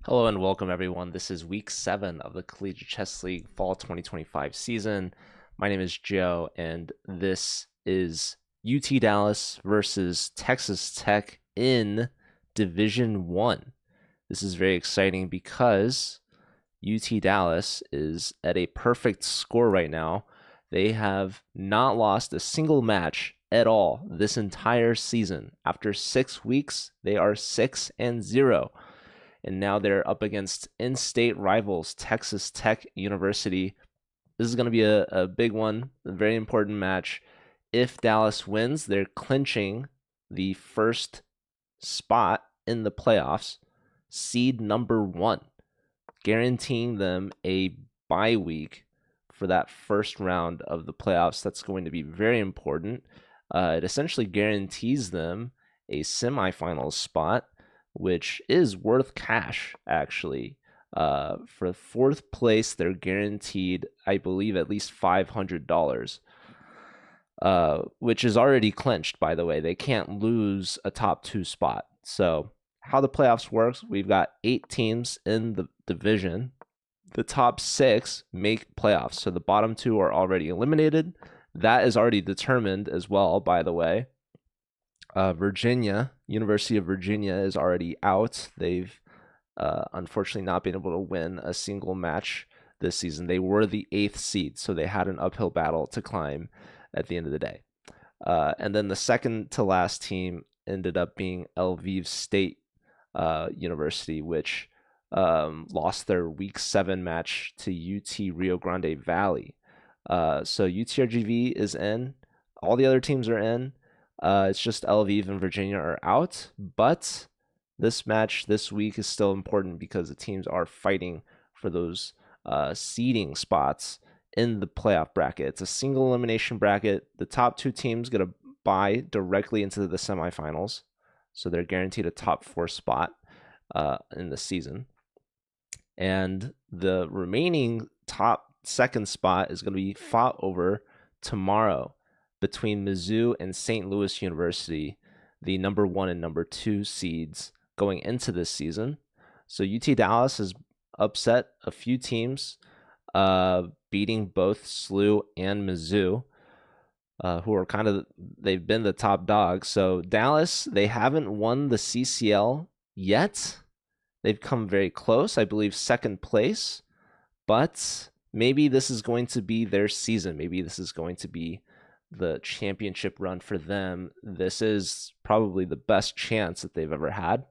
Hello and welcome everyone. This is week 7 of the Collegiate Chess League Fall 2025 season. My name is Joe and this is UT Dallas versus Texas Tech in Division 1. This is very exciting because UT Dallas is at a perfect score right now. They have not lost a single match at all this entire season. After 6 weeks, they are 6-0. And now they're up against in-state rivals, Texas Tech University. This is going to be a big one, a very important match. If Dallas wins, they're clinching the first spot in the playoffs, seed number 1, guaranteeing them a bye week for that first round of the playoffs. That's going to be very important. It essentially guarantees them a semifinals spot, which is worth cash, actually. For fourth place, they're guaranteed, I believe, at least $500, which is already clinched, by the way. They can't lose a top 2 spot. So how the playoffs works, we've got 8 teams in the division. The top 6 make playoffs. So the bottom 2 are already eliminated. That is already determined as well, by the way. University of Virginia is already out. They've unfortunately not been able to win a single match this season. They were the 8th seed, so they had an uphill battle to climb at the end of the day. And then the second to last team ended up being Lviv State University, which lost their Week 7 match to UT Rio Grande Valley. So UTRGV is in. All the other teams are in. It's just Lviv and Virginia are out, but this match this week is still important because the teams are fighting for those seeding spots in the playoff bracket. It's a single elimination bracket. The top 2 teams get a bye directly into the semifinals, so they're guaranteed a top 4 spot in the season. And the remaining top second spot is going to be fought over tomorrow between Mizzou and St. Louis University, the number 1 and number 2 seeds going into this season. So UT Dallas has upset a few teams, beating both SLU and Mizzou, who are they've been the top dogs. So Dallas, they haven't won the CCL yet. They've come very close, I believe 2nd place, but maybe this is going to be their season. Maybe this is going to be the championship run for them. This is probably the best chance that they've ever had,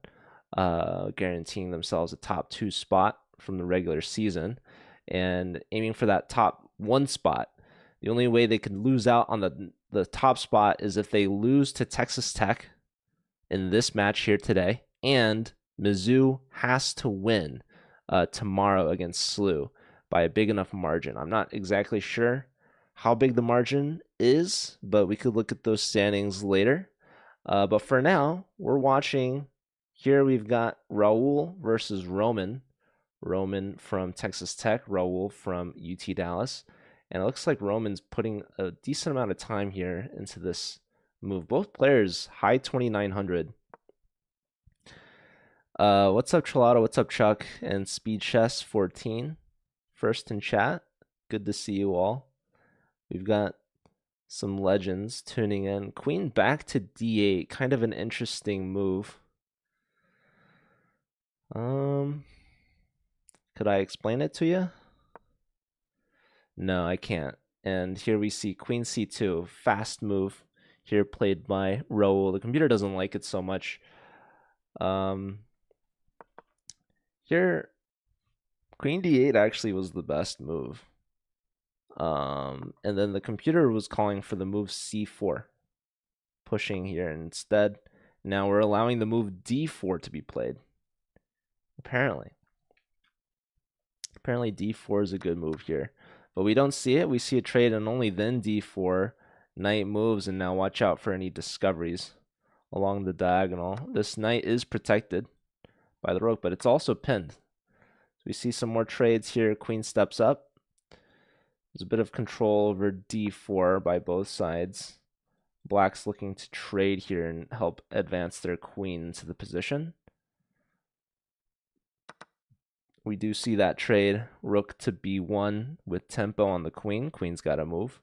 guaranteeing themselves a top 2 spot from the regular season and aiming for that top 1 spot. The only way they could lose out on the top spot is if they lose to Texas Tech in this match here today, and Mizzou has to win tomorrow against SLU by a big enough margin. I'm not exactly sure how big the margin is, but we could look at those standings later. But for now, we're watching. Here we've got Raul versus Roman. Roman from Texas Tech, Raul from UT Dallas. And it looks like Roman's putting a decent amount of time here into this move. Both players, high 2,900. What's up, Trelato? What's up, Chuck? And Speed Chess 14. First in chat. Good to see you all. We've got some legends tuning in. Queen back to D8. Kind of an interesting move. Could I explain it to you? No, I can't. And here we see Queen C2. Fast move here played by Raul. The computer doesn't like it so much. Here, Queen D8 actually was the best move. And then the computer was calling for the move C4, pushing here. Instead, now we're allowing the move D4 to be played. Apparently D4 is a good move here, but we don't see it. We see a trade and only then D4. Knight moves, and now watch out for any discoveries along the diagonal. This knight is protected by the rook, but it's also pinned. So we see some more trades here. Queen steps up. There's a bit of control over D4 by both sides. Black's looking to trade here and help advance their queen into the position. We do see that trade. Rook to b1 with tempo on the queen. Queen's got to move.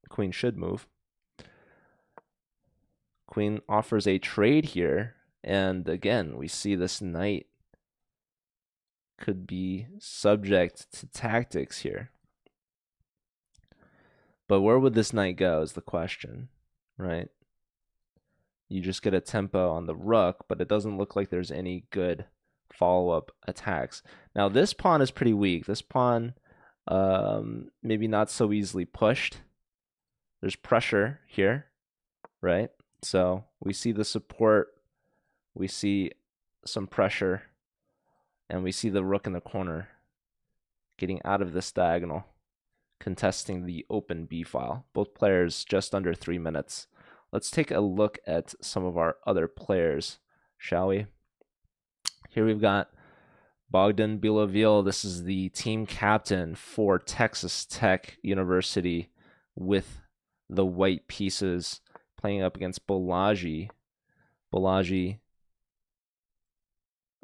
Queen should move. Queen offers a trade here. And again, we see this knight could be subject to tactics here. But where would this knight go is the question, right? You just get a tempo on the rook, but it doesn't look like there's any good follow-up attacks. Now, this pawn is pretty weak. This pawn, maybe not so easily pushed. There's pressure here, right? So we see the support, we see some pressure, and we see the rook in the corner getting out of this diagonal, contesting the open b file. Both players just under 3 minutes. Let's take a look at some of our other players, shall we? Here we've got Bogdan Bilovil. This is the team captain for Texas Tech University with the white pieces, playing up against Balaji. Balaji,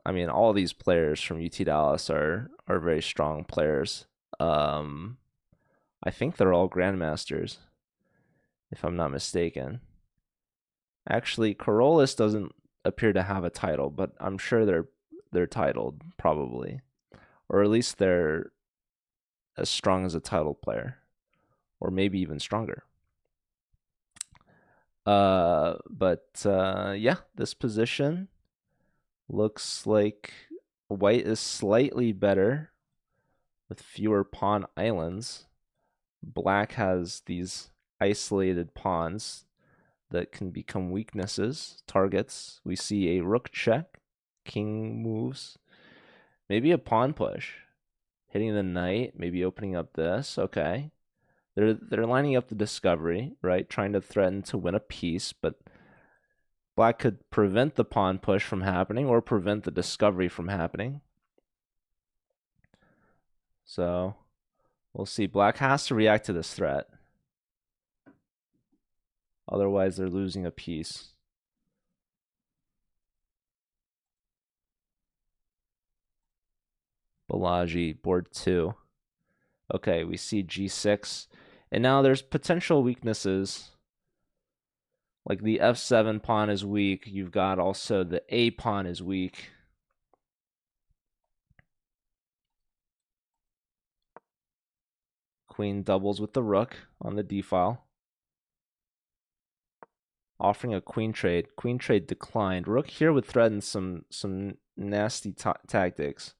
I mean, all these players from UT Dallas are very strong players. I think they're all grandmasters, if I'm not mistaken. Actually, Corollas doesn't appear to have a title, but I'm sure they're titled, probably. Or at least they're as strong as a title player. Or maybe even stronger. Yeah, this position looks like white is slightly better with fewer pawn islands. Black has these isolated pawns that can become weaknesses, targets. We see a rook check, king moves, maybe a pawn push, hitting the knight, maybe opening up this. Okay, they're lining up the discovery, right? Trying to threaten to win a piece, but black could prevent the pawn push from happening or prevent the discovery from happening. So we'll see. Black has to react to this threat. Otherwise, they're losing a piece. Balaji, board 2. Okay, we see g6. And now there's potential weaknesses. Like the f7 pawn is weak. You've got also the a pawn is weak. Queen doubles with the rook on the d file. Offering a queen trade. Queen trade declined. Rook here would threaten some nasty tactics.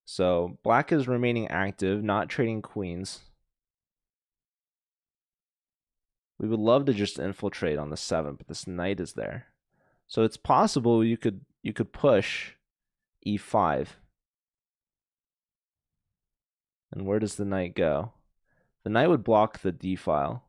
So black is remaining active, not trading queens. We would love to just infiltrate on the 7, but this knight is there. So it's possible you could push e5. And where does the knight go? The knight would block the d file.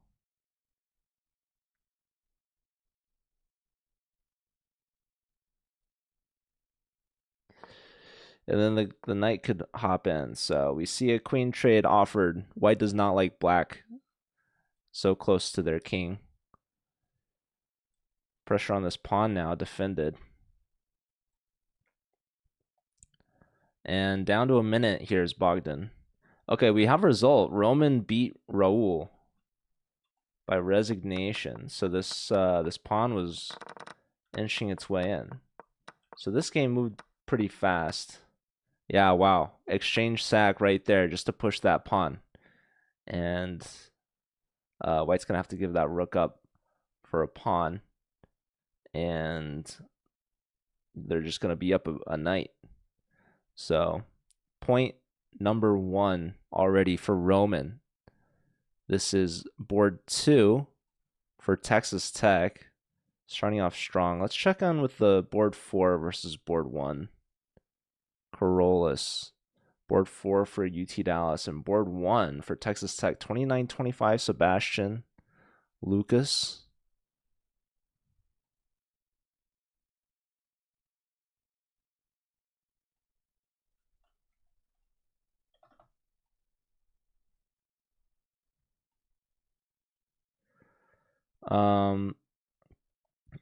And then the knight could hop in. So we see a queen trade offered. White does not like black so close to their king. Pressure on this pawn now, defended. And down to a minute, here's Bogdan. Okay, we have a result. Roman beat Raul by resignation. So this pawn was inching its way in. So this game moved pretty fast. Yeah, wow. Exchange sack right there just to push that pawn. And white's going to have to give that rook up for a pawn. And they're just going to be up a knight. So point number 1 already for Roman. This is board 2 for Texas Tech. Starting off strong. Let's check on with the board 4 versus board 1. Corollas. Board 4 for UT Dallas. And board 1 for Texas Tech. 29-25 Sebastian Lucas.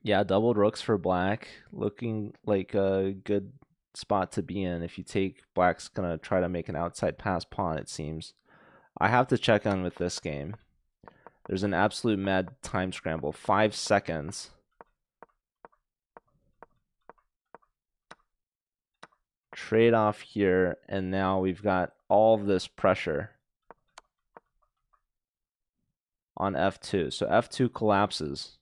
Yeah, doubled rooks for black. Looking like a good spot to be in if you take black's gonna try to make an outside pass pawn, it seems. I have to check on with this game. There's an absolute mad time scramble. 5 seconds. Trade off here, and now we've got all of this pressure on f2. So f2 collapses.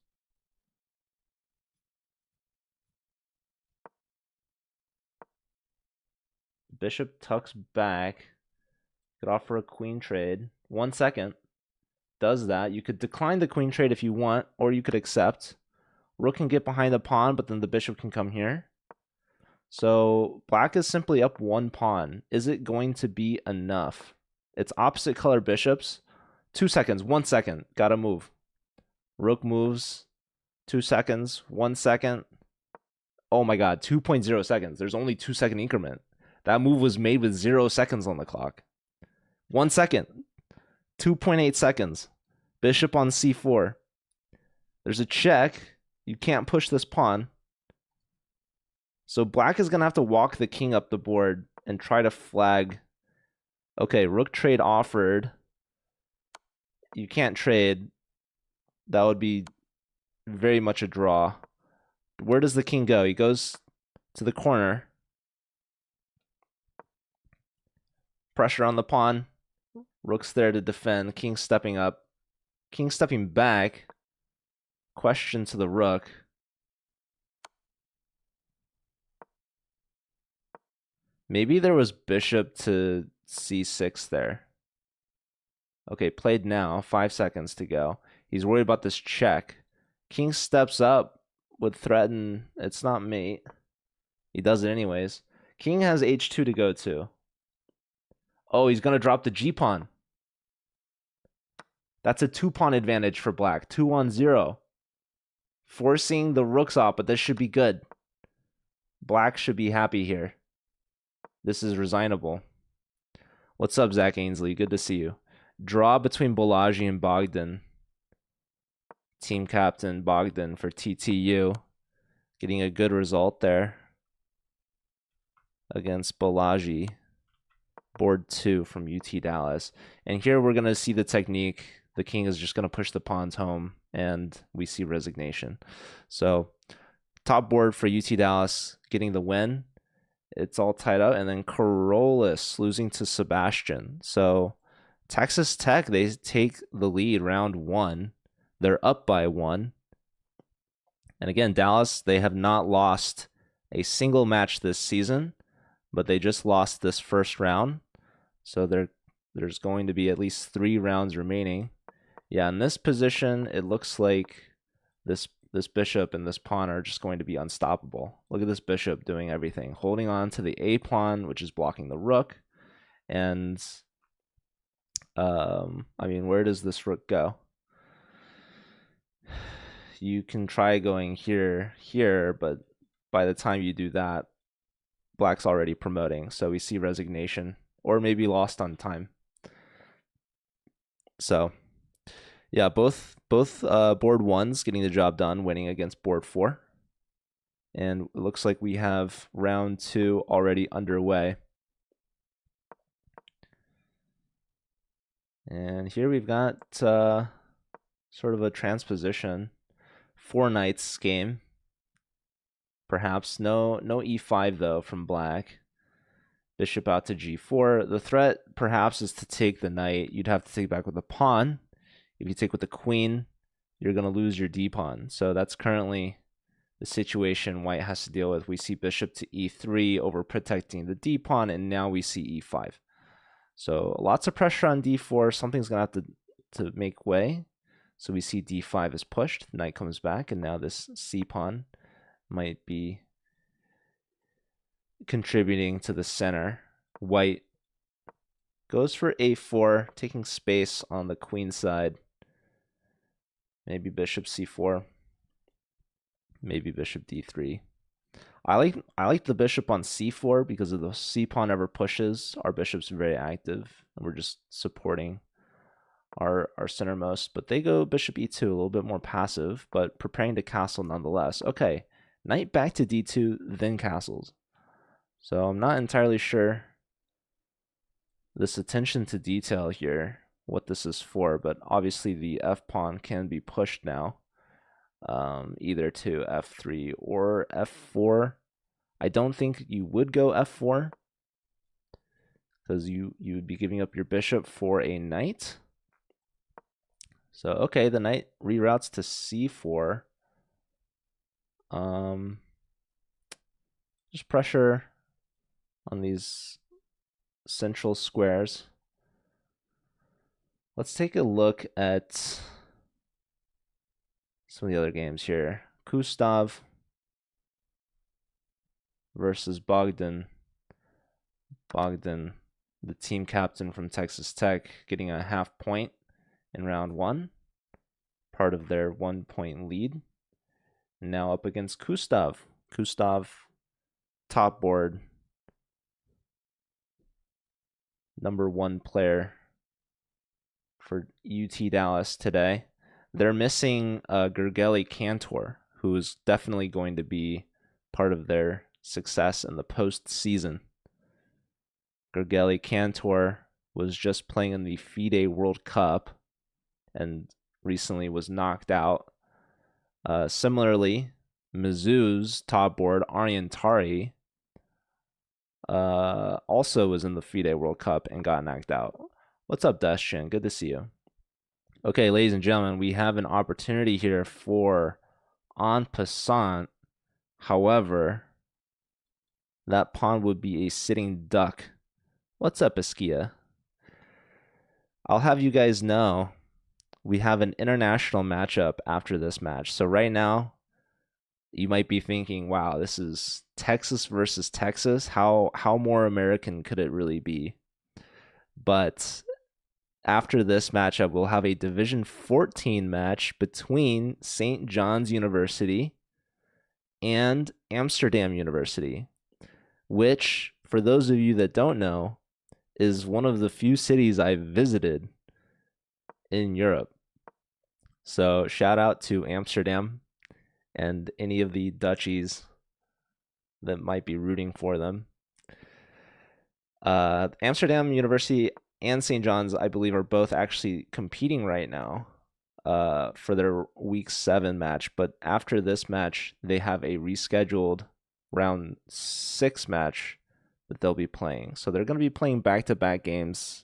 Bishop tucks back. Could offer a queen trade. 1 second. Does that. You could decline the queen trade if you want, or you could accept. Rook can get behind the pawn, but then the bishop can come here. So black is simply up 1 pawn. Is it going to be enough? It's opposite color bishops. 2 seconds, 1 second. Gotta move. Rook moves. 2 seconds, 1 second. Oh my god, 2.0 seconds. There's only 2 second increment. That move was made with 0 seconds on the clock. 1 second. 2.8 seconds. Bishop on c4. There's a check. You can't push this pawn. So black is going to have to walk the king up the board and try to flag. Okay, rook trade offered. You can't trade. That would be very much a draw. Where does the king go? He goes to the corner. Pressure on the pawn. Rook's there to defend. King stepping up. King stepping back. Question to the rook. Maybe there was bishop to c6 there. Okay, played now. 5 seconds to go. He's worried about this check. King steps up, would threaten. It's not mate. He does it anyways. King has h2 to go to. Oh, he's going to drop the g-pawn. That's a 2-pawn advantage for black. 2-on-0. Forcing the rooks off, but this should be good. Black should be happy here. This is resignable. What's up, Zach Ainsley? Good to see you. Draw between Balaji and Bogdan. Team captain Bogdan for TTU. Getting a good result there against Balaji. Board 2 from UT Dallas. And here we're going to see the technique. The king is just going to push the pawns home, and we see resignation. So top board for UT Dallas getting the win. It's all tied up. And then Corollas losing to Sebastian. So Texas Tech, they take the lead round 1. They're up by 1. And again, Dallas, they have not lost a single match this season, but they just lost this first round. So there's going to be at least 3 rounds remaining. Yeah, in this position, it looks like this bishop and this pawn are just going to be unstoppable. Look at this bishop doing everything, holding on to the A pawn, which is blocking the rook. And I mean, where does this rook go? You can try going here, but by the time you do that, black's already promoting. So we see resignation, or maybe lost on time. So yeah, both board 1's getting the job done, winning against board 4. And it looks like we have round 2 already underway. And here we've got sort of a transposition. 4 knights game. Perhaps no e5 though from black. Bishop out to g4. The threat perhaps is to take the knight. You'd have to take back with the pawn. If you take with the queen, you're going to lose your d-pawn. So that's currently the situation white has to deal with. We see bishop to e3 over protecting the d-pawn, and now we see e5. So lots of pressure on d4. Something's going to have to make way. So we see d5 is pushed. Knight comes back, and now this c-pawn might be contributing to the center. White goes for a4, taking space on the queen side. Maybe bishop c4. Maybe bishop d3. I like the bishop on c4 because if the c pawn ever pushes, our bishop's very active, and we're just supporting our centermost, but they go bishop e2, a little bit more passive, but preparing to castle nonetheless. Okay, knight back to d2, then castles. So I'm not entirely sure this attention to detail here, what this is for, but obviously the f pawn can be pushed now, either to f3 or f4. I don't think you would go f4 because you would be giving up your bishop for a knight. So okay, the knight reroutes to c4. Just pressure on these central squares. Let's take a look at some of the other games here. Gustav versus Bogdan. Bogdan, the team captain from Texas Tech, getting a half point in round 1, part of their 1-point lead. Now up against Gustav. Gustav, top board, #1 player for UT Dallas today. They're missing Gergely Cantor, who is definitely going to be part of their success in the postseason. Gergely Cantor was just playing in the FIDE World Cup and recently was knocked out. Similarly, Mizzou's top board, Aryan Tari, also was in the FIDE World Cup and got knocked out. What's up, Dustin? Good to see you. Okay, ladies and gentlemen, we have an opportunity here for en passant. However, that pawn would be a sitting duck. What's up, Eskia? I'll have you guys know we have an international matchup after this match. So right now, you might be thinking, wow, this is Texas versus Texas. How more American could it really be? But after this matchup, we'll have a Division 14 match between St. John's University and Amsterdam University, which, for those of you that don't know, is one of the few cities I've visited in Europe. So shout out to Amsterdam and any of the duchies that might be rooting for them. Amsterdam University and St. John's, I believe, are both actually competing right now for their Week 7 match. But after this match, they have a rescheduled round 6 match that they'll be playing. So they're going to be playing back-to-back games.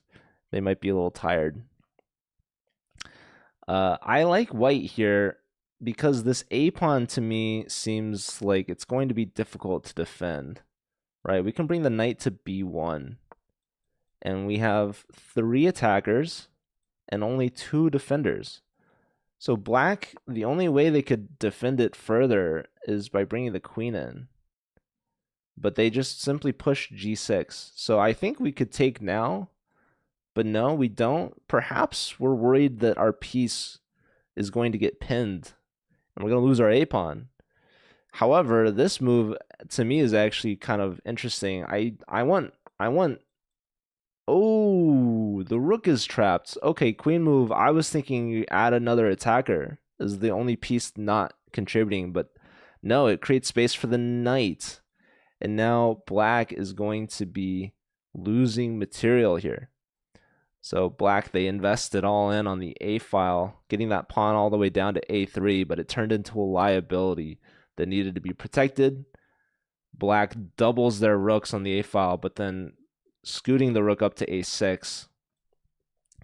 They might be a little tired. I like white here because this A pawn to me seems like it's going to be difficult to defend, right? We can bring the knight to B1, and we have 3 attackers and only 2 defenders. So black, the only way they could defend it further is by bringing the queen in. But they just simply push G6. So I think we could take now, but no, we don't. Perhaps we're worried that our piece is going to get pinned and we're going to lose our A pawn. However, this move to me is actually kind of interesting. I want Oh, the rook is trapped. Okay, queen move. I was thinking you add another attacker as the only piece not contributing, but no, it creates space for the knight. And now black is going to be losing material here. So black, they invested all in on the A file, getting that pawn all the way down to A3, but it turned into a liability that needed to be protected. Black doubles their rooks on the A file, but then scooting the rook up to A6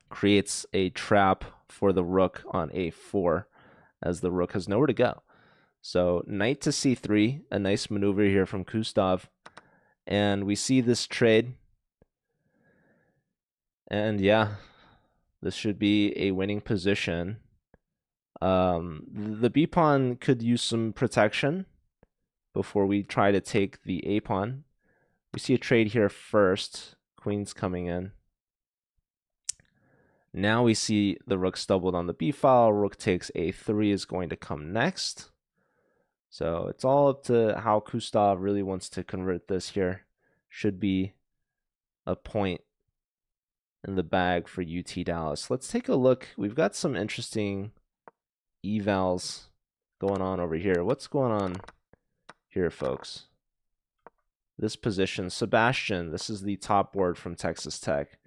creates a trap for the rook on A4, as the rook has nowhere to go. So knight to C3, a nice maneuver here from Gustav. And we see this trade. And yeah, this should be a winning position. The B pawn could use some protection before we try to take the A pawn. We see a trade here first. Queen's coming in. Now we see the rook stumbled on the B file. Rook takes A3 is going to come next. So it's all up to how Gustav really wants to convert this here. Should be a point in the bag for UT Dallas. Let's take a look. We've got some interesting evals going on over here. What's going on here, folks? This position, Sebastian, this is the top board from Texas Tech.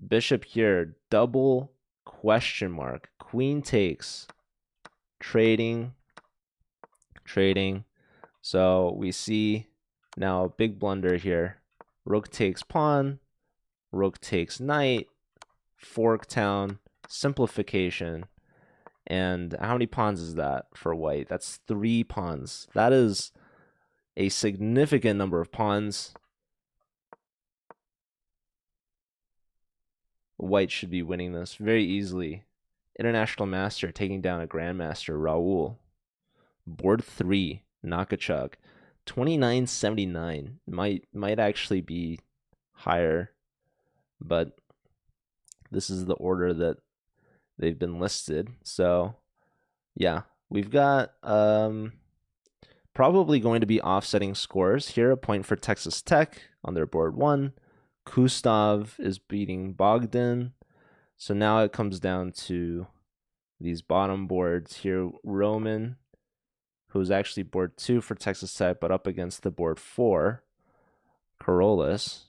Bishop here, double question mark. Queen takes, trading. So we see now a big blunder here. Rook takes pawn, rook takes knight, fork town, simplification. And how many pawns is that for white? That's 3 pawns. That is a significant number of pawns. White should be winning this very easily. International Master taking down a Grandmaster, Raul. Board 3, Nakachuk. 2979. Might actually be higher, but this is the order that they've been listed. So yeah, we've got probably going to be offsetting scores here. A point for Texas Tech on their board 1. Gustav is beating Bogdan. So now it comes down to these bottom boards here. Roman, who's actually board 2 for Texas Tech, but up against the board 4, Corollas.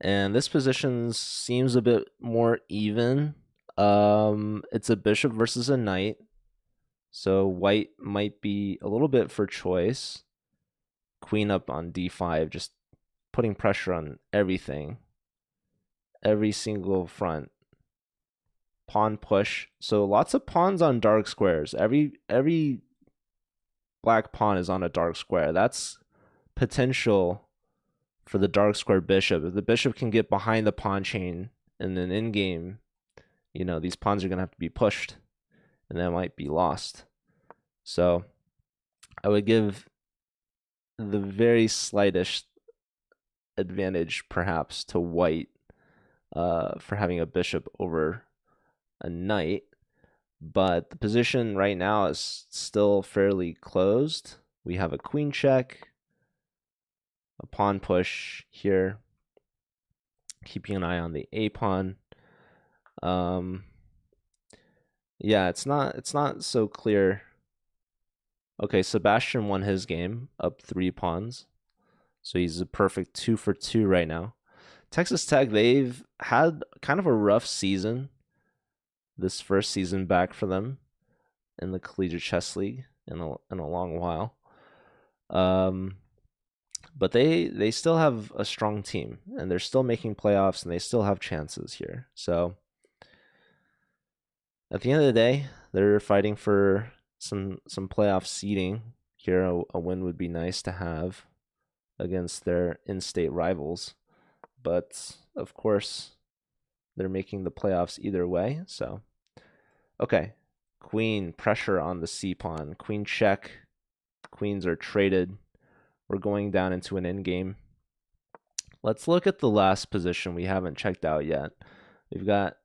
And this position seems a bit more even. It's a bishop versus a knight. So white might be a little bit for choice. Queen up on d5, just putting pressure on everything. Every single front. Pawn push. So lots of pawns on dark squares. Every black pawn is on a dark square. That's potential for the dark square bishop. If the bishop can get behind the pawn chain and then in game, you know, these pawns are going to have to be pushed and that might be lost. So I would give the very slightest advantage perhaps to white for having a bishop over a knight, but the position right now is still fairly closed. We have a queen check, a pawn push here, keeping an eye on the a pawn. Yeah, it's not so clear. Okay, Sebastian won his game, up 3 pawns. So he's a perfect 2 for 2 right now. Texas Tech, they've had kind of a rough season. This first season back for them in the Collegiate Chess League in a long while. But they still have a strong team, and they're still making playoffs, and they still have chances here. So at the end of the day, they're fighting for some playoff seeding here. A win would be nice to have against their in-state rivals, but of course they're making the playoffs either way. So okay, queen, pressure on the c pawn, queen check, queens are traded. We're going down into an endgame. Let's look at the last position we haven't checked out yet. We've got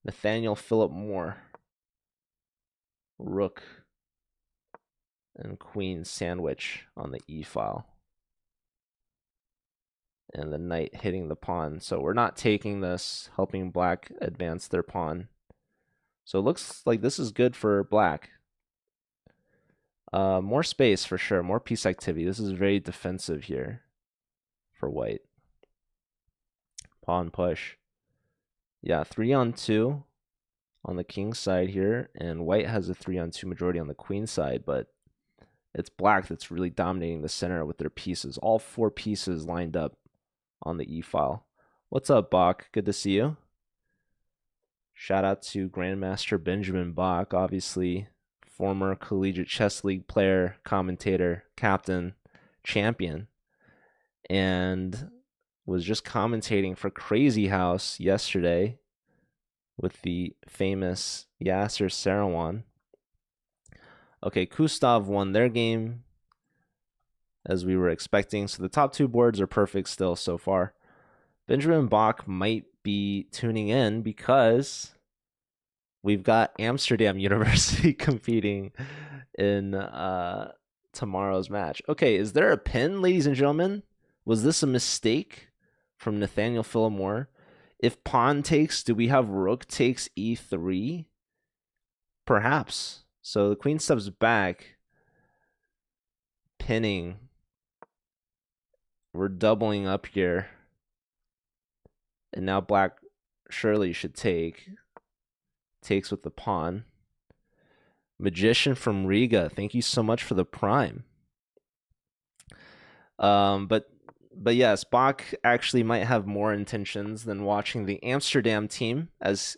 Nathaniel Philip Moore, rook and queen sandwich on the e file, and the knight hitting the pawn. So we're not taking this, helping black advance their pawn. So it looks like this is good for black. More space for sure, more piece activity. This is very defensive here for white. Pawn push. Yeah, 3-on-2 on the king side here, and white has a 3-on-2 majority on the queen side, but it's black that's really dominating the center with their pieces. All 4 pieces lined up on the e file. What's up, Bach? Good to see you. Shout out to Grandmaster Benjamin Bach, obviously former Collegiate Chess League player, commentator, captain, champion, and was just commentating for Crazy House yesterday with the famous Yasser Seirawan. Okay, Gustav won their game as we were expecting, so the top 2 boards are perfect still so far. Benjamin Bach might be tuning in because we've got Amsterdam University competing in tomorrow's match. Okay, is there a pin, ladies and gentlemen? Was this a mistake? from Nathaniel Phillimore. If pawn takes, do we have rook takes e3? Perhaps. So the queen steps back, pinning. We're doubling up here. And now black surely should take. Takes with the pawn. Magician from Riga, thank you so much for the prime. But yes, Bach actually might have more intentions than watching the Amsterdam team, as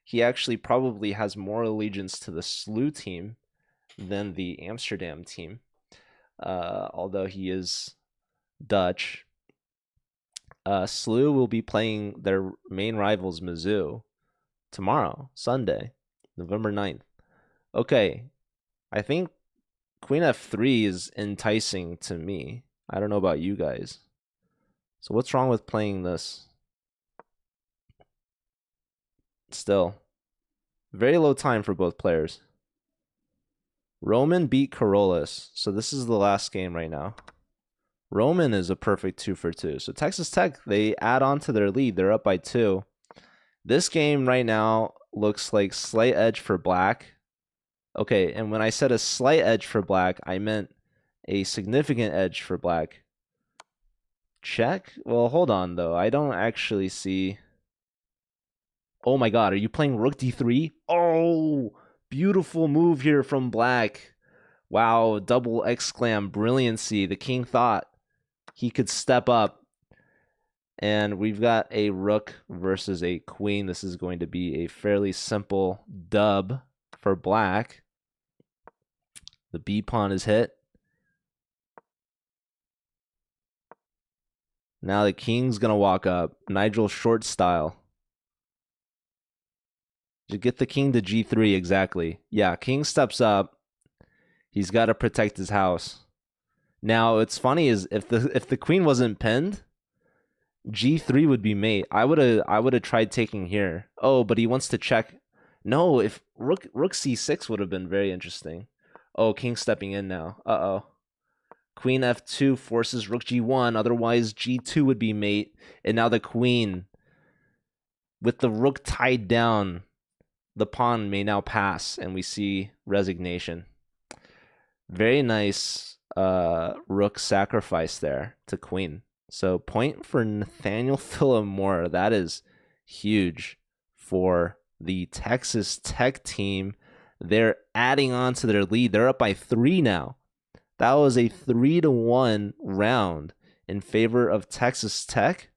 he actually probably has more allegiance to the SLU team than the Amsterdam team, although he is Dutch. SLU will be playing their main rivals, Mizzou, tomorrow, Sunday, November 9th. Okay, I think Queen F3 is enticing to me. I don't know about you guys. So what's wrong with playing this? Still, very low time for both players. Roman beat Carolus, so this is the last game right now. Roman is a perfect 2 for 2. So Texas Tech, they add on to their lead. They're up by 2. This game right now looks like slight edge for black. Okay, and when I said a slight edge for black, I meant a significant edge for black. Check? Well, hold on, though. I don't actually see... Oh my god, are you playing rook d3? Oh, beautiful move here from black. Wow, double exclam, brilliancy. The king thought he could step up. And we've got a rook versus a queen. This is going to be a fairly simple dub for black. The B pawn is hit. Now the king's going to walk up. Nigel Short style. You get the king to g3, exactly. Yeah, king steps up. He's got to protect his house. Now, what's funny is if the queen wasn't pinned, g3 would be mate. I would have tried taking here. Oh, but he wants to check. No, if rook c6 would have been very interesting. Oh, king stepping in now. Uh-oh. Queen f2 forces rook g1. Otherwise, g2 would be mate. And now the queen, with the rook tied down, the pawn may now pass, and we see resignation. Very nice rook sacrifice there to queen. So point for Nathaniel Phillimore. That is huge for the Texas Tech team. They're adding on to their lead. They're up by 3 now. That was a 3-1 round in favor of Texas Tech.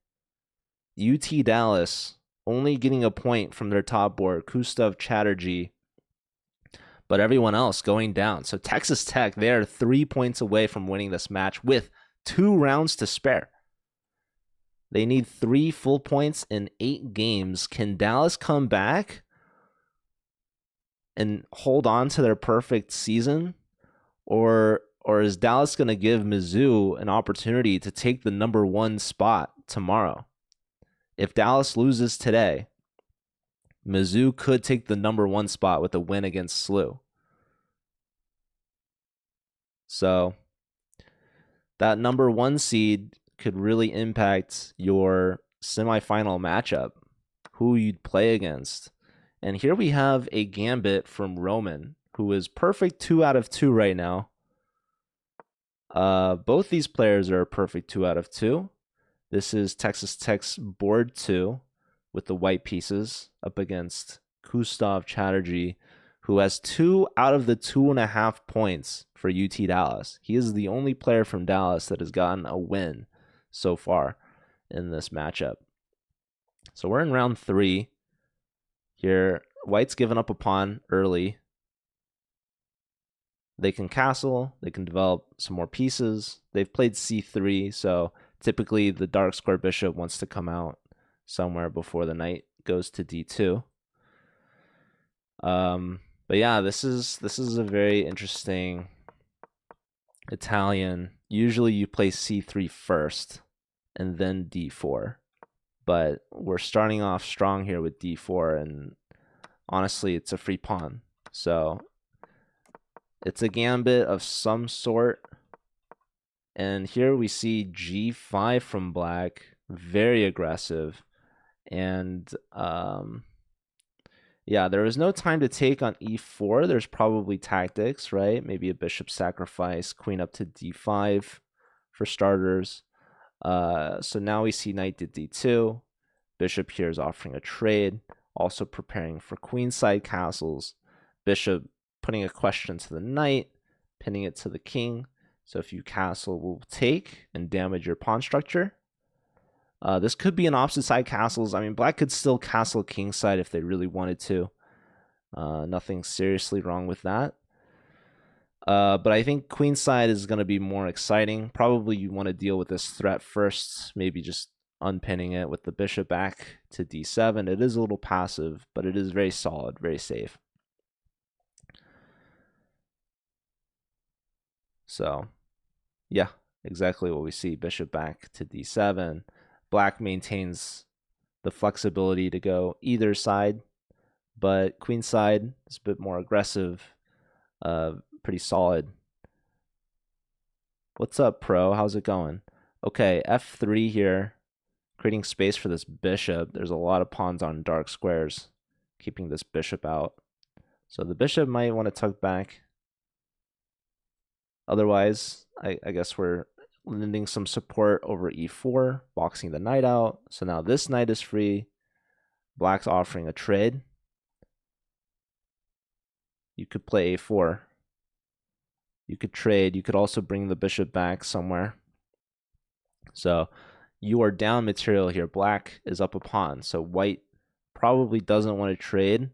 UT Dallas only getting a point from their top board, Kustav Chatterjee, but everyone else going down. So Texas Tech, they're 3 points away from winning this match with 2 rounds to spare. They need 3 full points in 8 games. Can Dallas come back and hold on to their perfect season? Or is Dallas going to give Mizzou an opportunity to take the number 1 spot tomorrow? If Dallas loses today, Mizzou could take the number 1 spot with a win against SLU. So that number 1 seed could really impact your semifinal matchup, who you'd play against. And here we have a gambit from Roman, who is perfect 2 out of 2 right now. Both these players are a perfect 2 out of 2. This is Texas Tech's board 2 with the white pieces up against Kustav Chatterjee, who has 2 out of the 2.5 points for UT Dallas. He is the only player from Dallas that has gotten a win so far in this matchup. So we're in round 3 here. White's given up a pawn early. They can castle, they can develop some more pieces. They've played c3, so typically the dark square bishop wants to come out somewhere before the knight goes to d2. But yeah, this is a very interesting Italian. Usually you play c3 first and then d4. But we're starting off strong here with d4, and honestly, it's a free pawn. So it's a gambit of some sort. And here we see g5 from black. very aggressive. And yeah, there is no time to take on e4. There's probably tactics, right? Maybe a bishop sacrifice, queen up to d5 for starters. So now we see knight to d2. Bishop here is offering a trade, also preparing for queenside castles. Bishop putting a question to the knight, pinning it to the king. So if you castle, we'll take and damage your pawn structure. This could be an opposite side castles. I mean, black could still castle kingside if they really wanted to. Nothing seriously wrong with that. But I think queenside is going to be more exciting. Probably you want to deal with this threat first, maybe just unpinning it with the bishop back to d7. It is a little passive, but it is very solid, very safe. So, yeah, exactly what we see. Bishop back to d7. Black maintains the flexibility to go either side, but queenside is a bit more aggressive, pretty solid. What's up, pro? How's it going? Okay, f3 here, creating space for this bishop. There's a lot of pawns on dark squares, keeping this bishop out. So the bishop might want to tuck back. Otherwise, I guess we're lending some support over e4, boxing the knight out. So now this knight is free. Black's offering a trade. You could play a4. You could trade. You could also bring the bishop back somewhere. So you are down material here. Black is up a pawn. So white probably doesn't want to trade.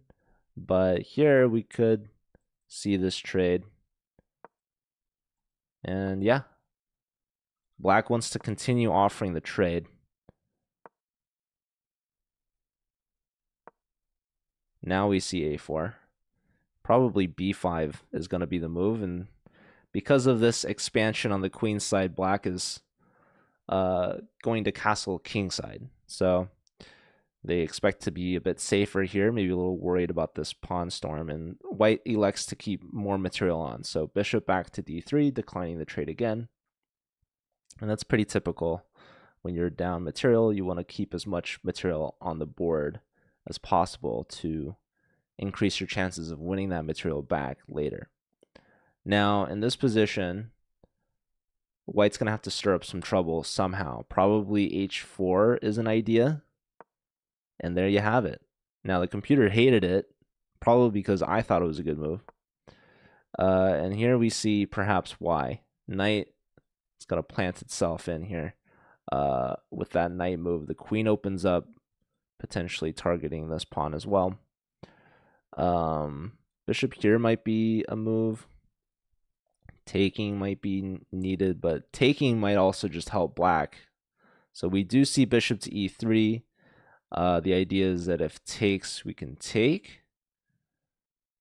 But here we could see this trade. And yeah, black wants to continue offering the trade. Now we see a4. Probably b5 is going to be the move. And because of this expansion on the queen side, black is going to castle kingside. So they expect to be a bit safer here, maybe a little worried about this pawn storm, and white elects to keep more material on. So bishop back to d3, declining the trade again. And that's pretty typical. When you're down material, you want to keep as much material on the board as possible to increase your chances of winning that material back later. Now, in this position, white's going to have to stir up some trouble somehow. Probably h4 is an idea. And there you have it. Now, the computer hated it, probably because I thought it was a good move. And here we see perhaps why. Knight is going to plant itself in here. With that knight move, the queen opens up, potentially targeting this pawn as well. Bishop here might be a move. Taking might be needed, but taking might also just help black. So we do see bishop to e3. The idea is that if takes, we can take.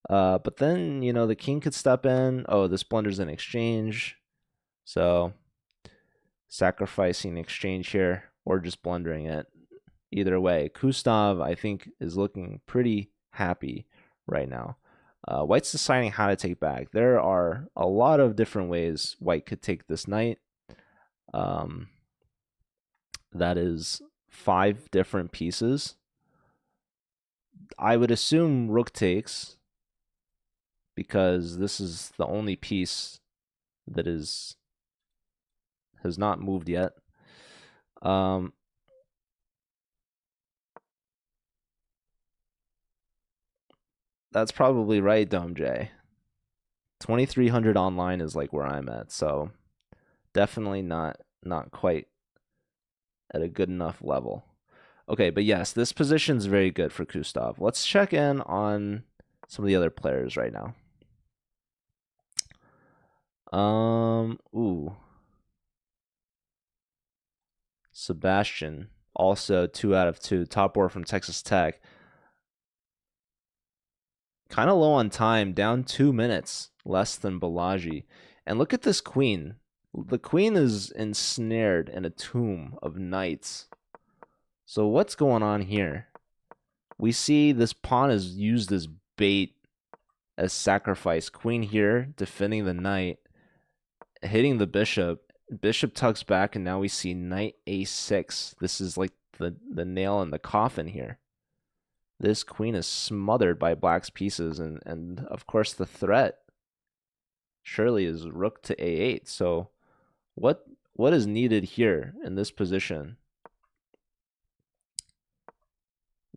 But then, you know, the king could step in. Oh, this blunders in exchange. So sacrificing exchange here or just blundering it. Either way, Kustav, I think, is looking pretty happy right now. White's deciding how to take back. There are a lot of different ways white could take this knight. That is 5 different pieces. I would assume rook takes, because this is the only piece that has not moved yet. That's probably right, Dome J. 2300 online is like where I'm at, so definitely not quite at a good enough level. Okay, but yes, this position is very good for Kustav. Let's check in on some of the other players right now. Ooh. Sebastian, also 2 out of 2, top board from Texas Tech. Kind of low on time, down 2 minutes, less than Balaji. And look at this queen. The queen is ensnared in a tomb of knights. So what's going on here? We see this pawn is used as bait, as sacrifice. Queen here, defending the knight, hitting the bishop. Bishop tucks back, and now we see knight a6. This is like the nail in the coffin here. This queen is smothered by black's pieces, and of course the threat surely is rook to a8. So what is needed here in this position?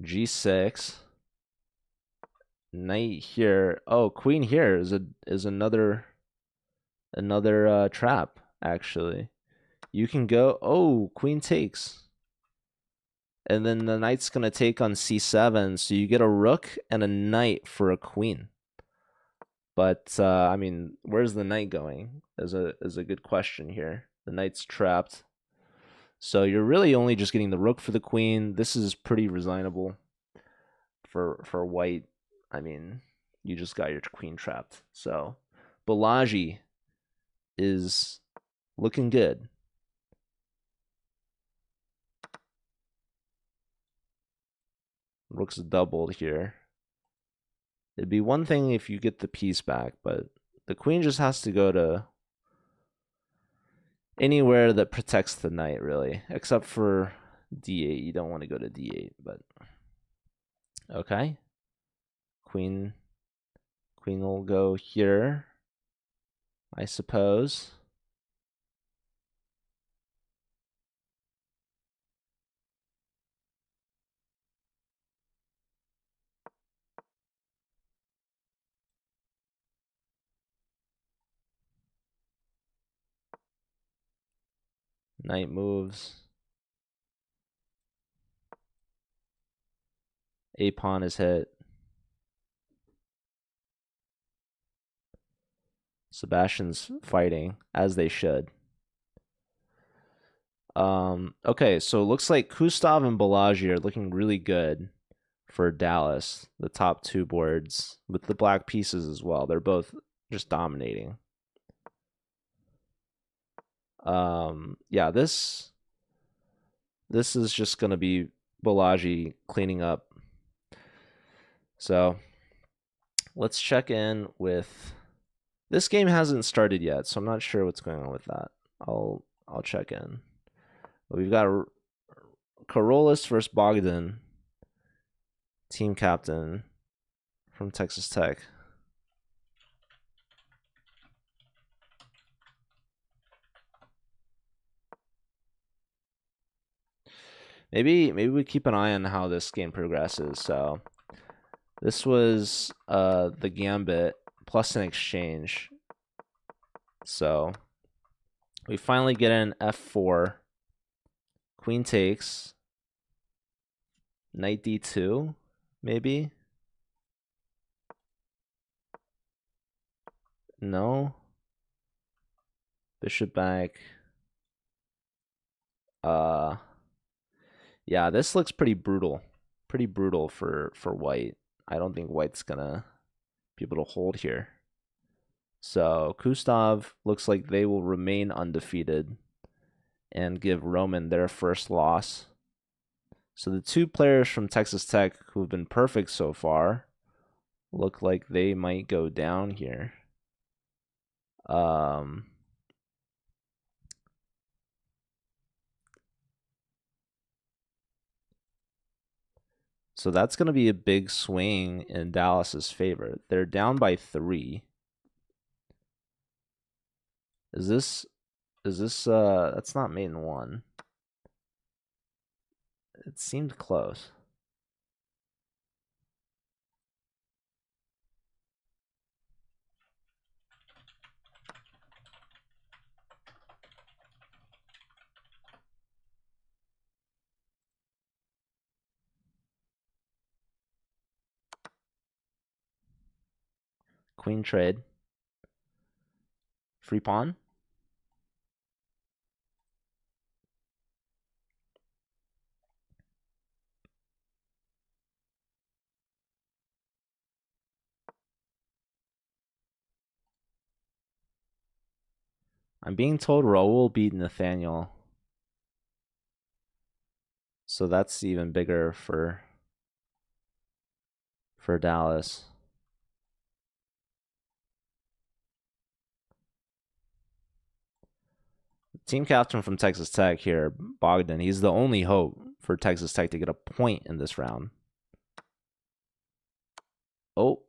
G6, knight here. Oh, queen here is another trap actually. You can go, oh, queen takes. And then the knight's going to take on c7, so you get a rook and a knight for a queen. But I mean, where's the knight going? Is a good question here. The knight's trapped. So you're really only just getting the rook for the queen. This is pretty resignable for white. I mean, you just got your queen trapped. So Balaji is looking good. Rook's doubled here. It'd be one thing if you get the piece back, but the queen just has to go to anywhere that protects the knight, really, except for d8. You don't want to go to d8, but okay. Queen will go here, I suppose. Knight moves. A pawn is hit. Sebastian's fighting, as they should. Okay, so it looks like Kustav and Balaji are looking really good for Dallas, the top two boards, with the black pieces as well. They're both just dominating. Yeah, this is just going to be Balaji cleaning up. So let's check in with... This game hasn't started yet, so I'm not sure what's going on with that. I'll check in. But we've got Karolis versus Bogdan, team captain from Texas Tech. Maybe we keep an eye on how this game progresses. So this was the gambit plus an exchange. So we finally get an f4. Queen takes. Knight d2, maybe? No. Bishop back. Yeah, this looks pretty brutal. Pretty brutal for white. I don't think white's gonna be able to hold here. So Kustav looks like they will remain undefeated and give Roman their first loss. So the two players from Texas Tech who have been perfect so far look like they might go down here. So that's going to be a big swing in Dallas's favor. They're down by 3. Is this that's not mate in 1. It seemed close. Queen trade. Free pawn. I'm being told Raul beat Nathaniel. So that's even bigger for Dallas. Team captain from Texas Tech here, Bogdan. He's the only hope for Texas Tech to get a point in this round. Oh,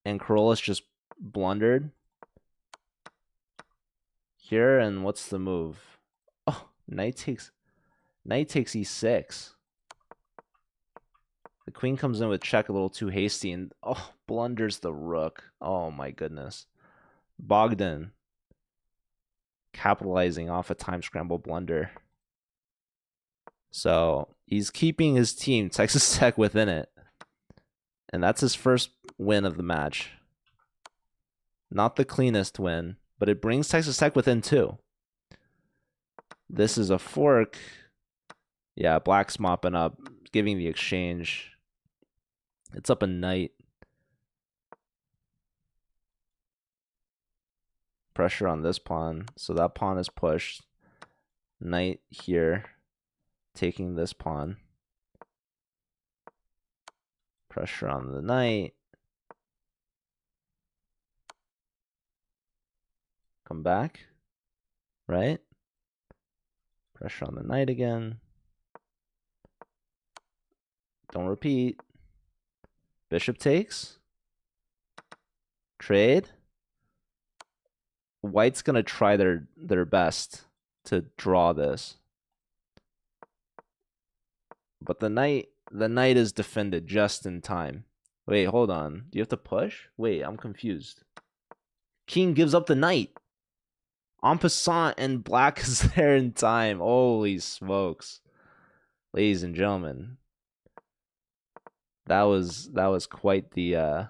and Corollas just blundered here, and what's the move? Oh, knight takes e6. The queen comes in with check a little too hasty, and oh, blunders the rook. Oh my goodness. Bogdan capitalizing off a time scramble blunder. So he's keeping his team, Texas Tech, within it. And that's his first win of the match. Not the cleanest win, but it brings Texas Tech within 2. This is a fork. Yeah, black's mopping up, giving the exchange. It's up a knight. Pressure on this pawn. So that pawn is pushed. Knight here, taking this pawn. Pressure on the knight. Come back. Right? Pressure on the knight again. Don't repeat. Bishop takes. Trade. White's going to try their best to draw this. But the knight is defended just in time. Wait, hold on. Do you have to push? Wait, I'm confused. King gives up the knight. En passant, and black is there in time. Holy smokes. Ladies and gentlemen. That was quite the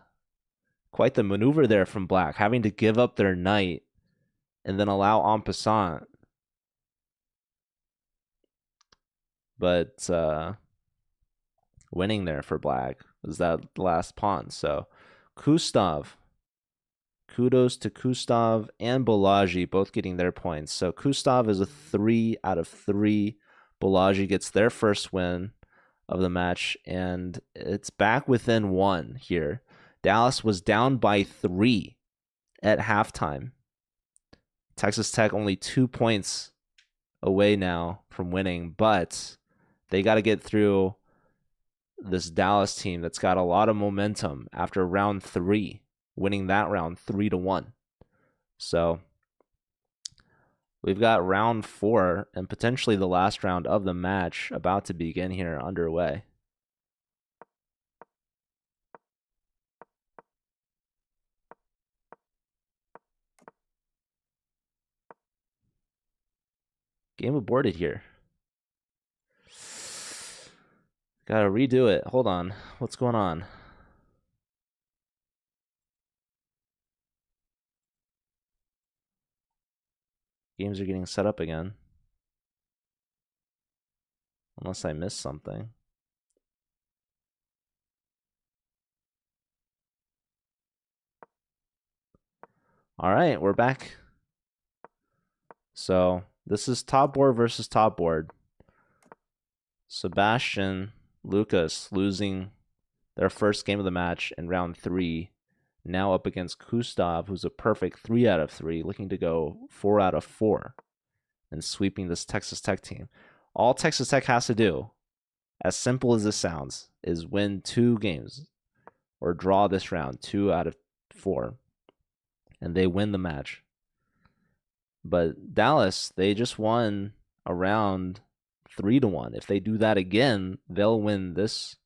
maneuver there from black, having to give up their knight and then allow en passant. But winning there for black was that last pawn. So Kustav, kudos to Kustav and Balaji, both getting their points. So Kustav is a 3 out of 3. Balaji gets their first win of the match, and it's back within 1 here. Dallas was down by 3 at halftime. Texas Tech only 2 points away now from winning, but they got to get through this Dallas team that's got a lot of momentum after round 3, winning that round 3-1. So we've got round 4 and potentially the last round of the match about to begin here, underway. Game aborted here. Gotta redo it. Hold on. What's going on? Games are getting set up again. Unless I missed something. All right, we're back. So this is top board versus top board. Sebastian, Lucas losing their first game of the match in round 3. Now up against Kustav, who's a perfect 3 out of 3, looking to go 4 out of 4 and sweeping this Texas Tech team. All Texas Tech has to do, as simple as this sounds, is win 2 games or draw this round 2 out of 4, and they win the match. But Dallas, they just won a round 3-1. If they do that again, they'll win this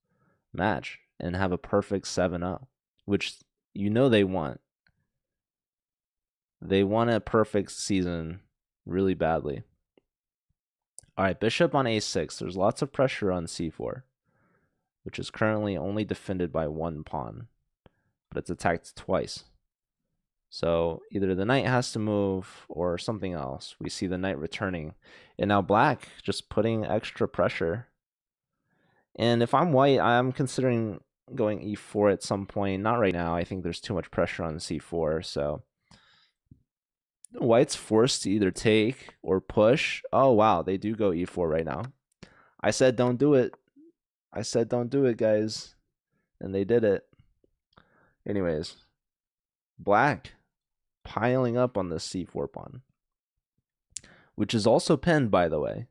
match and have a perfect 7-0, which you know they want. They want a perfect season really badly. All right, bishop on a6. There's lots of pressure on c4, which is currently only defended by 1 pawn, but it's attacked twice. So either the knight has to move or something else. We see the knight returning. And now black just putting extra pressure. And if I'm white, I'm considering going e4 at some point. Not right now. I think there's too much pressure on c4. So white's forced to either take or push. Oh, wow. They do go e4 right now. I said don't do it. I said don't do it, guys. And they did it. Anyways, black piling up on this c4 pawn. which is also pinned, by the way,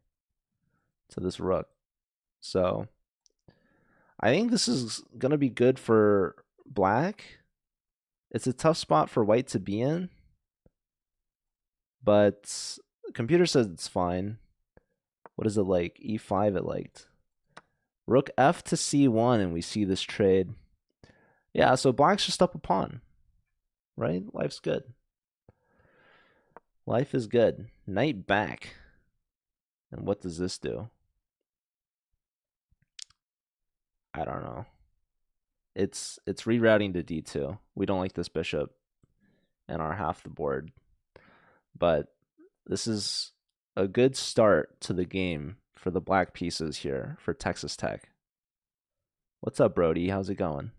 to this rook. So I think this is going to be good for black. It's a tough spot for white to be in, but the computer says it's fine. What is it like? E5 it liked. Rook F to C1, and we see this trade. Yeah, so black's just up a pawn, right? Life's good. Life is good. Knight back. And what does this do? I don't know. It's rerouting to D2. We don't like this bishop in our half the board. But this is a good start to the game for the black pieces here for Texas Tech. What's up, Brody? How's it going?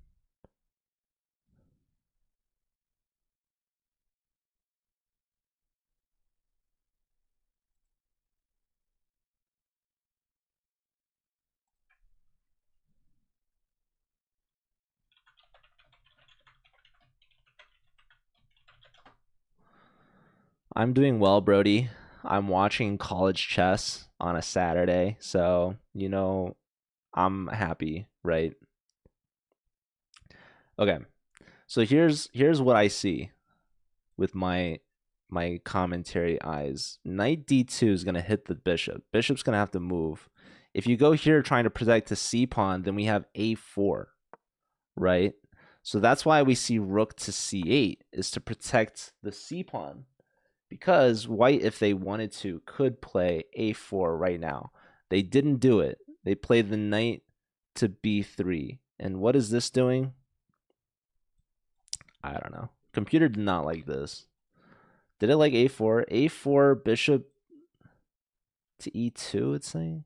I'm doing well, Brody. I'm watching college chess on a Saturday, so you know I'm happy, right? Okay. So here's what I see with my commentary eyes. Knight d2 is going to hit the bishop. Bishop's going to have to move. If you go here trying to protect the c pawn, then we have a4, right? So that's why we see rook to c8 is to protect the c pawn. Because white, if they wanted to, could play a4 right now. They didn't do it. They played the knight to b3. And what is this doing? I don't know. Computer did not like this. Did it like a4? A4, bishop to e2, it's saying?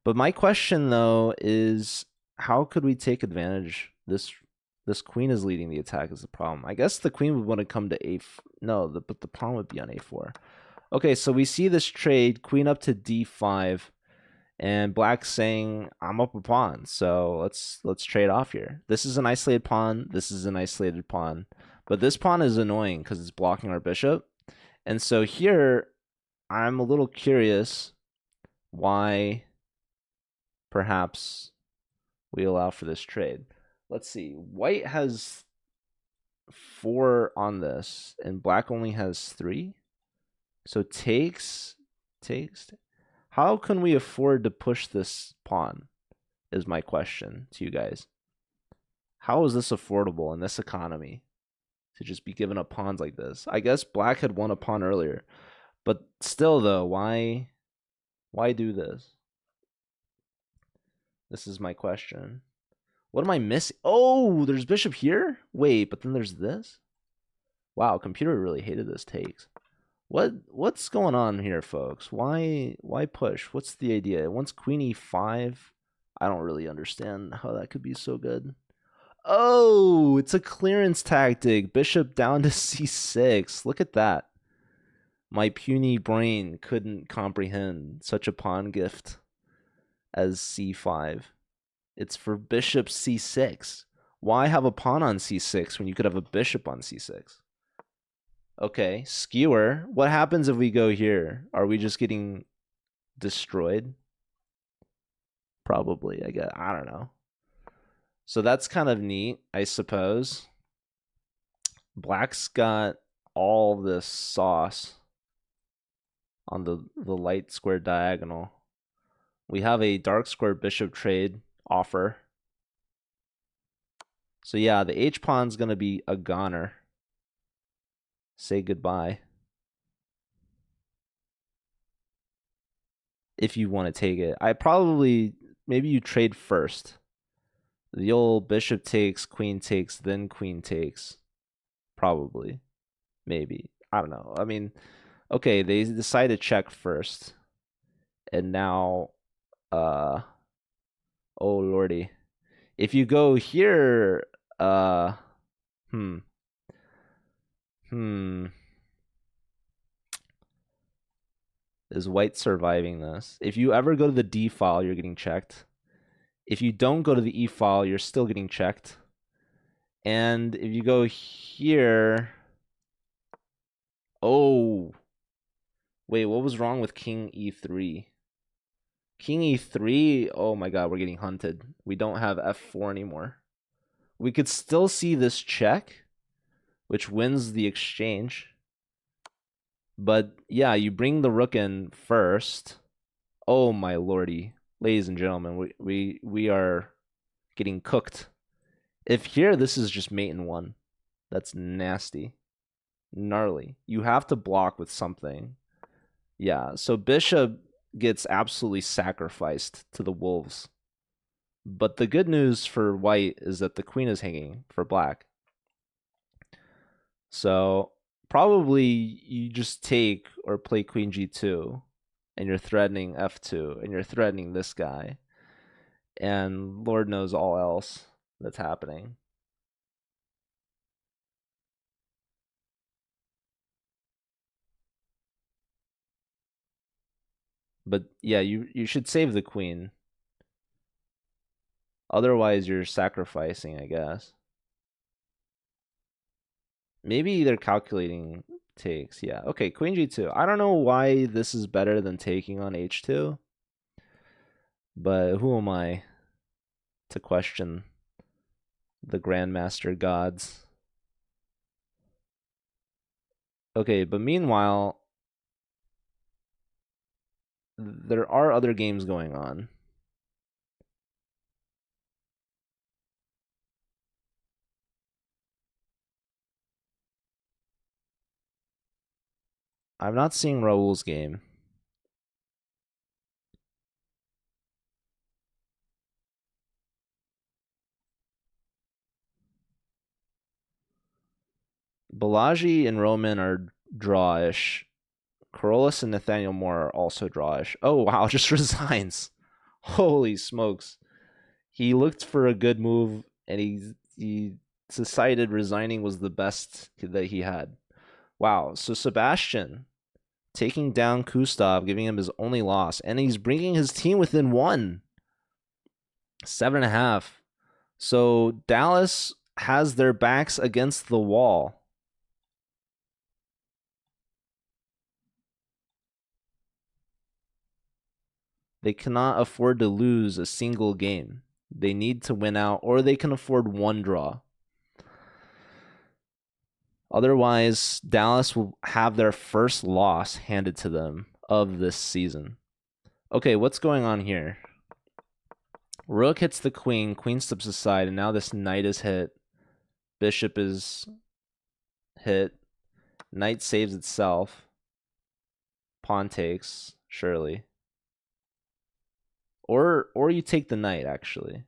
But my question, though, is how could we take advantage? This queen is leading the attack is the problem. I guess the queen would want to come to a... No, but the pawn would be on a4. Okay, so we see this trade, queen up to d5, and black saying, I'm up a pawn, so let's trade off here. This is an isolated pawn, this is an isolated pawn, but this pawn is annoying because it's blocking our bishop. And so here, I'm a little curious why perhaps we allow for this trade. Let's see. White has 4 on this, and black only has 3. So takes. How can we afford to push this pawn is my question to you guys. How is this affordable in this economy to just be giving up pawns like this? I guess black had won a pawn earlier, but still though, why do this? This is my question. What am I missing? Oh, there's bishop here? Wait, but then there's this? Wow, computer really hated this takes. What's going on here, folks? Why push? What's the idea? It wants queen e5. I don't really understand how that could be so good. Oh, it's a clearance tactic. Bishop down to c6. Look at that. My puny brain couldn't comprehend such a pawn gift as c5. It's for bishop c6. Why have a pawn on c6 when you could have a bishop on c6? Okay, skewer. What happens if we go here? Are we just getting destroyed? Probably, I guess. I don't know. So that's kind of neat, I suppose. Black's got all this sauce on the light square diagonal. We have a dark square bishop trade offer. So yeah, the h-pawn's going to be a goner. Say goodbye. If you want to take it. Maybe you trade first. The old bishop takes, then queen takes. Probably. Maybe. I don't know. I mean, okay, they decide to check first. And now, oh lordy. If you go here, Is white surviving this? If you ever go to the D file, you're getting checked. If you don't go to the E file, you're still getting checked. And if you go here, oh, Wait, what was wrong with king e3? King e3, oh my god, we're getting hunted. We don't have f4 anymore. We could still see this check, which wins the exchange. But yeah, you bring the rook in first. Oh my lordy. Ladies and gentlemen, we are getting cooked. If here, this is just mate in one. That's nasty. Gnarly. You have to block with something. Yeah, so bishop gets absolutely sacrificed to the wolves. But the good news for white is that the queen is hanging for black. So probably you just take or play queen g2, and you're threatening f2, and you're threatening this guy. And Lord knows all else that's happening. But yeah, you should save the queen. Otherwise, you're sacrificing, I guess. Maybe they're calculating takes. Yeah. Okay, queen g2. I don't know why this is better than taking on h2. But who am I to question the Grandmaster gods? Okay, but meanwhile, there are other games going on. I'm not seeing Raul's game. Balaji and Roman are drawish. Corollas and Nathaniel Moore are also drawish. Oh, wow, just resigns. Holy smokes. He looked for a good move, and he decided resigning was the best that he had. Wow, so Sebastian taking down Kustov, giving him his only loss, and he's bringing his team within 1. 7.5. So Dallas has their backs against the wall. They cannot afford to lose a single game. They need to win out, or they can afford one draw. Otherwise, Dallas will have their first loss handed to them of this season. Okay, what's going on here? Rook hits the queen, queen steps aside, and now this knight is hit. Bishop is hit. Knight saves itself. Pawn takes, surely. Or you take the knight, actually.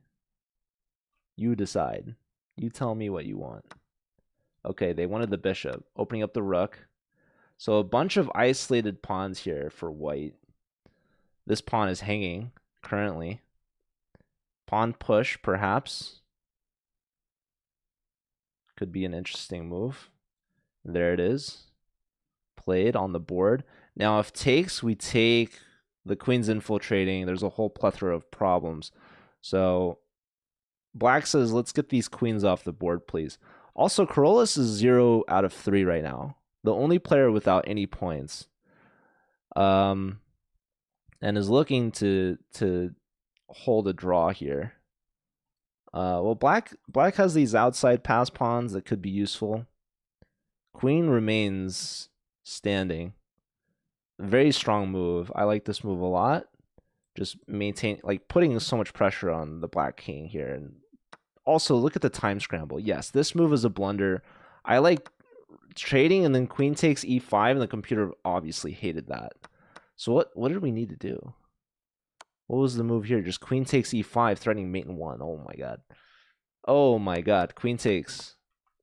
You decide. You tell me what you want. Okay, they wanted the bishop, opening up the rook. So a bunch of isolated pawns here for white. This pawn is hanging currently. Pawn push, perhaps. Could be an interesting move. There it is. Played on the board. Now, if takes, we take the queen's infiltrating. There's a whole plethora of problems. So black says, let's get these queens off the board, please. Also, Corollas is 0 out of 3 right now. The only player without any points. And is looking to hold a draw here. Well, black has these outside pass pawns that could be useful. Queen remains standing. Very strong move. I like this move a lot. Just maintain, like, putting so much pressure on the black king here. And also, look at the time scramble. Yes, this move is a blunder. I like trading, and then queen takes e5, and the computer obviously hated that. So what did we need to do? What was the move here? Just queen takes e5, threatening mate in 1. Oh my god. Oh my god. Queen takes.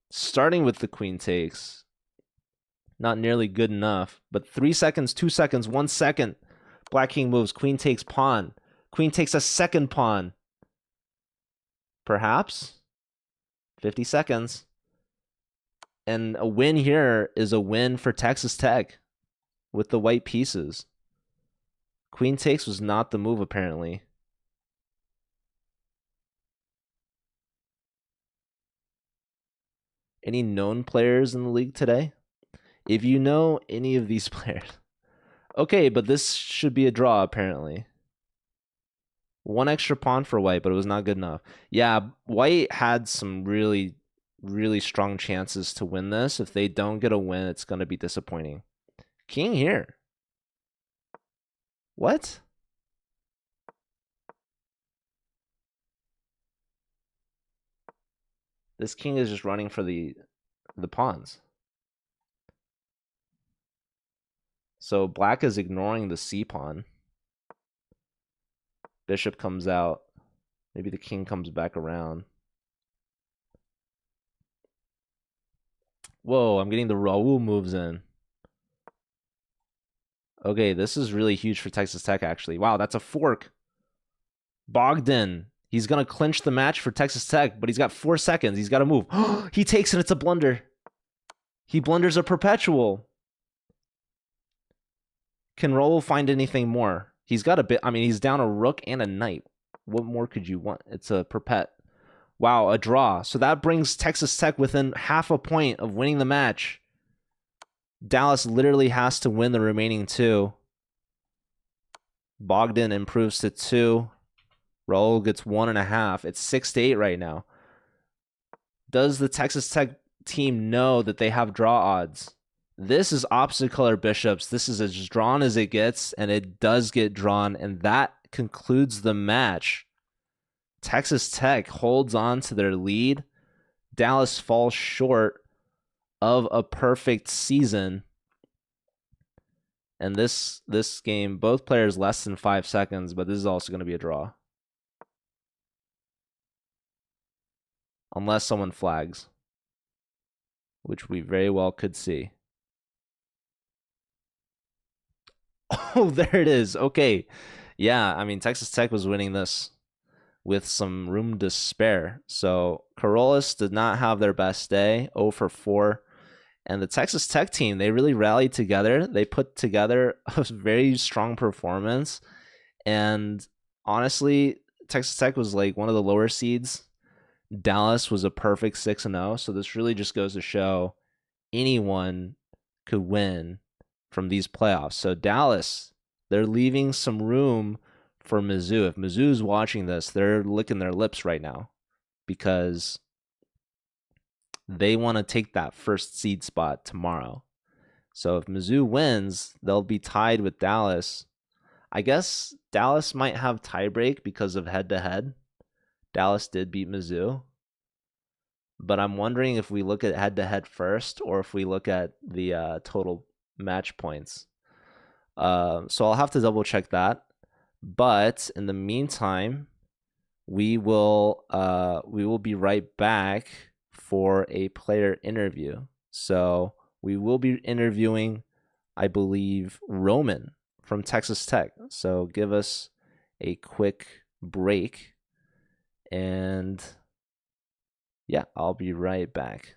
Starting with the queen takes. Not nearly good enough. But 3 seconds, 2 seconds, 1 second. Black king moves. Queen takes pawn. Queen takes a second pawn. Perhaps. 50 seconds. And a win here is a win for Texas Tech with the white pieces. Queen takes was not the move, apparently. Any known players in the league today? If you know any of these players, Okay, but this should be a draw, apparently. One extra pawn for white, but it was not good enough. Yeah, white had some really, really strong chances to win this. If they don't get a win, it's going to be disappointing. King here. What? This king is just running for the pawns. So black is ignoring the c pawn. Bishop comes out. Maybe the king comes back around. Whoa, I'm getting the Raul moves in. Okay, this is really huge for Texas Tech, actually. Wow, that's a fork. Bogdan. He's going to clinch the match for Texas Tech, but he's got 4 seconds. He's got to move. He takes it. It's a blunder. He blunders a perpetual. Can Raul find anything more? He's got a bit. I mean, he's down a rook and a knight. What more could you want? It's a perpet. Wow, a draw. So that brings Texas Tech within half a point of winning the match. Dallas literally has to win the remaining 2. Bogdan improves to 2. Raul gets 1.5. It's 6-8 right now. Does the Texas Tech team know that they have draw odds? This is opposite color bishops. This is as drawn as it gets, and it does get drawn, and that concludes the match. Texas Tech holds on to their lead. Dallas falls short of a perfect season. And this game, both players less than 5 seconds, but this is also going to be a draw. Unless someone flags, which we very well could see. Oh, there it is. Okay. Yeah, I mean, Texas Tech was winning this with some room to spare. So Corollas did not have their best day, 0 for 4. And the Texas Tech team, they really rallied together. They put together a very strong performance. And honestly, Texas Tech was like one of the lower seeds. Dallas was a perfect 6-0. So this really just goes to show anyone could win from these playoffs. So Dallas, they're leaving some room for Mizzou. If Mizzou's watching this, they're licking their lips right now because they want to take that first seed spot tomorrow. So if Mizzou wins, they'll be tied with Dallas. I guess Dallas might have tiebreak because of head-to-head. Dallas did beat Mizzou. But I'm wondering if we look at head-to-head first or if we look at the total match points. So I'll have to double-check that. But in the meantime, we will be right back for a player interview. So we will be interviewing, I believe, Roman from Texas Tech. So give us a quick break. And yeah, I'll be right back.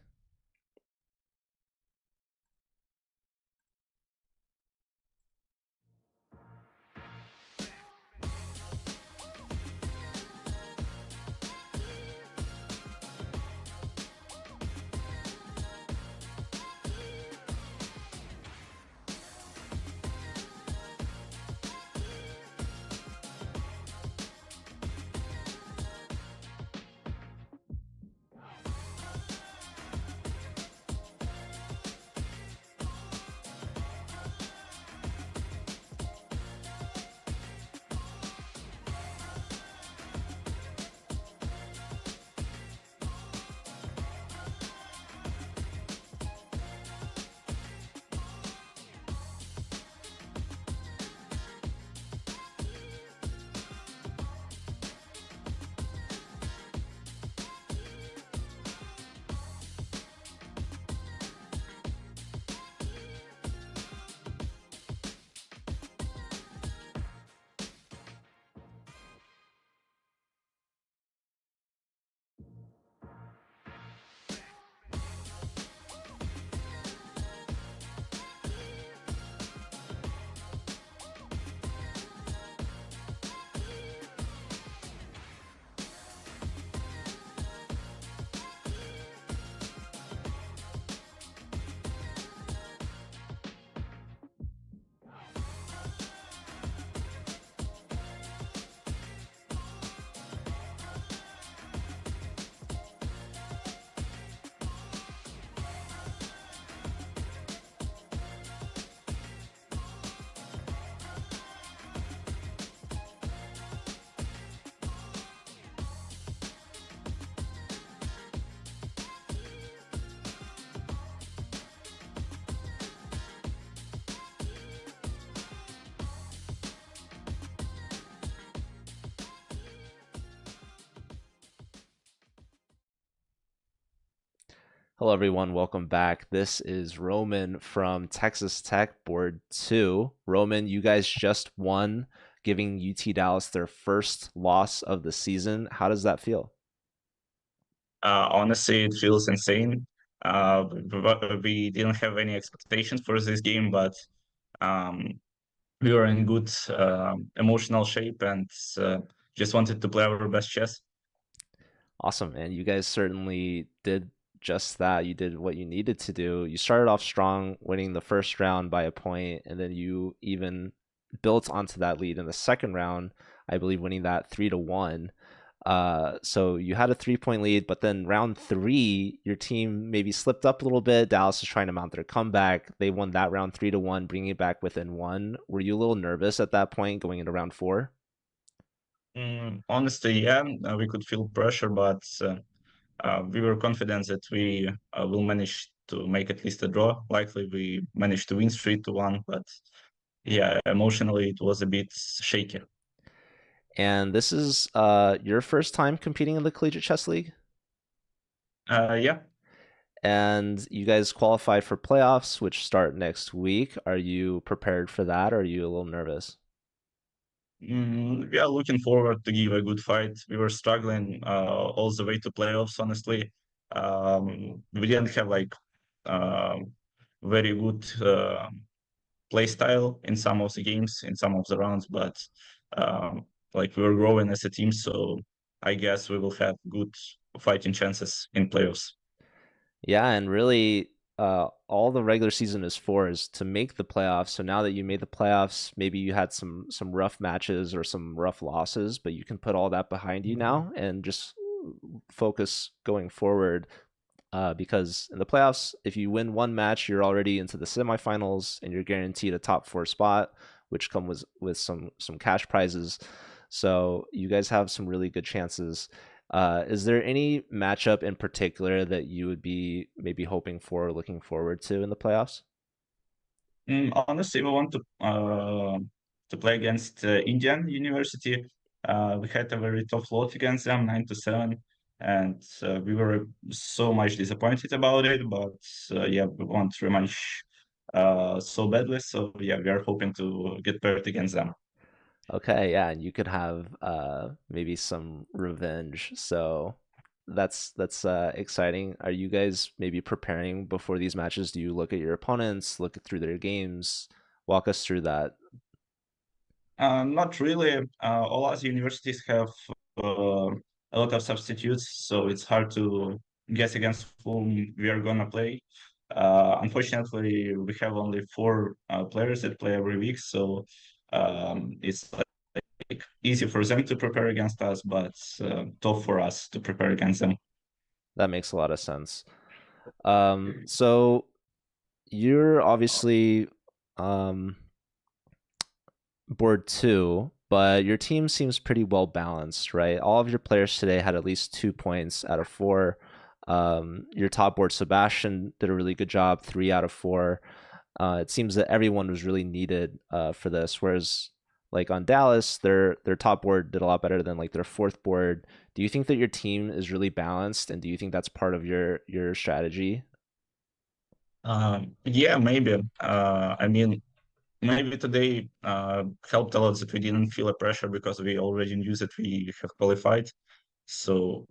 Hello, everyone. Welcome back. This is Roman from Texas Tech Board 2. Roman, you guys just won, giving UT Dallas their first loss of the season. How does that feel? Honestly, it feels insane. We didn't have any expectations for this game, but um, we were in good emotional shape and uh, just wanted to play our best chess. Awesome, man. You guys certainly did just that. You did what you needed to do. You started off strong, winning the first round by a point, and then you even built onto that lead in the second round, I believe winning that 3-1. So you had a 3 point lead, but then round three, your team maybe slipped up a little bit. Dallas is trying to mount their comeback. They won that round 3-1, bringing it back within one. Were you a little nervous at that point going into round four? Honestly, yeah, we could feel pressure, but we were confident that we will manage to make at least a draw. Likely, we managed to win 3-1, but yeah, emotionally, it was a bit shaky. And this is your first time competing in the Collegiate Chess League? Yeah. And you guys qualified for playoffs, which start next week. Are you prepared for that, or are you a little nervous? We are looking forward to give a good fight. We were struggling all the way to playoffs, honestly. We didn't have like uh, very good play style in some of the games, in some of the rounds, but um, like we were growing as a team, so I guess we will have good fighting chances in playoffs. Yeah, and really, all the regular season is for is to make the playoffs. So now that you made the playoffs, maybe you had some rough matches or some rough losses, but you can put all that behind you now and just focus going forward. Because in the playoffs, if you win one match, you're already into the semifinals and you're guaranteed a top four spot, which comes with some cash prizes. So you guys have some really good chances. Is there any matchup in particular that you would be maybe hoping for or looking forward to in the playoffs? Honestly, we want to play against Indian University. We had a very tough lot against them, 9-7, and we were so much disappointed about it. But yeah, we want rematch so badly. So yeah, we are hoping to get paired against them. Okay, yeah, and you could have maybe some revenge. So that's exciting. Are you guys maybe preparing before these matches? Do you look at your opponents, look through their games? Walk us through that. Not really. All other universities have a lot of substitutes, so it's hard to guess against whom we are gonna play. Unfortunately, we have only four players that play every week, so it's like easy for them to prepare against us, but tough for us to prepare against them. That makes a lot of sense. So you're obviously um, board two, but your team seems pretty well balanced, right? All of your players today had at least 2 points out of four. Your top board, Sebastian, did a really good job, 3 out of 4. It seems that everyone was really needed for this, whereas like on Dallas, their top board did a lot better than like their fourth board. Do you think that your team is really balanced, and do you think that's part of your strategy? Yeah, maybe. I mean, maybe today helped a lot that we didn't feel a pressure because we already knew that we have qualified. So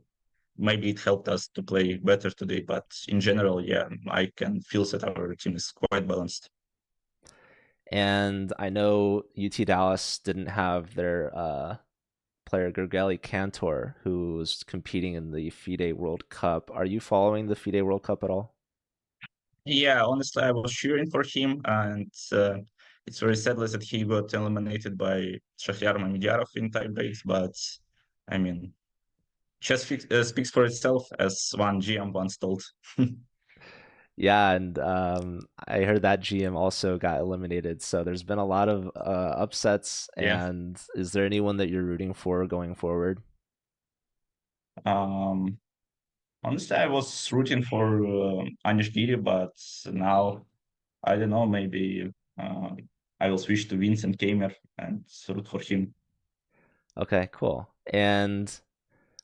maybe it helped us to play better today. But in general, yeah, I can feel that our team is quite balanced. And I know UT Dallas didn't have their player Gergely Cantor, who's competing in the FIDE World Cup. Are you following the FIDE World Cup at all? Yeah, honestly, I was cheering for him, and it's very sadly that he got eliminated by Shahryar Mamediyarov in tie breaks. But I mean, speaks for itself, as one GM once told. Yeah, and I heard that GM also got eliminated. So there's been a lot of upsets. Yeah. And is there anyone that you're rooting for going forward? Um, Honestly, I was rooting for Anish Giri, but now I don't know. Maybe uh, I will switch to Vincent Kamer and root for him. Okay, cool. And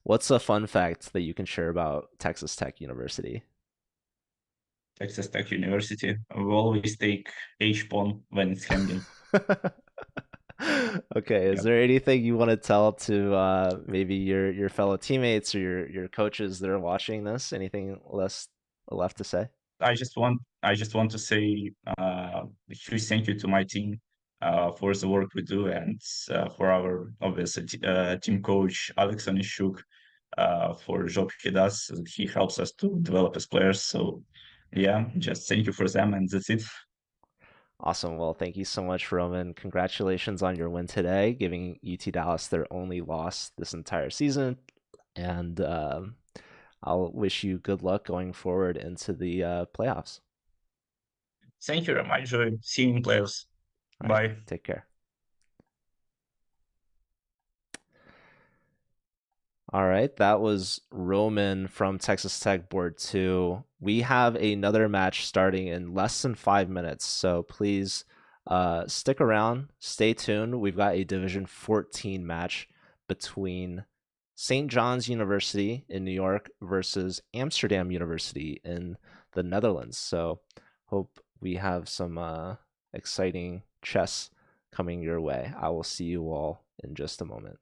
what's a fun fact that you can share about Texas Tech University? Texas Tech University. We always take H pawn when it's handing. Okay, is Yeah. there anything you want to tell to maybe your fellow teammates or your coaches that are watching this? Anything left to say? I just want to say a huge thank you to my team for the work we do, and for our obviously team coach Alex Onishuk for the job he does. He helps us to develop as players. So yeah, just thank you for them, and that's it. Awesome. Well, thank you so much, Roman. Congratulations on your win today, giving UT Dallas their only loss this entire season. And I'll wish you good luck going forward into the playoffs. Thank you very much. See you in playoffs. All right. Bye. Take care. All right, that was Roman from Texas Tech Board 2. We have another match starting in less than 5 minutes, so please stick around, stay tuned. We've got a Division 14 match between St. John's University in New York versus Amsterdam University in the Netherlands. So, hope we have some exciting chess coming your way. I will see you all in just a moment.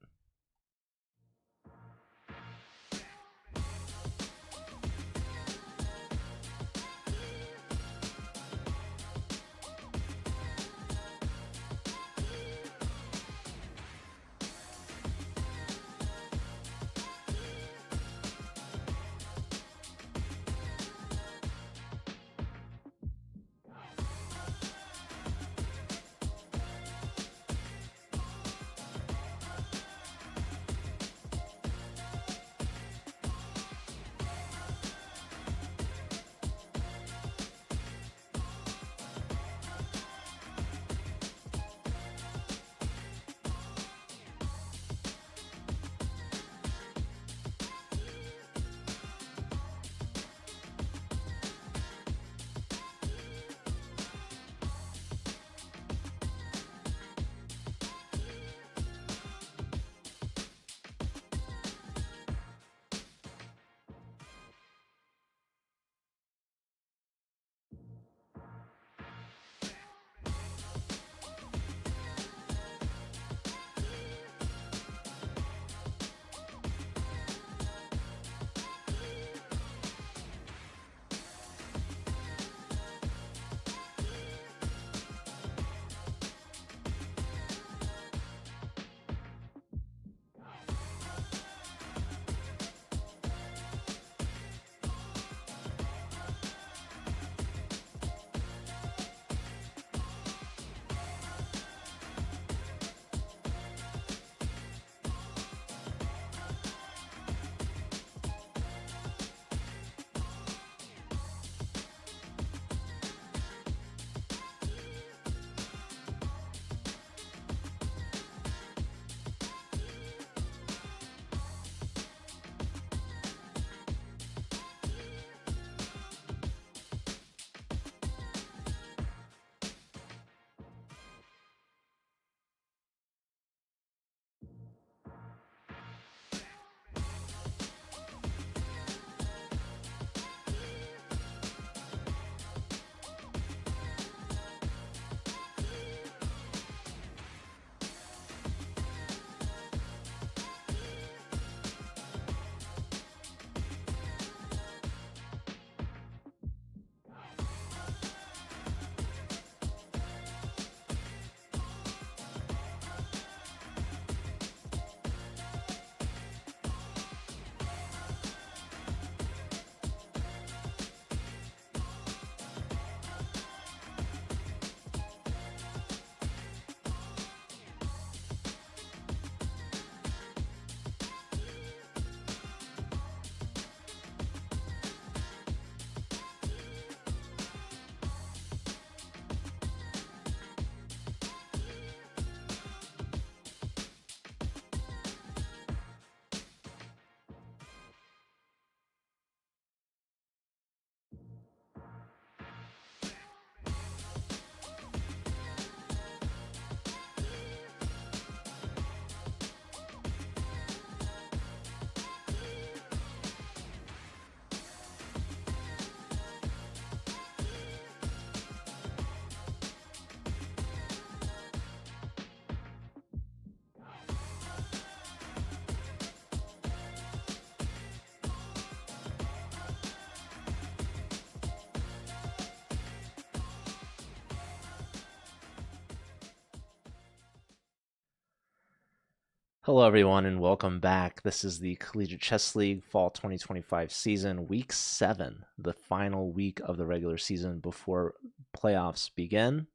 Hello, everyone, and welcome back. This is the Collegiate Chess League Fall 2025 season, week 7, the final week of the regular season before playoffs begin.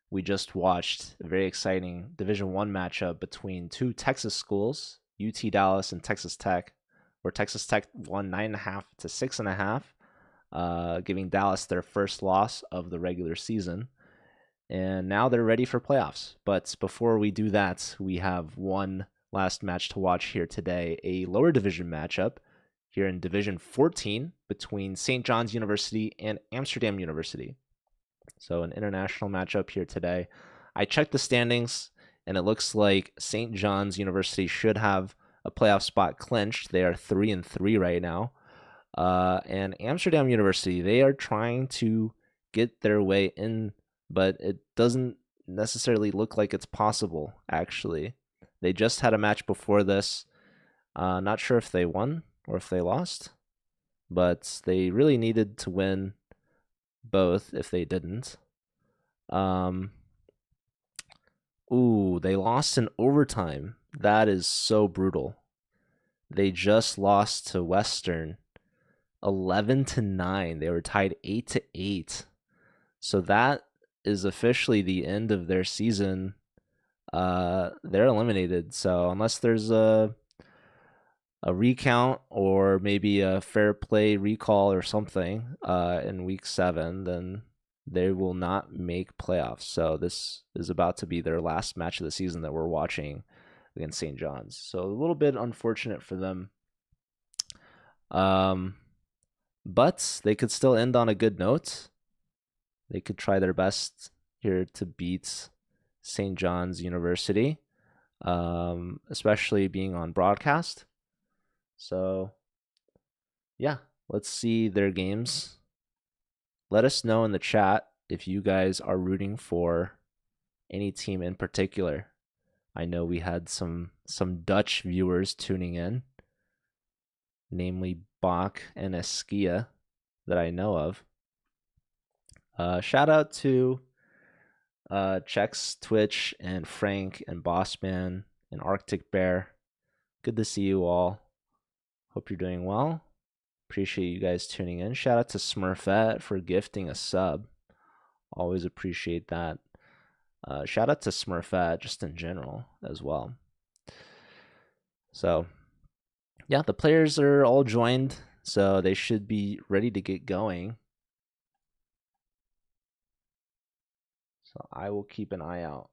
We just watched a very exciting Division One matchup between two Texas schools, UT Dallas and Texas Tech, where Texas Tech won 9.5 to 6.5, giving Dallas their first loss of the regular season. And now they're ready for playoffs. But before we do that, we have one last match to watch here today, a lower division matchup here in Division 14 between St. John's University and Amsterdam University. So an international matchup here today. I checked the standings, and it looks like St. John's University should have a playoff spot clinched. They are 3-3 right now. And Amsterdam University, they are trying to get their way in, but it doesn't necessarily look like it's possible, actually. They just had a match before this. Not sure if they won or if they lost, but they really needed to win both if they didn't. They lost in overtime. That is so brutal. They just lost to Western 11-9. They were tied 8-8. So that is officially the end of their season. They're eliminated. So unless there's a recount or maybe a fair play recall or something in week 7, then they will not make playoffs. So this is about to be their last match of the season that we're watching against St. John's. So a little bit unfortunate for them. But they could still end on a good note. They could try their best here to beat St. John's University, especially being on broadcast. So, yeah, let's see their games. Let us know in the chat if you guys are rooting for any team in particular. I know we had some Dutch viewers tuning in, namely Bach and Eskia that I know of. Shout out to Chex, Twitch, and Frank, and Bossman, and Arctic Bear. Good to see you all. Hope you're doing well. Appreciate you guys tuning in. Shout out to Smurfette for gifting a sub. Always appreciate that. Shout out to Smurfette just in general as well. So, yeah, the players are all joined, so they should be ready to get going. So I will keep an eye out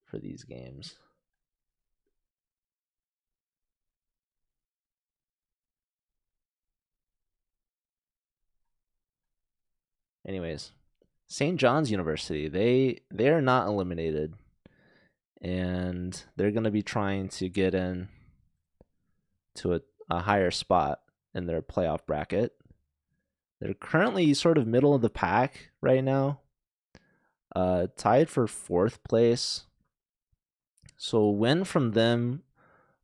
for these games. Anyways, St. John's University, they are not eliminated, and they're going to be trying to get in to a higher spot in their playoff bracket. They're currently sort of middle of the pack right now, tied for 4th place. So a win from them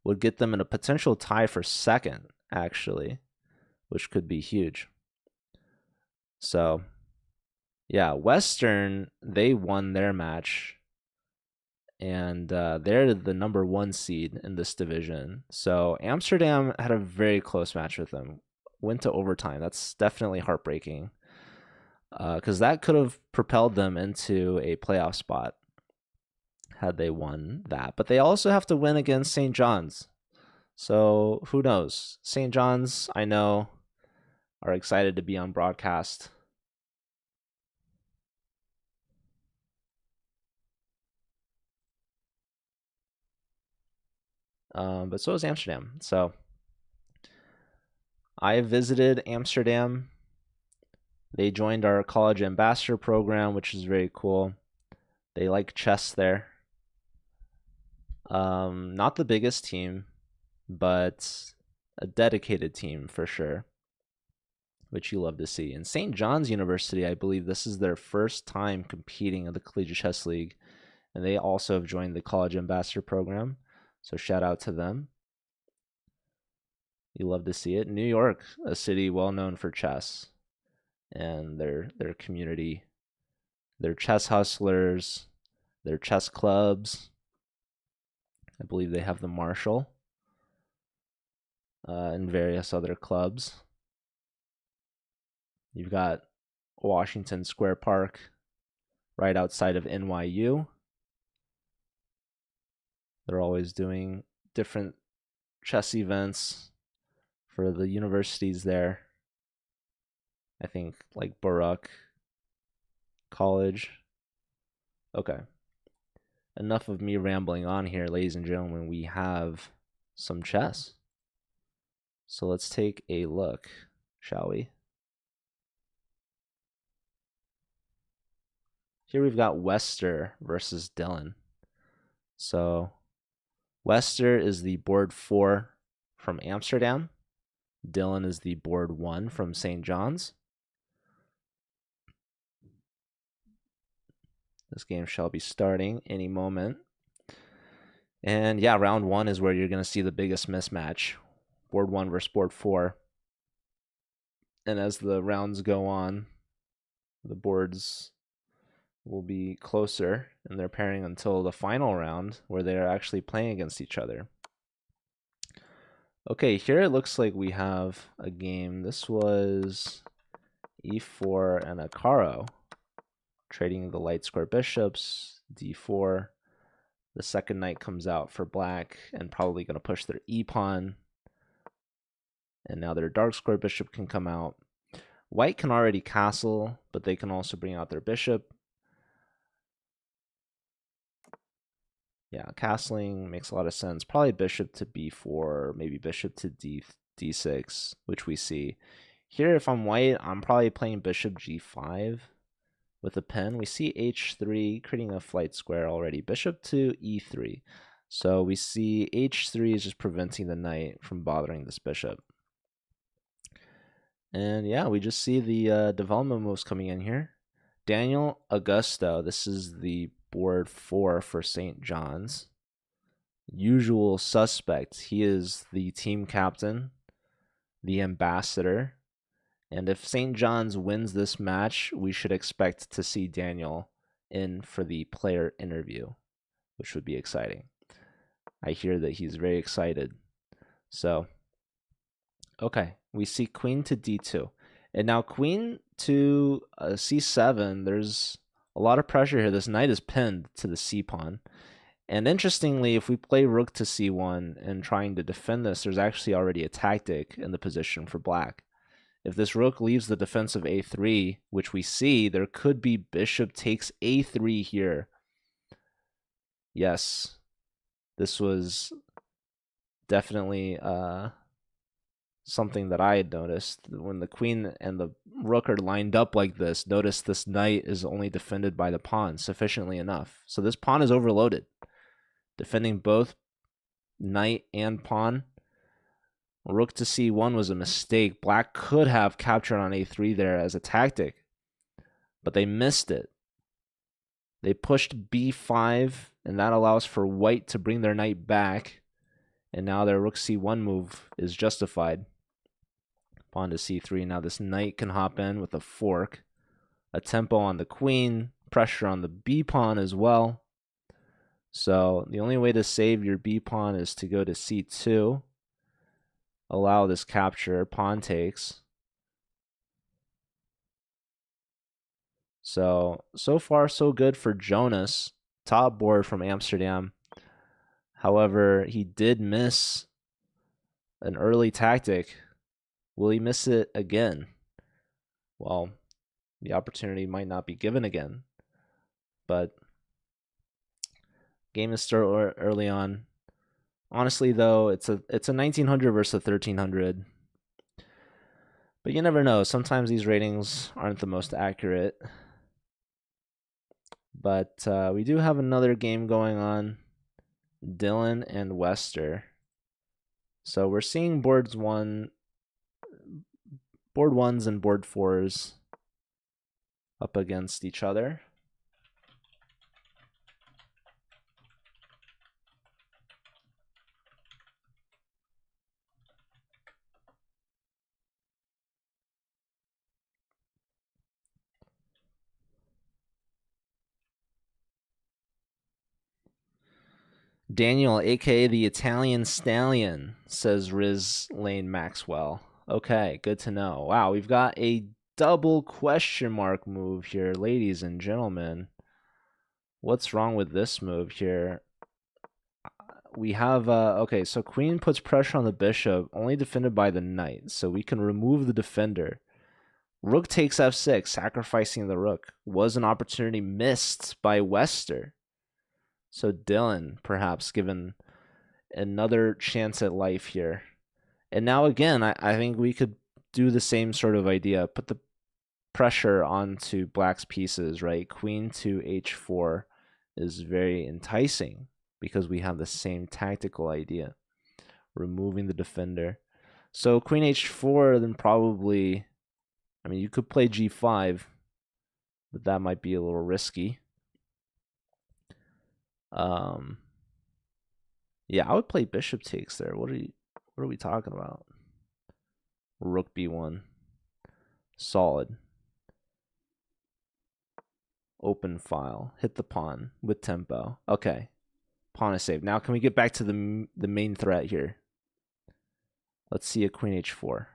would get them in a potential tie for 2nd, actually, which could be huge. So, yeah, Western, they won their match, and they're the number 1 seed in this division. So Amsterdam had a very close match with them, went to overtime. That's definitely heartbreaking, because that could have propelled them into a playoff spot had they won that. But they also have to win against St. John's. So who knows? St. John's, I know, are excited to be on broadcast. But so is Amsterdam. So I visited Amsterdam. They joined our college ambassador program, which is very cool. They like chess there. Not the biggest team, but a dedicated team for sure, which you love to see. And St. John's University, I believe this is their first time competing in the Collegiate Chess League, and they also have joined the college ambassador program. So shout out to them. You love to see it. New York, a city well known for chess and their community, their chess hustlers, their chess clubs. I believe they have the Marshall and various other clubs. You've got Washington Square Park right outside of NYU. They're always doing different chess events for the universities there. I think like Baruch College. Okay. Enough of me rambling on here, ladies and gentlemen. We have some chess. So let's take a look, shall we? Here we've got Wester versus Dylan. So Wester is the board 4 from Amsterdam. Dylan is the board 1 from St. John's. This game shall be starting any moment. And yeah, round 1 is where you're going to see the biggest mismatch. Board 1 versus board 4. And as the rounds go on, the boards will be closer in their pairing until the final round where they are actually playing against each other. Okay, here it looks like we have a game. This was e4 and a Caro, trading the light square bishops, d4. The second knight comes out for black and probably going to push their e-pawn. And now their dark square bishop can come out. White can already castle, but they can also bring out their bishop. Yeah, castling makes a lot of sense. Probably bishop to b4, maybe bishop to d6, which we see. Here, if I'm white, I'm probably playing bishop g5 with a pen. We see h3, creating a flight square already. Bishop to e3. So we see h3 is just preventing the knight from bothering this bishop. And yeah, we just see the development moves coming in here. Daniel Augusto, this is the board 4 for St. John's. Usual suspect. He is the team captain, the ambassador. And if St. John's wins this match, we should expect to see Daniel in for the player interview, which would be exciting. I hear that he's very excited. So, okay, we see queen to d2. And now queen to c7, there's a lot of pressure here. This knight is pinned to the c-pawn. And interestingly, if we play rook to c1 and trying to defend this, there's actually already a tactic in the position for black. If this rook leaves the defensive a3, which we see, there could be bishop takes a3 here. Yes, this was definitely something that I had noticed. When the queen and the rook are lined up like this, notice this knight is only defended by the pawn sufficiently enough. So this pawn is overloaded. Defending both knight and pawn. Rook to c1 was a mistake. Black could have captured on a3 there as a tactic, but they missed it. They pushed b5, and that allows for white to bring their knight back, and now their rook c1 move is justified. Pawn to c3. Now this knight can hop in with a fork. A tempo on the queen, pressure on the b-pawn as well. So the only way to save your b-pawn is to go to c2. Allow this capture. Pawn takes. So far so good for Jonas. Top board from Amsterdam. However, he did miss an early tactic. Will he miss it again? Well, the opportunity might not be given again. But game is still early on. Honestly, though, it's a 1900 versus a 1300. But you never know. Sometimes these ratings aren't the most accurate. But we do have another game going on. Dylan and Wester. So we're seeing board 1s and board 4s up against each other. Daniel, aka the Italian Stallion, says Riz Lane Maxwell. Okay, good to know. Wow, we've got a double question mark move here, ladies and gentlemen. What's wrong with this move here? We have, okay, so queen puts pressure on the bishop, only defended by the knight, so we can remove the defender. Rook takes f6, sacrificing the rook. Was an opportunity missed by Wester. So Dylan, perhaps, given another chance at life here. And now again, I think we could do the same sort of idea. Put the pressure onto black's pieces, right? Queen to h4 is very enticing because we have the same tactical idea. Removing the defender. So queen h4, then probably, I mean, you could play g5, but that might be a little risky. Yeah, I would play bishop takes there. What are we talking about? Rook b1. Solid. Open file. Hit the pawn with tempo. Okay. Pawn is saved. Now can we get back to the main threat here? Let's see a queen h4.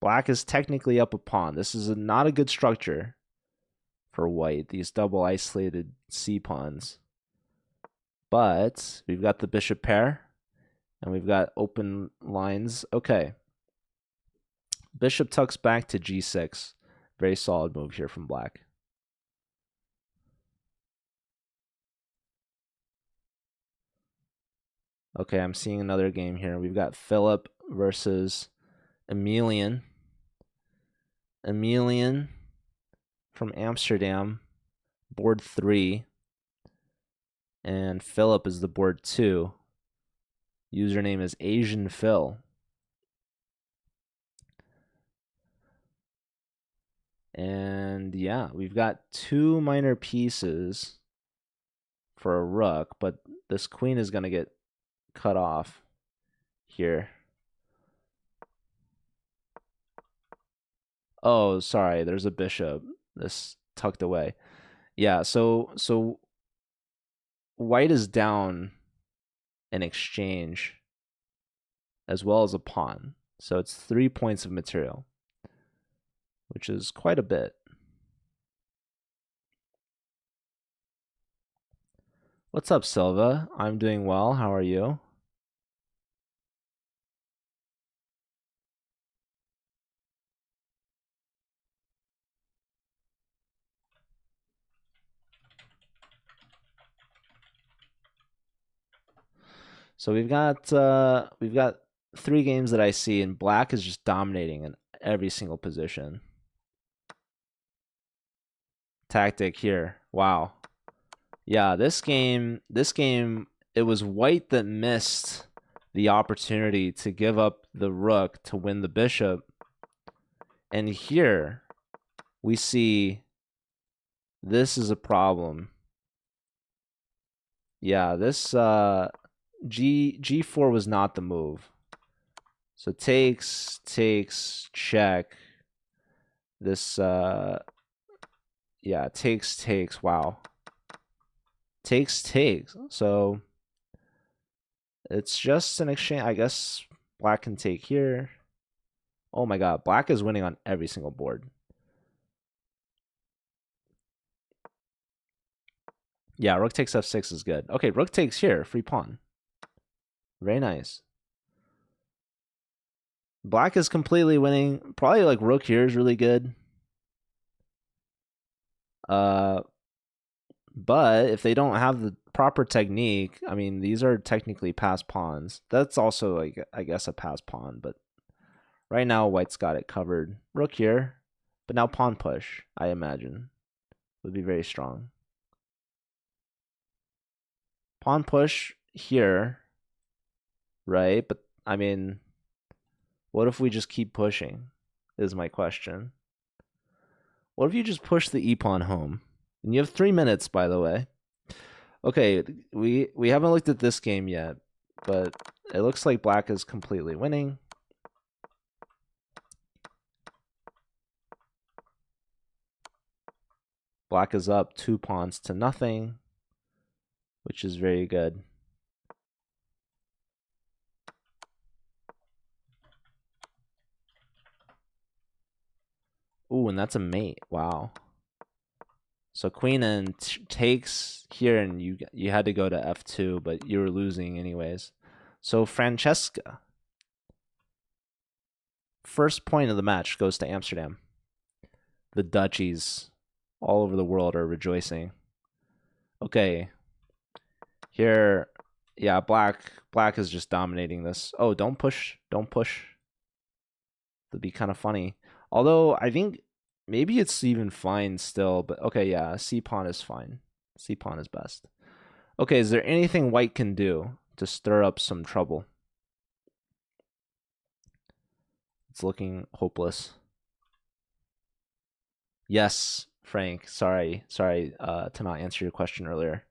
Black is technically up a pawn. This is not a good structure for white. These double isolated c pawns. But we've got the bishop pair. And we've got open lines. Okay. Bishop tucks back to g6. Very solid move here from black. Okay, I'm seeing another game here. We've got Philip versus Emilian. Emilian from Amsterdam, board 3. And Philip is the board 2. Username is Asian Phil. And yeah, we've got 2 minor pieces for a rook, but this queen is going to get cut off here. Oh, sorry, there's a bishop. This tucked away. Yeah, so white is down an exchange as well as a pawn. So it's 3 points of material, which is quite a bit. What's up, Silva? I'm doing well. How are you? So we've got 3 games that I see, and black is just dominating in every single position. Tactic here. Wow. Yeah, this game, it was white that missed the opportunity to give up the rook to win the bishop. And here we see this is a problem. Yeah, this G4 was not the move. So takes, check. This yeah, takes, wow. Takes. So it's just an exchange. I guess black can take here. Oh my god, black is winning on every single board. Yeah, rook takes f6 is good. Okay, rook takes here, free pawn. Very nice. Black is completely winning. Probably like rook here is really good. But if they don't have the proper technique, I mean, these are technically passed pawns. That's also like, I guess, a passed pawn, but right now white's got it covered. Rook here, but now pawn push, I imagine, would be very strong. Pawn push here, right? But I mean, what if we just keep pushing? Is my question. What if you just push the e-pawn home? And you have 3 minutes, by the way. Okay, we haven't looked at this game yet, but it looks like black is completely winning. Black is up 2 pawns to nothing, which is very good. Ooh, and that's a mate. Wow. So queen and takes here, and you had to go to f2, but you were losing anyways. So Francesca, first point of the match goes to Amsterdam. The duchies all over the world are rejoicing. Okay, here, yeah, black is just dominating this. Oh, don't push, don't push. That'd be kind of funny. Although I think maybe it's even fine still, but okay, yeah, C pawn is fine. C pawn is best. Okay, is there anything white can do to stir up some trouble? It's looking hopeless. Yes, Frank. Sorry to not answer your question earlier.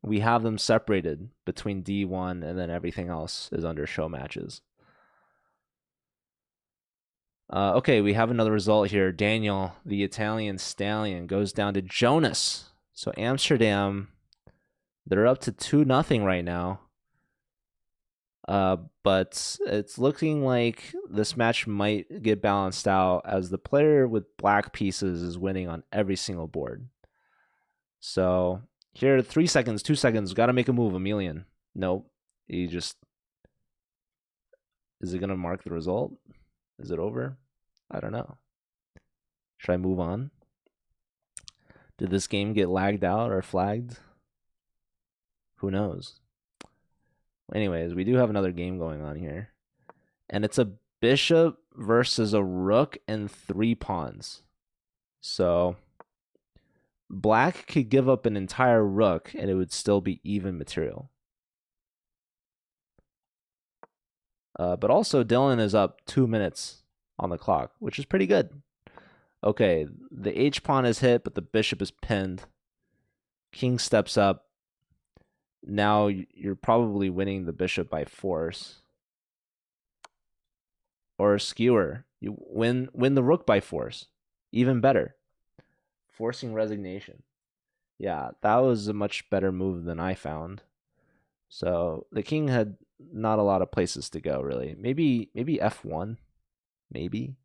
We have them separated between D1 and then everything else is under show matches. Okay, we have another result here. Daniel, the Italian stallion, goes down to Jonas. So Amsterdam, they're up to 2-0 right now. But it's looking like this match might get balanced out as the player with black pieces is winning on every single board. So here, 3 seconds, 2 seconds, got to make a move, Emelian. Nope. He just... Is it going to mark the result? Is it over? I don't know. Should I move on? Did this game get lagged out or flagged? Who knows? Anyways, we do have another game going on here. And it's a bishop versus a rook and 3 pawns. So black could give up an entire rook and it would still be even material. But also Dylan is up 2 minutes on the clock, which is pretty good. Okay, the H pawn is hit, but the bishop is pinned. King steps up. Now you're probably winning the bishop by force. Or a skewer. You win the rook by force. Even better. Forcing resignation. Yeah, that was a much better move than I found. So the king had not a lot of places to go, really. Maybe f1. Maybe.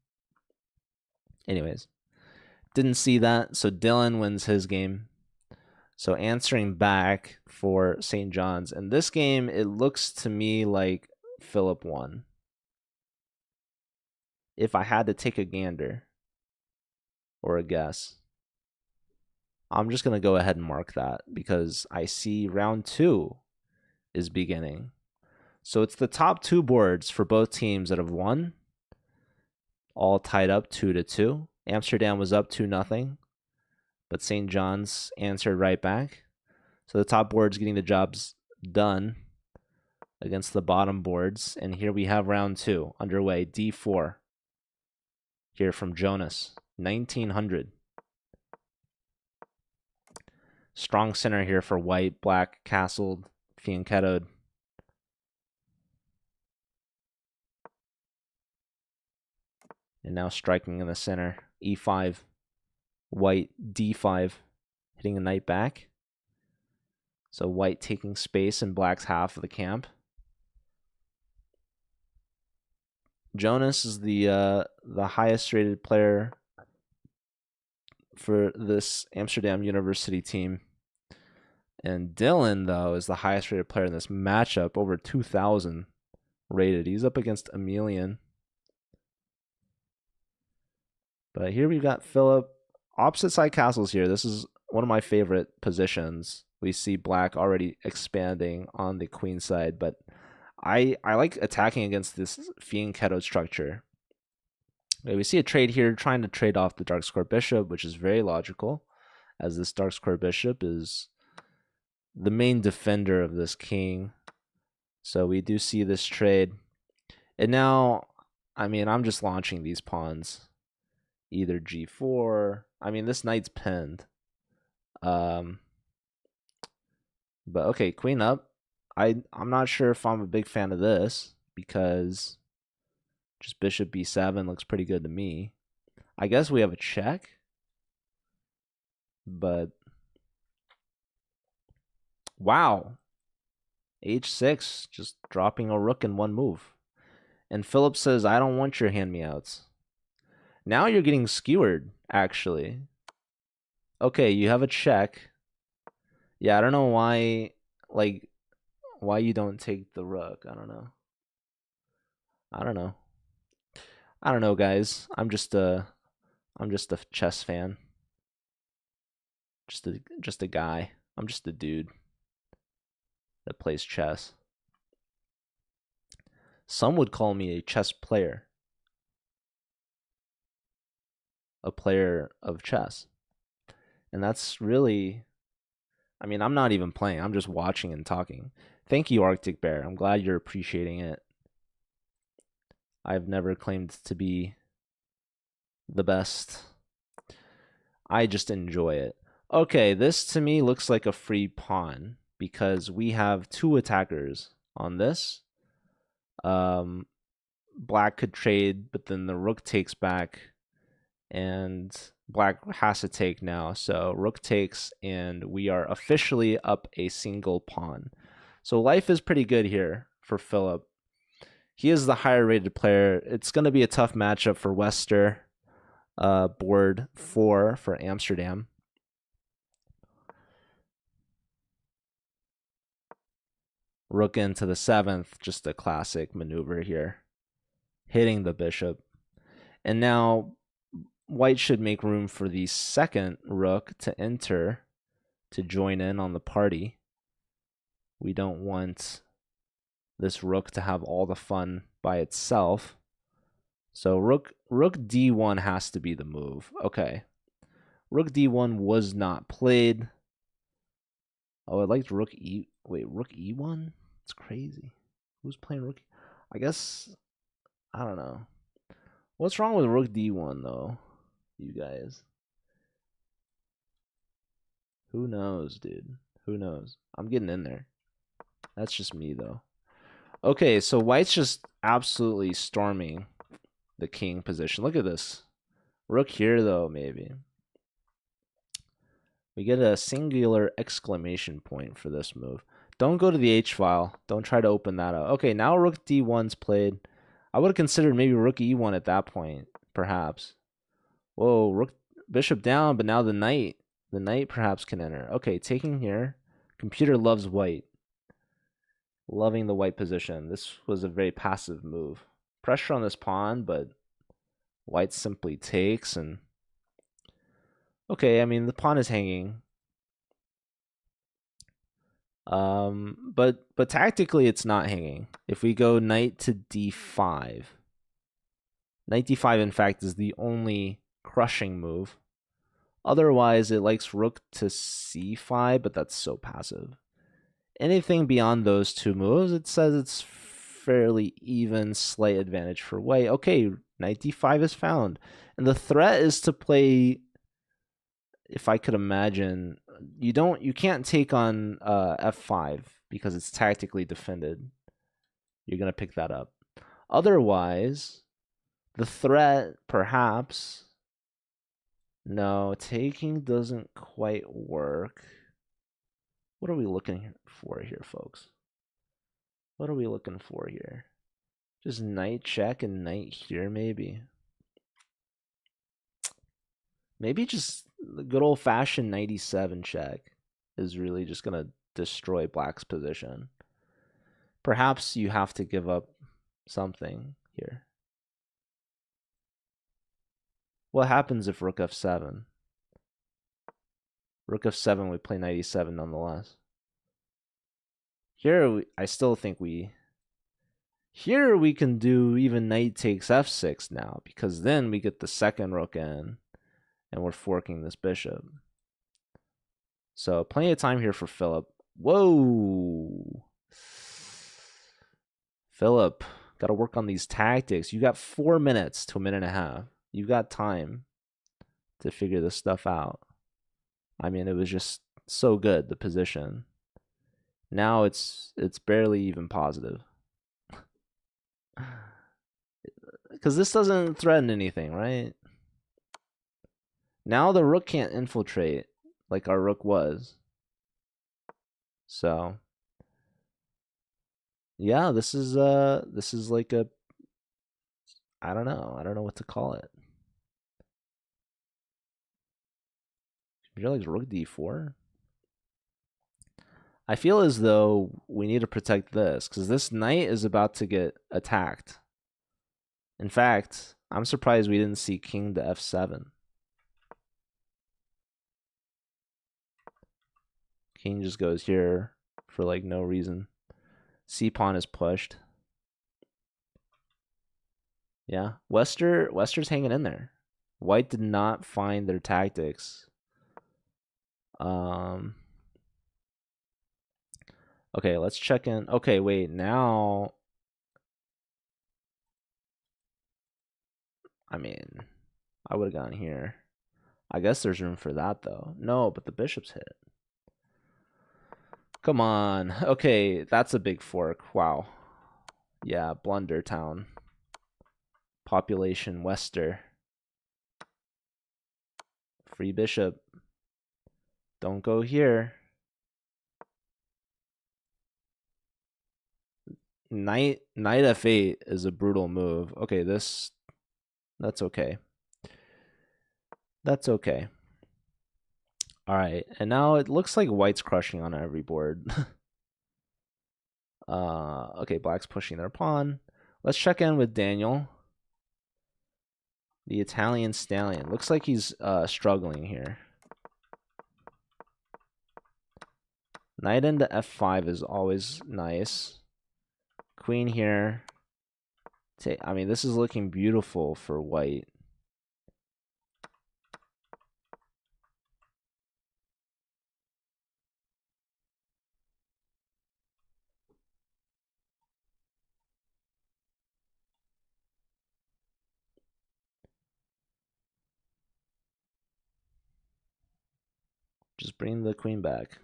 Anyways, didn't see that, so Dylan wins his game. So answering back for St. John's. And this game, it looks to me like Philip won. If I had to take a gander or a guess, I'm just going to go ahead and mark that because I see round 2 is beginning. So it's the top 2 boards for both teams that have won, all tied up 2-2. Amsterdam was up 2-0, but St. John's answered right back. So the top board's getting the jobs done against the bottom boards. And here we have round 2 underway, D4. Here from Jonas, 1900. Strong center here for white, black, castled, fianchettoed. And now striking in the center, E5, white, D5, hitting a knight back. So white taking space in black's half of the camp. Jonas is the highest rated player for this Amsterdam University team. And Dylan, though, is the highest rated player in this matchup, over 2,000 rated. He's up against Emelian. But here we've got Philip. Opposite side castles here. This is one of my favorite positions. We see black already expanding on the queen side, but I like attacking against this fianchetto structure. We see a trade here, trying to trade off the dark square bishop, which is very logical, as this dark square bishop is the main defender of this king. So we do see this trade. And now, I mean, I'm just launching these pawns. Either g4. I mean, this knight's pinned. But okay, queen up. I'm not sure if I'm a big fan of this because just bishop b7 looks pretty good to me. I guess we have a check, but wow. h6, just dropping a rook in one move. And Philip says, I don't want your hand-me-outs. Now you're getting skewered, actually. Okay, you have a check. Yeah, I don't know why, like, why you don't take the rook. I don't know. I don't know. I don't know, guys. I'm just a chess fan. Just a guy. I'm just a dude that plays chess. Some would call me a chess player, a player of chess. And that's really, I mean, I'm not even playing. I'm just watching and talking. Thank you, Arctic Bear. I'm glad you're appreciating it. I've never claimed to be the best. I just enjoy it. Okay, this to me looks like a free pawn because we have two attackers on this. Black could trade, but then the rook takes back, and black has to take now. So rook takes, and we are officially up a single pawn. So life is pretty good here for Philip. He is the higher rated player. It's going to be a tough matchup for Wester. Board 4 for Amsterdam. Rook into the 7th, just a classic maneuver here. Hitting the bishop. And now white should make room for the second rook to enter to join in on the party. We don't want this rook to have all the fun by itself. So rook d1 has to be the move. Okay. Rook d1 was not played. Oh, I liked rook e. Wait, rook e1? It's crazy. Who's playing rook? I guess, I don't know. What's wrong with rook d1 though, you guys? Who knows, dude? Who knows? I'm getting in there. That's just me though. Okay, so white's just absolutely storming the king position. Look at this. Rook here though, maybe. We get a singular exclamation point for this move. Don't go to the H file. Don't try to open that up. Okay, now rook d1's played. I would have considered maybe rook e1 at that point, perhaps. Whoa, rook bishop down, but now the knight perhaps can enter. Okay, taking here. Computer loves white. Loving the white position. This was a very passive move. Pressure on this pawn, but white simply takes, and okay, I mean the pawn is hanging. But tactically it's not hanging. If we go knight to d5, knight d5 in fact is the only crushing move. Otherwise it likes rook to c5, but that's so passive. Anything beyond those two moves, it says it's fairly even, slight advantage for white. Okay, knight d5 is found. And the threat is to play, if I could imagine, you can't take on f5 because it's tactically defended. You're going to pick that up. Otherwise, the threat, perhaps, no, taking doesn't quite work. What are we looking for here, folks? What are we looking for here? Just knight check and knight here, maybe. Maybe just the good old-fashioned 97 check is really just going to destroy black's position. Perhaps you have to give up something here. What happens if rook f7? Rook f7, we play 97 nonetheless. Here, I still think here we can do even knight takes f6 now, because then we get the second rook in, and we're forking this bishop. So plenty of time here for Philip. Whoa! Philip, got to work on these tactics. You got 4 minutes to a minute and a half. You got time to figure this stuff out. I mean, it was just so good, the position. Now it's barely even positive. Because this doesn't threaten anything, right? Now the rook can't infiltrate like our rook was. So yeah, this is like a, I don't know what to call it. You're like rook d4. I feel as though we need to protect this because this knight is about to get attacked. In fact, I'm surprised we didn't see king to f7. King just goes here for like no reason. C pawn is pushed. Yeah, Wester's hanging in there. White did not find their tactics. Okay, let's check in. Okay, wait, now I mean, I would have gone here. I guess there's room for that though. No, but the bishop's hit. Come on. Okay, that's a big fork. Wow. Yeah, Blunder Town. Population Wester. Free bishop. Don't go here. Knight f8 is a brutal move. Okay, that's okay. That's okay. All right, and now it looks like white's crushing on every board. Okay, black's pushing their pawn. Let's check in with Daniel. The Italian stallion. Looks like he's struggling here. Knight into f5 is always nice. Queen here. I mean, this is looking beautiful for white. Just bring the queen back.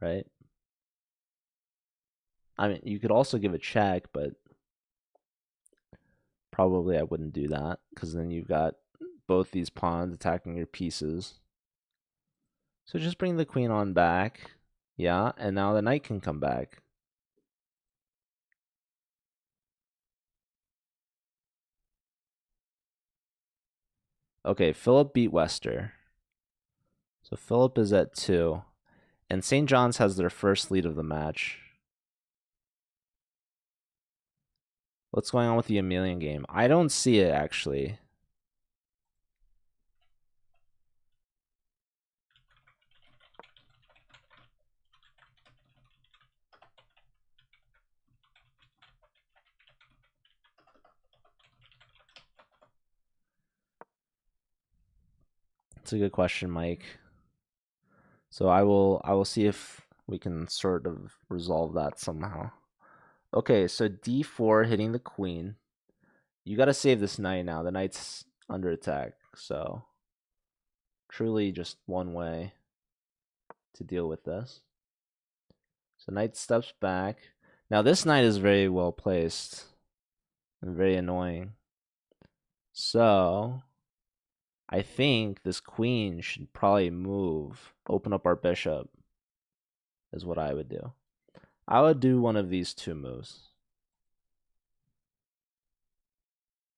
Right? I mean, you could also give a check, but probably I wouldn't do that because then you've got both these pawns attacking your pieces. So just bring the queen on back. Yeah, and now the knight can come back. Okay, Philip beat Wester. So Philip is at 2. And St. John's has their first lead of the match. What's going on with the Emelian game? I don't see it, actually. It's a good question, Mike. So I will see if we can sort of resolve that somehow. Okay, so d4 hitting the queen. You got to save this knight now. The knight's under attack. So truly just one way to deal with this. So knight steps back. Now this knight is very well placed and very annoying. So I think this queen should probably move, open up our bishop, is what I would do. I would do one of these two moves.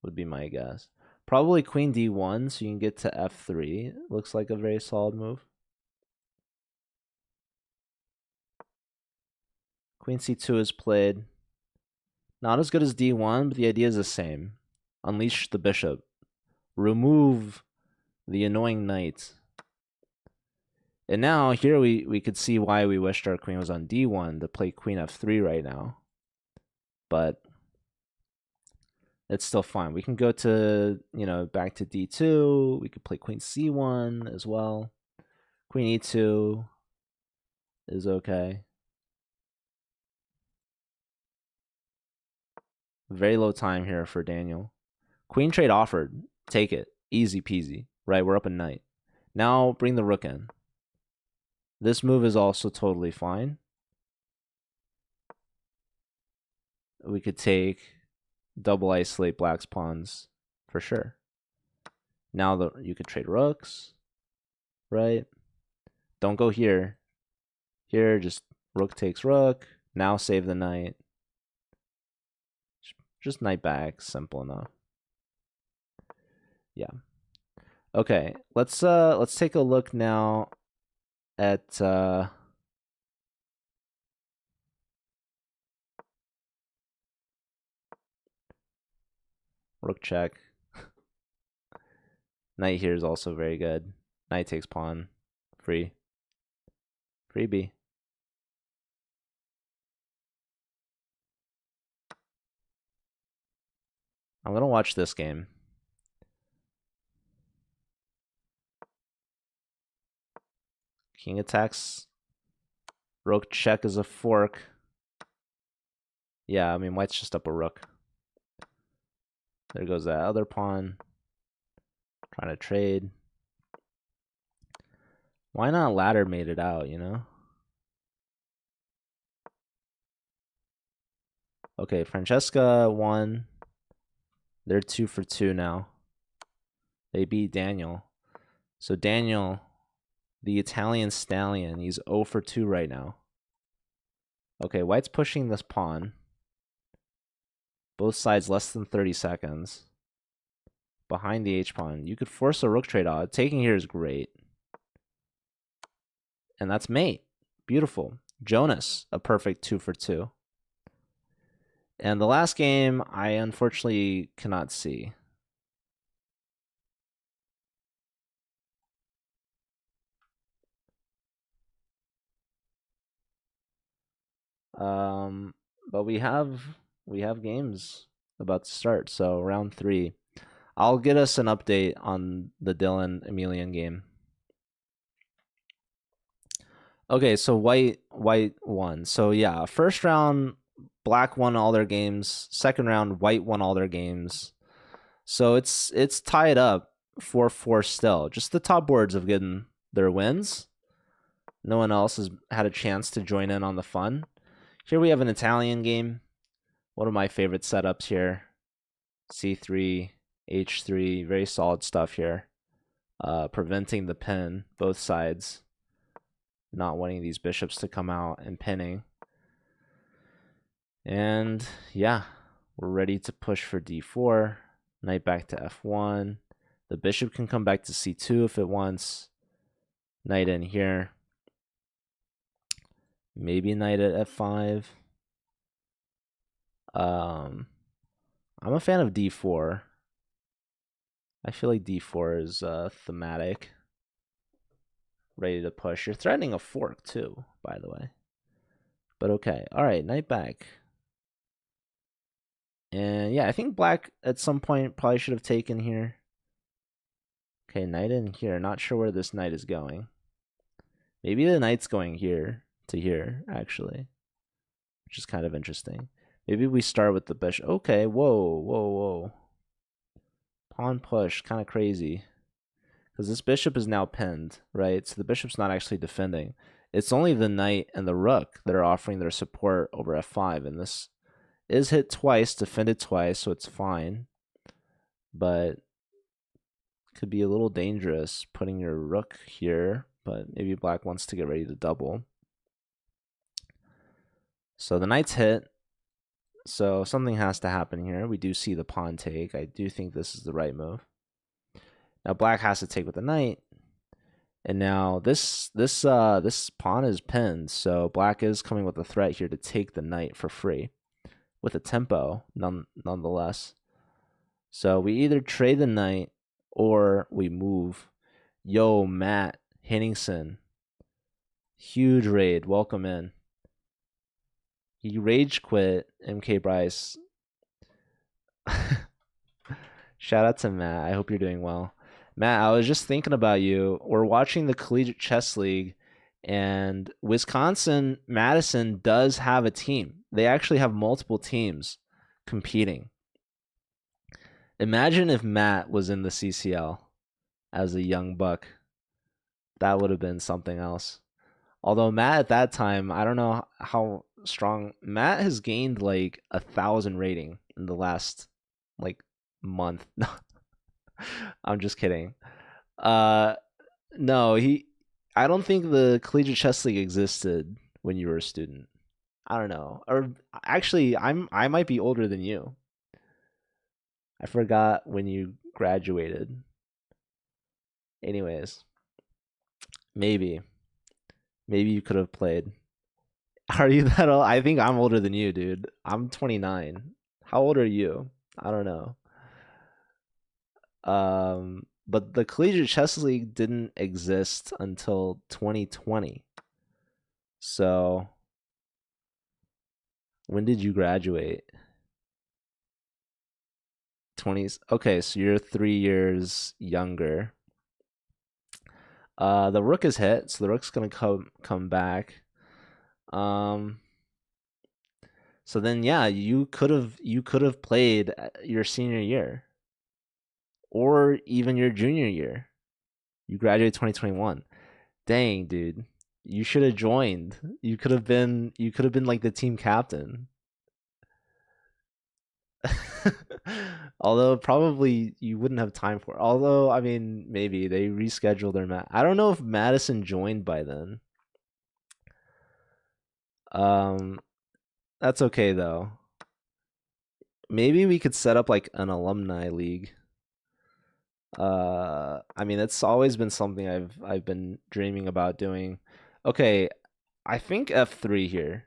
Would be my guess. Probably queen d1 so you can get to f3. Looks like a very solid move. Queen c2 is played. Not as good as d1, but the idea is the same. Unleash the bishop. Remove the annoying knight. And now here we could see why we wished our queen was on d1 to play queen f3 right now. But it's still fine. We can go to, back to d2. We could play queen c1 as well. Queen e2 is okay. Very low time here for Daniel. Queen trade offered. Take it. Easy peasy. Right, we're up a knight. Now bring the rook in. This move is also totally fine. We could take double isolate black's pawns for sure. Now you could trade rooks, right? Don't go here. Here, just rook takes rook. Now save the knight. Just knight back. Simple enough. Yeah. Okay, let's take a look now at rook check. Knight here is also very good. Knight takes pawn. Free. Freebie. I'm gonna watch this game. King attacks. Rook check is a fork. Yeah, I mean white's just up a rook. There goes that other pawn. Trying to trade. Why not ladder made it out, you know? Okay, Francesca won. They're 2 for 2 now. They beat Daniel. So Daniel, the Italian stallion, he's 0 for 2 right now. Okay, white's pushing this pawn. Both sides less than 30 seconds. Behind the h-pawn. You could force a rook trade out. Taking here is great. And that's mate. Beautiful. Jonas, a perfect 2 for 2. And the last game, I unfortunately cannot see. But we have games about to start. So round 3. I'll get us an update on the Dylan Emelian game. Okay, so white won. So yeah, first round black won all their games. Second round white won all their games. So it's tied up 4-4 still. Just the top boards have gotten their wins. No one else has had a chance to join in on the fun. Here we have an Italian game. One of my favorite setups here. C3, H3, very solid stuff here. Preventing the pin, both sides. Not wanting these bishops to come out and pinning. And yeah, we're ready to push for d4. Knight back to f1. The bishop can come back to c2 if it wants. Knight in here. Maybe knight at f5. I'm a fan of d4. I feel like d4 is thematic. Ready to push. You're threatening a fork too, by the way. But okay. All right, knight back. And yeah, I think black at some point probably should have taken here. Okay, knight in here. Not sure where this knight is going. Maybe the knight's going here to here, actually. Which is kind of interesting. Maybe we start with the bishop. Okay, whoa. Pawn push, kind of crazy. Because this bishop is now pinned, right? So the bishop's not actually defending. It's only the knight and the rook that are offering their support over f5. And this is hit twice, defended twice, so it's fine. But could be a little dangerous putting your rook here. But maybe black wants to get ready to double. So the knight's hit. So something has to happen here. We do see the pawn take. I do think this is the right move. Now black has to take with the knight. And now this pawn is pinned, so black is coming with a threat here to take the knight for free. With a tempo, nonetheless. So we either trade the knight or we move. Yo, Matt Henningsen. Huge raid. Welcome in. He rage quit MK Bryce. Shout out to Matt. I hope you're doing well. Matt, I was just thinking about you. We're watching the Collegiate Chess League, and Wisconsin Madison does have a team. They actually have multiple teams competing. Imagine if Matt was in the CCL as a young buck. That would have been something else. Although Matt at that time, I don't know how strong. Matt has gained like 1,000 rating in the last like month. I'm just kidding. Uh, no, I don't think the Collegiate Chess League existed when you were a student. I don't know. Or actually, I might be older than you. I forgot when you graduated. Anyways, maybe maybe you could have played. Are you that old? I think I'm older than you, dude. I'm 29. How old are you? I don't know. But the Collegiate Chess League didn't exist until 2020. So when did you graduate? 20s. Okay, so you're 3 years younger. The rook is hit, so the rook's gonna come back. Um, so then yeah, you could have played your senior year or even your junior year. You graduated 2021. Dang, dude. You should have joined. You could have been like the team captain. Although probably you wouldn't have time for it. Although, I mean, maybe they rescheduled their match. I don't know if Madison joined by then. Um, that's okay though. Maybe we could set up like an alumni league. I mean, it's always been something I've been dreaming about doing. Okay, I think F3 here.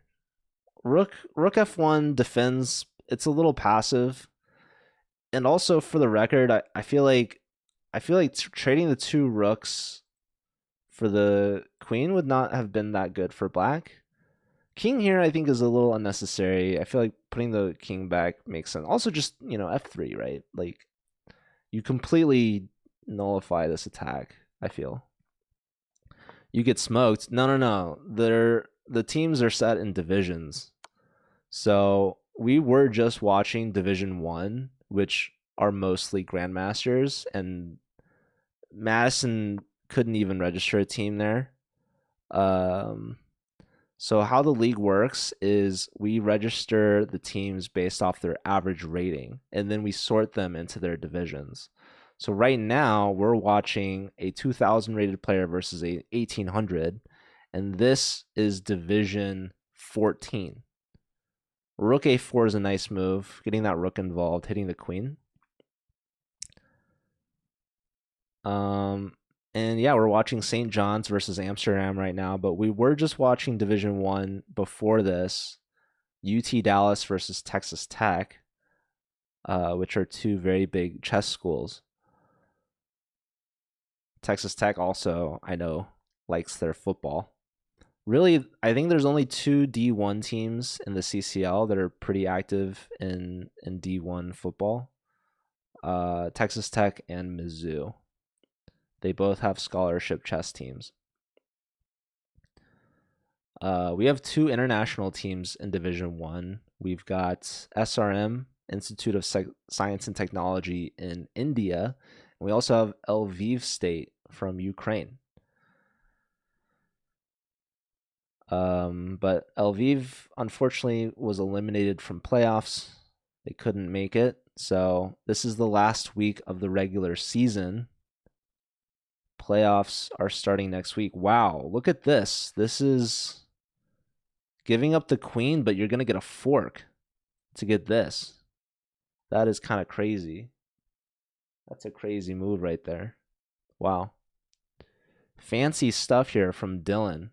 Rook F1 defends. It's a little passive. And also for the record, I feel like trading the two rooks for the queen would not have been that good for black. King here I think is a little unnecessary. I feel like putting the king back makes sense. Also just, F3, right? Like you completely nullify this attack, I feel. You get smoked. No, no, no. The teams are set in divisions. So we were just watching Division 1, which are mostly grandmasters, and Madison couldn't even register a team there. Um, so how the league works is we register the teams based off their average rating, and then we sort them into their divisions. So right now we're watching a 2000 rated player versus a 1800, and this is Division 14. Rook A4 is a nice move, getting that rook involved, hitting the queen. And yeah, we're watching St. John's versus Amsterdam right now, but we were just watching Division 1 before this, UT Dallas versus Texas Tech, which are two very big chess schools. Texas Tech also, I know, likes their football. Really, I think there's only two D1 teams in the CCL that are pretty active in D1 football. Texas Tech and Mizzou. They both have scholarship chess teams. We have two international teams in Division 1. We've got SRM, Institute of Science and Technology in India, and we also have Lviv State from Ukraine. But Lviv, unfortunately, was eliminated from playoffs. They couldn't make it. So this is the last week of the regular season. Playoffs are starting next week. Wow, look at this. This is giving up the queen, but you're going to get a fork to get this. That is kind of crazy. That's a crazy move right there. Wow. Fancy stuff here from Dylan.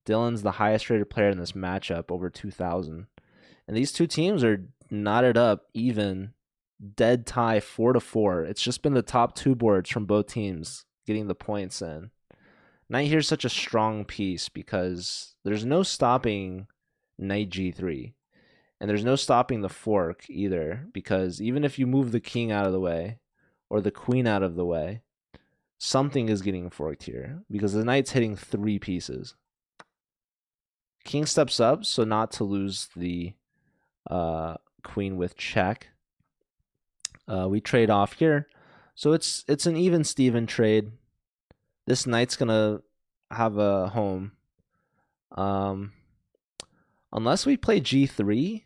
Dylan's the highest rated player in this matchup, over 2,000. And these two teams are knotted up even, dead tie 4-4. It's just been the top two boards from both teams getting the points in. Knight here is such a strong piece because there's no stopping knight g3. And there's no stopping the fork either, because even if you move the king out of the way or the queen out of the way, something is getting forked here because the knight's hitting 3 pieces. King steps up, so not to lose the queen with check. We trade off here. So it's an even Steven trade. This knight's gonna have a home. Unless we play g3,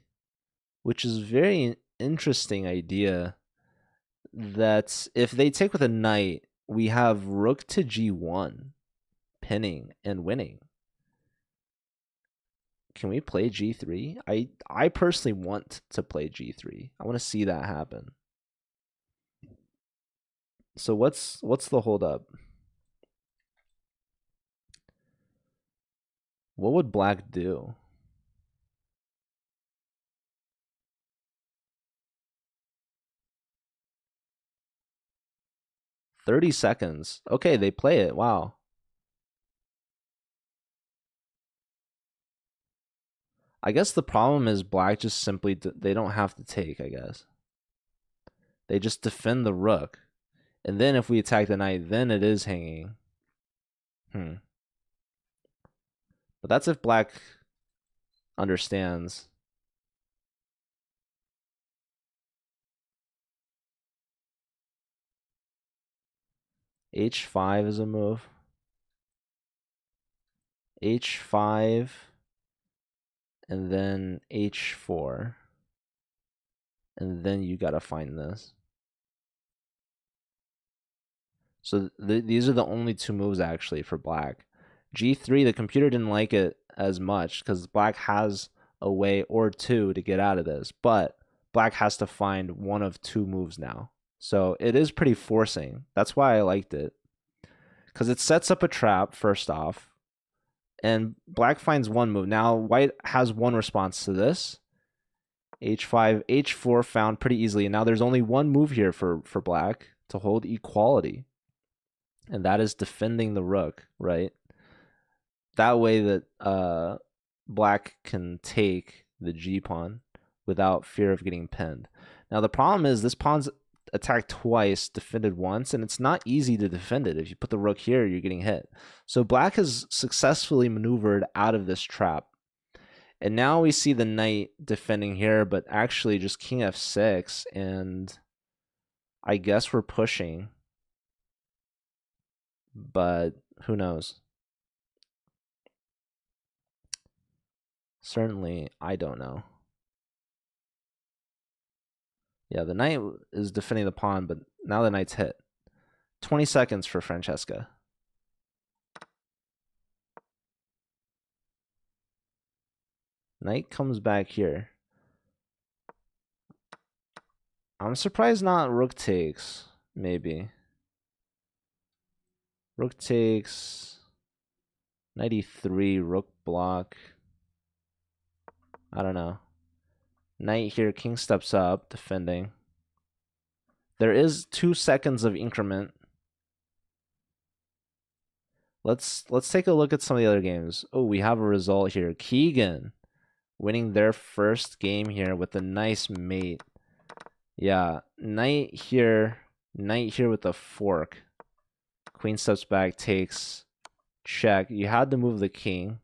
which is a very interesting idea, that if they take with a knight, we have rook to g1, pinning and winning. Can we play g3? I personally want to play g3. I want to see that happen. So what's the holdup? What would black do? "30 seconds." Okay, they play it. Wow. I guess the problem is black just simply they don't have to take, I guess. They just defend the rook. And then if we attack the knight, then it is hanging. But that's if black understands. H5 is a move. H5 and then H4. And then you gotta find this. So these are the only two moves actually for black. G3, the computer didn't like it as much because black has a way or two to get out of this, but black has to find one of two moves now. So it is pretty forcing. That's why I liked it. Because it sets up a trap, first off, and black finds one move. Now white has one response to this. H5, H4 found pretty easily. And now there's only one move here for black to hold equality. And that is defending the rook, right? That way that black can take the G pawn without fear of getting pinned. Now the problem is this pawn's attacked twice, defended once, and it's not easy to defend it. If you put the rook here, you're getting hit. So black has successfully maneuvered out of this trap. And now we see the knight defending here, but actually just king f6, and I guess we're pushing. But who knows? Certainly, I don't know. Yeah, the knight is defending the pawn, but now the knight's hit. 20 seconds for Francesca. Knight comes back here. I'm surprised not rook takes, maybe. Rook takes. Knight e3, rook block. I don't know. Knight here, king steps up, defending. There is 2 seconds of increment. Let's take a look at some of the other games. Oh, we have a result here. Keegan winning their first game here with a nice mate. Yeah, knight here with a fork. Queen steps back, takes, check. You had to move the king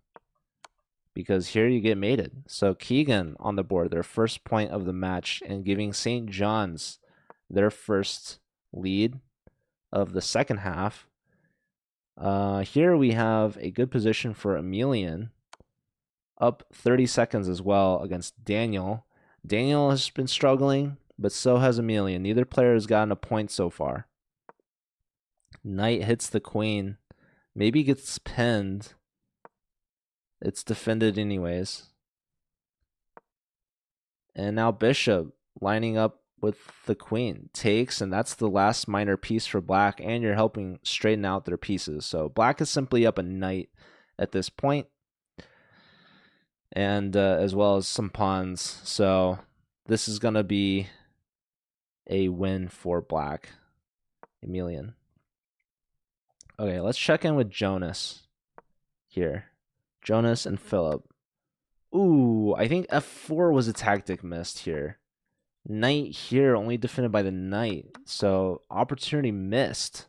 because here you get mated. So Keegan on the board, their first point of the match, and giving St. John's their first lead of the second half. Here we have a good position for Emelian, up 30 seconds as well against Daniel. Daniel has been struggling, but so has Emelian. Neither player has gotten a point so far. Knight hits the queen. Maybe gets pinned. It's defended anyways. And now bishop lining up with the queen. Takes, and that's the last minor piece for black, and you're helping straighten out their pieces. So black is simply up a knight at this point, and as well as some pawns. So this is going to be a win for black. Emelian. Okay, let's check in with Jonas here. Jonas and Philip. Ooh, I think f4 was a tactic missed here. Knight here, only defended by the knight. So opportunity missed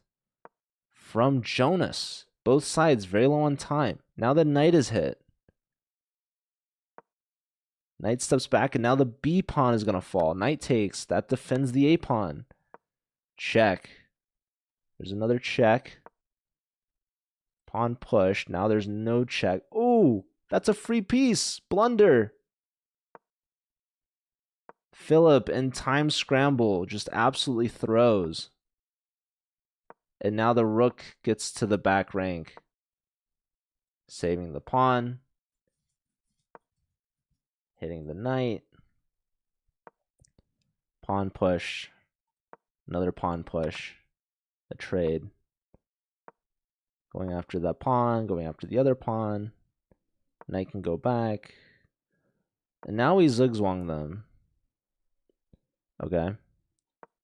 from Jonas. Both sides very low on time. Now the knight is hit. Knight steps back, and now the B pawn is going to fall. Knight takes. That defends the A pawn. Check. There's another check. Pawn push. Now there's no check. Ooh, that's a free piece. Blunder. Philip in time scramble just absolutely throws. And now the rook gets to the back rank. Saving the pawn. Hitting the knight. Pawn push. Another pawn push. a trade. Going after that pawn, going after the other pawn. Knight can go back. And now we zigzwang them. Okay.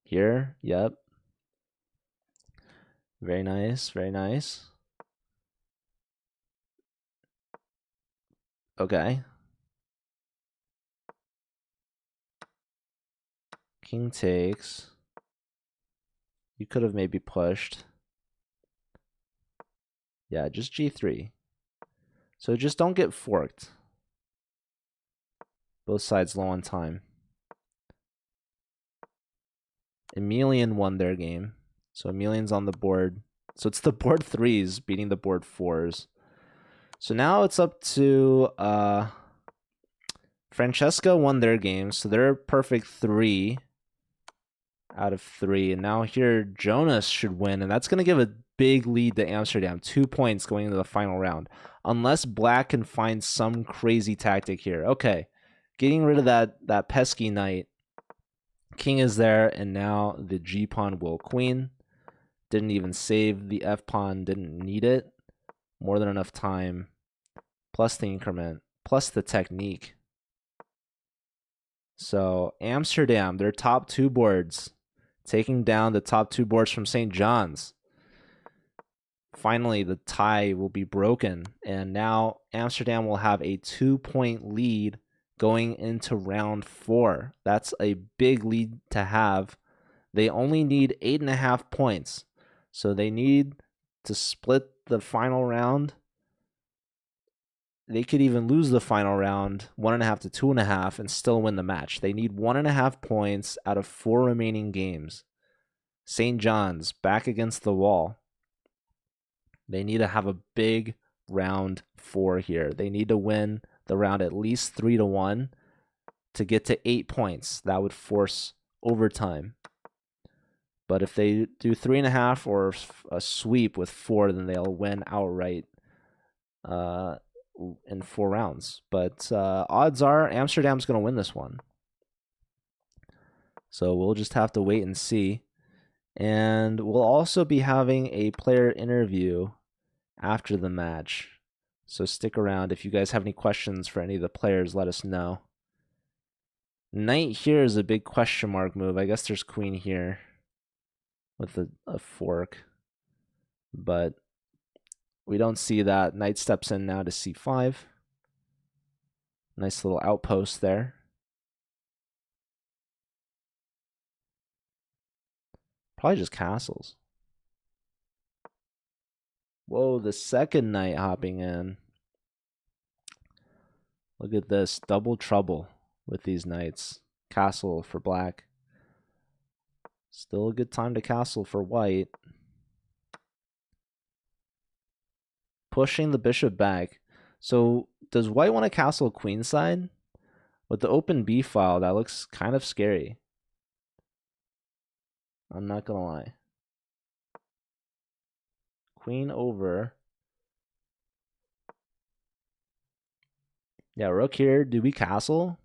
Here, yep. Very nice, very nice. Okay. King takes. You could have maybe pushed. Yeah, just g3. So just don't get forked. Both sides low on time. Emelian won their game. So Emelian's on the board. So it's the board 3s beating the board 4s. So now it's up to Francesca won their game. So they're perfect 3 out of 3. And now here Jonas should win. And that's going to give a big lead to Amsterdam. 2 points going into the final round. Unless Black can find some crazy tactic here. Okay. Getting rid of that pesky knight. King is there, and now the G pawn will queen. Didn't even save the F pawn, didn't need it. More than enough time, plus the increment, plus the technique. So Amsterdam, their top 2 boards, taking down the top 2 boards from St. John's. Finally, the tie will be broken, and now Amsterdam will have a 2-point lead going into round 4. That's a big lead to have. They only need 8.5 points. So they need to split the final round. They could even lose the final round, 1.5 to 2.5, and still win the match. They need 1.5 points out of 4 remaining games. St. John's back against the wall. They need to have a big round 4 here. They need to win the round at least 3-1 to get to 8 points. That would force overtime. But if they do 3.5 or a sweep with 4, then they'll win outright in 4 rounds. But odds are Amsterdam's going to win this one. So we'll just have to wait and see. And we'll also be having a player interview after the match. So stick around. If you guys have any questions for any of the players, let us know. Knight here is a big question mark move. I guess there's queen here with a fork. But we don't see that. Knight steps in now to c5. Nice little outpost there. Probably just castles. Whoa, the second knight hopping in. Look at this. Double trouble with these knights. Castle for black. Still a good time to castle for white. Pushing the bishop back. So does white want to castle queenside? With the open b file, that looks kind of scary. I'm not gonna lie. Queen over. Yeah, rook here. Do we castle?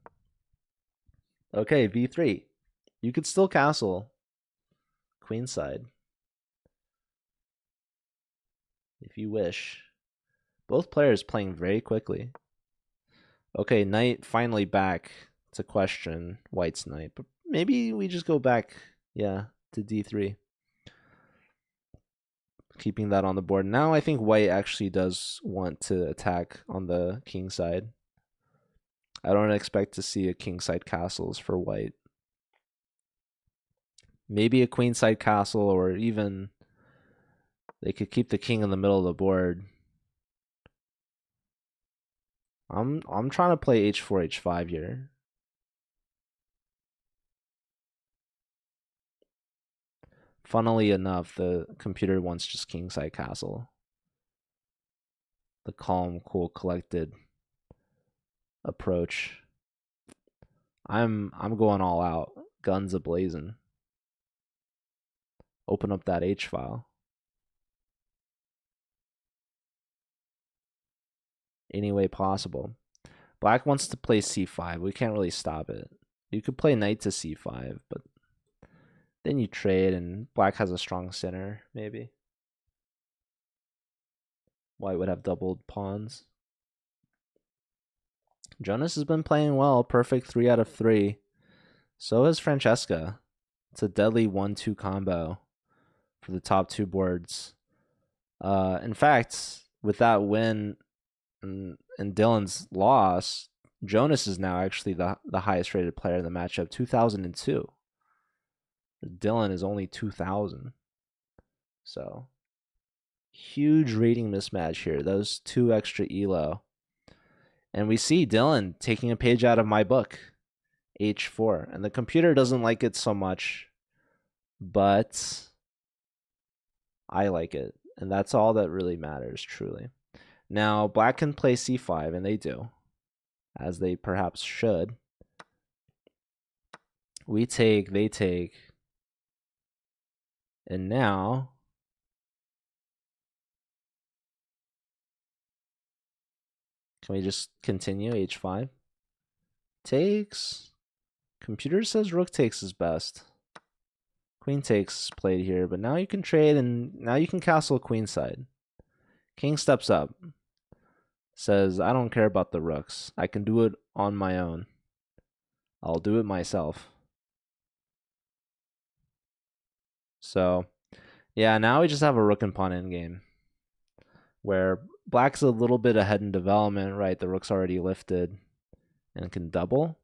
Okay, v3. You could still castle queenside if you wish. Both players playing very quickly. Okay, knight finally back to question white's knight. But maybe we just go back, yeah, to d3. Keeping that on the board. Now I think white actually does want to attack on the king side. I don't expect to see a kingside castles for white. Maybe a queenside castle, or even they could keep the king in the middle of the board. I'm trying to play h4, h5 here. Funnily enough, the computer wants just kingside castle. The calm, cool, collected approach. I'm going all out, guns a-blazing. Open up that H file. Any way possible. Black wants to play c5. We can't really stop it. You could play knight to c5, but Then you trade, and black has a strong center, maybe. White would have doubled pawns. Jonas has been playing well. Perfect 3 out of 3. So has Francesca. It's a deadly 1-2 combo for the top 2 boards. In fact, with that win and Dylan's loss, Jonas is now actually the highest rated player in the matchup, 2002. Dylan is only 2000. So, huge rating mismatch here. Those 2 extra elo. And we see Dylan taking a page out of my book, H4. And the computer doesn't like it so much, but I like it. And that's all that really matters, truly. Now, black can play C5, and they do, as they perhaps should. We take, they take. And now, can we just continue? H5 takes. Computer says rook takes is best. Queen takes is played here, but now you can trade, and now you can castle queenside. King steps up. Says, I don't care about the rooks. I can do it on my own. I'll do it myself. So, yeah, now we just have a rook and pawn endgame, where black's a little bit ahead in development, right? The rook's already lifted and can double,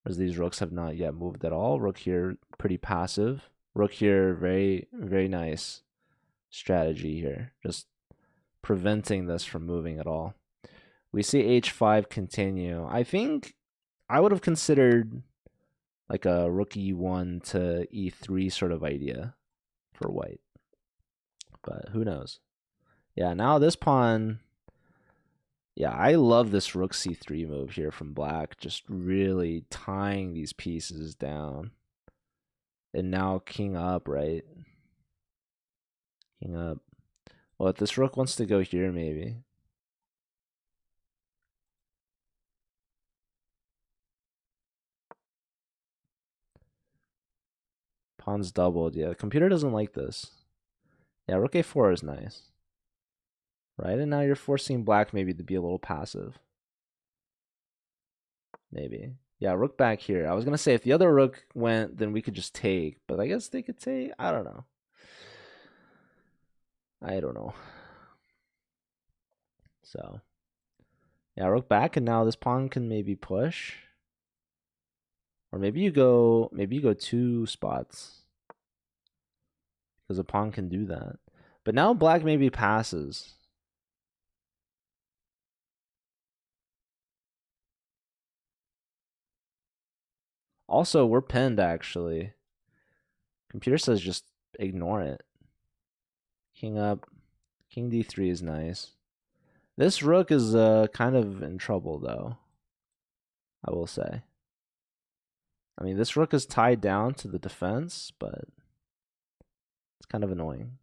whereas these rooks have not yet moved at all. Rook here, pretty passive. Rook here, very, very nice strategy here. Just preventing this from moving at all. We see H5 continue. I think I would have considered like a rook E1 to E3 sort of idea for white. But who knows? Yeah, now this pawn. Yeah, I love this rook C3 move here from black. Just really tying these pieces down. And now king up, right? King up. Well, if this rook wants to go here, maybe. Pawn's doubled. Yeah, the computer doesn't like this. Yeah, rook A4 is nice. Right, and now you're forcing black maybe to be a little passive. Maybe. Yeah, rook back here. I was going to say if the other rook went, then we could just take. But I guess they could take. I don't know. I don't know. So, yeah, rook back, and now this pawn can maybe push. Or maybe you go 2 spots. Because a pawn can do that. But now black maybe passes. Also, we're pinned, actually. Computer says just ignore it. King up. King D3 is nice. This rook is kind of in trouble, though. I will say. I mean, this rook is tied down to the defense, but it's kind of annoying.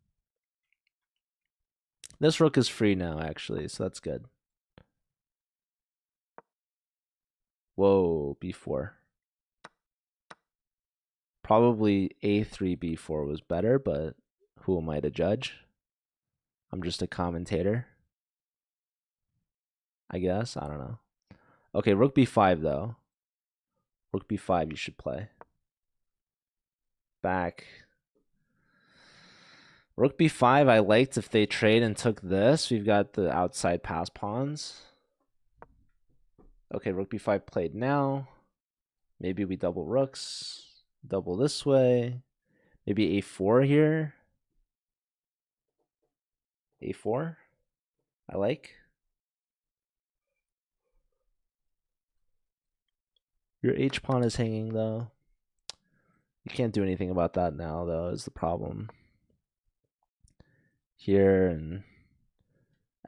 This rook is free now, actually, so that's good. Whoa, B4. Probably A3, B4 was better, but who am I to judge? I'm just a commentator, I guess. I don't know. Okay, rook B5, though. Rook B5 you should play. Back. Rook B5 I liked if they trade and took this. We've got the outside pass pawns. Okay, rook B5 played now. Maybe we double rooks. Double this way. Maybe A4 here. A4. I like. Your H pawn is hanging, though. You can't do anything about that now, though, is the problem. Here and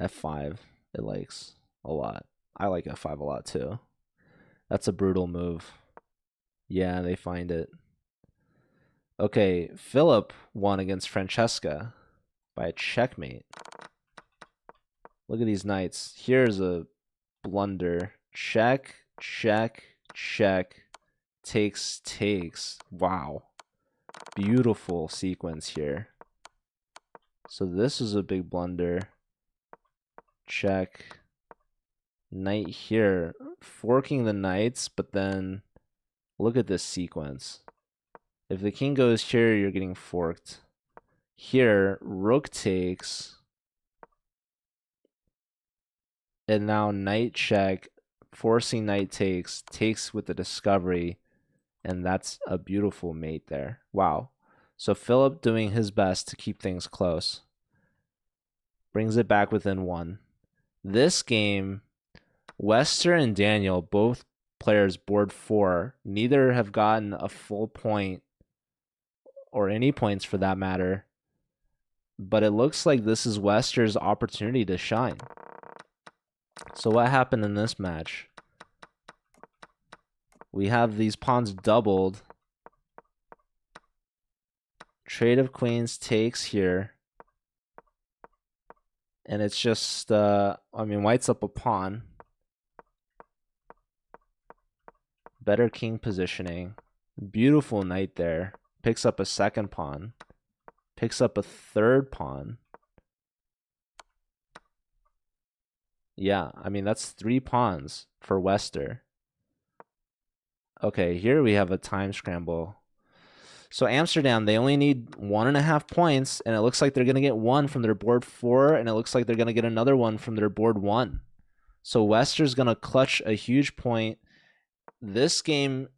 F5, it likes a lot. I like F5 a lot, too. That's a brutal move. Yeah, they find it. Okay, Philip won against Francesca by a checkmate. Look at these knights. Here's a blunder. Check, check, check. Takes, takes. Wow. Beautiful sequence here. So this is a big blunder. Check. Knight here. Forking the knights, but then look at this sequence. If the king goes here, you're getting forked. Here, rook takes. And now knight check, forcing knight takes with the discovery. And that's a beautiful mate there. Wow. So Philip doing his best to keep things close. Brings it back within one. This game, Wester and Daniel, both players board 4. Neither have gotten a full point or any points for that matter. But it looks like this is Wester's opportunity to shine. So what happened in this match? We have these pawns doubled. Trade of queens takes here. And it's just, white's up a pawn. Better king positioning. Beautiful knight there. Picks up a second pawn. Picks up a third pawn. Yeah, that's 3 pawns for Wester. Okay, here we have a time scramble. So Amsterdam, they only need 1.5 points, and it looks like they're going to get 1 from their board 4, and it looks like they're going to get another 1 from their board 1. So Wester's going to clutch a huge point. This game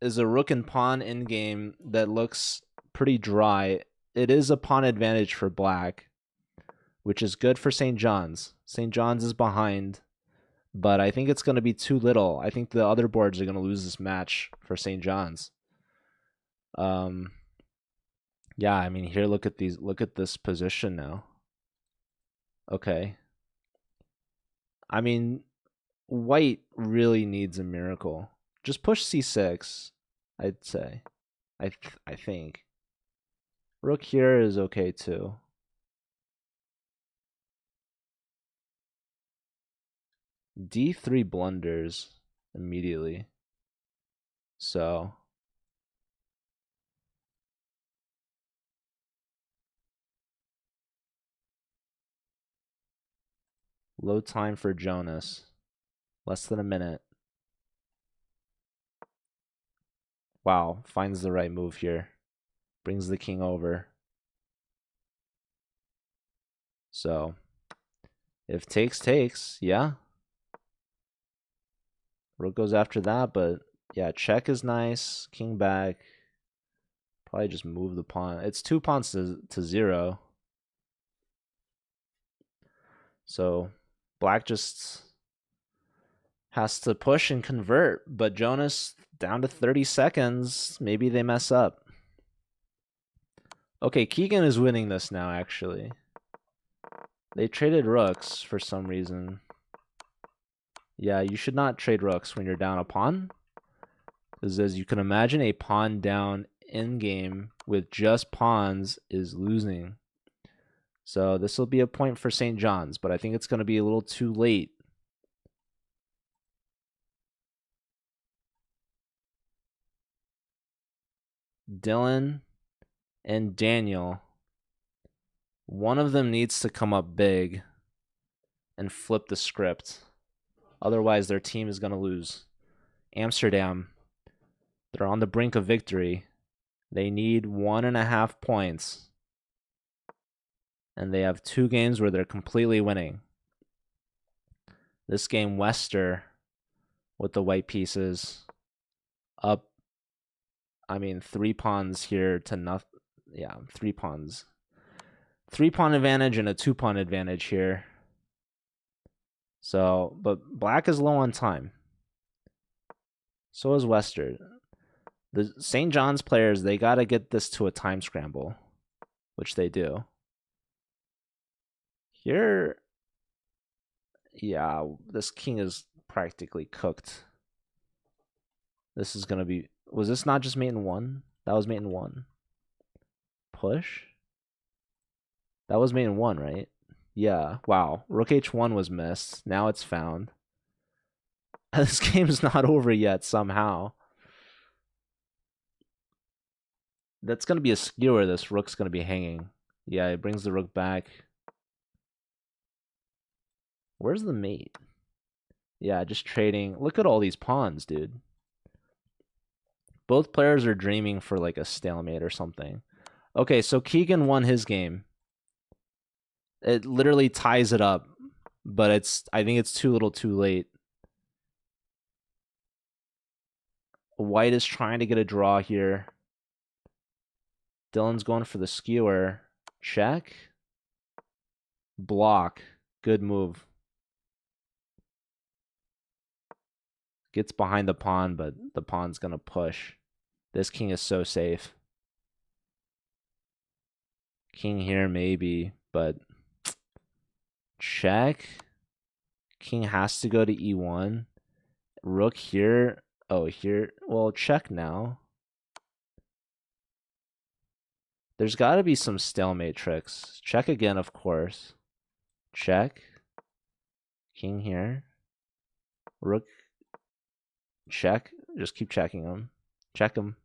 is a rook and pawn in-game that looks pretty dry. It is a pawn advantage for black, which is good for St. John's. St. John's is behind, but I think it's going to be too little. I think the other boards are going to lose this match for St. John's. Yeah, here, look at this position now. Okay. White really needs a miracle. Just push c6, I'd say. I think. Rook here is okay too. D3 blunders immediately. So low time for Jonas. Less than a minute. Wow, finds the right move here. Brings the king over. So if takes, yeah. Rook goes after that, but yeah, check is nice. King back. Probably just move the pawn. It's 2 pawns to 0. So black just has to push and convert, but Jonas down to 30 seconds. Maybe they mess up. Okay, Keegan is winning this now, actually. They traded rooks for some reason. Yeah, you should not trade rooks when you're down a pawn. Because as you can imagine, a pawn down in-game with just pawns is losing. So this will be a point for St. John's, but I think it's going to be a little too late. Dylan and Daniel, one of them needs to come up big and flip the script. Otherwise, their team is going to lose. Amsterdam, they're on the brink of victory. They need 1.5 points. And they have 2 games where they're completely winning. This game, Wester, with the white pieces, up, 3 pawns here to nothing. Yeah, 3 pawns. 3 pawn advantage and a 2 pawn advantage here. So, but black is low on time. So is Wester. The St. John's players, they got to get this to a time scramble, which they do. Here, yeah, this king is practically cooked. This is going to be... Was this not just mate in 1? That was mate in 1. Push? That was mate in 1, right? Yeah, wow. Rook h1 was missed. Now it's found. This game's not over yet somehow. That's going to be a skewer. This rook's going to be hanging. Yeah, it brings the rook back. Where's the mate? Yeah, just trading. Look at all these pawns, dude. Both players are dreaming for like a stalemate or something. Okay, so Keegan won his game. It literally ties it up, but I think it's too little too late. White is trying to get a draw here. Dylan's going for the skewer. Check. Block. Good move. Gets behind the pawn, but the pawn's going to push. This king is so safe. King here, maybe, but check. King has to go to e1. Rook here. Oh, here. Well, check now. There's got to be some stalemate tricks. Check again, of course. Check. King here. Rook. Check. Just keep checking him. Check him.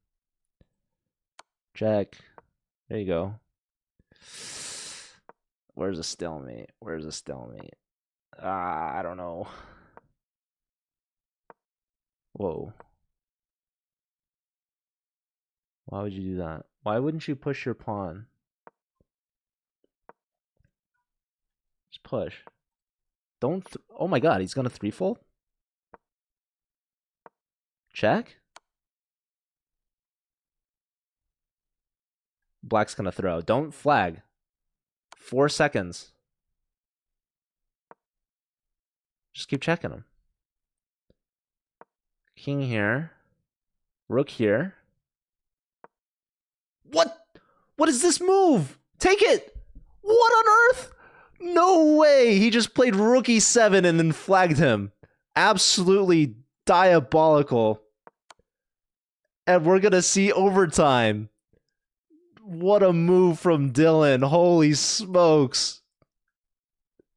Check. There you go. Where's a stalemate? Where's a stalemate? I don't know. Whoa. Why would you do that? Why wouldn't you push your pawn? Just push. Don't. Oh my god, he's gonna threefold? Check? Black's gonna throw. Don't flag. 4 seconds. Just keep checking him. King here. Rook here. What? What is this move? Take it! What on earth? No way! He just played rook e7 and then flagged him. Absolutely diabolical. And we're gonna see overtime. What a move from Dylan. Holy smokes.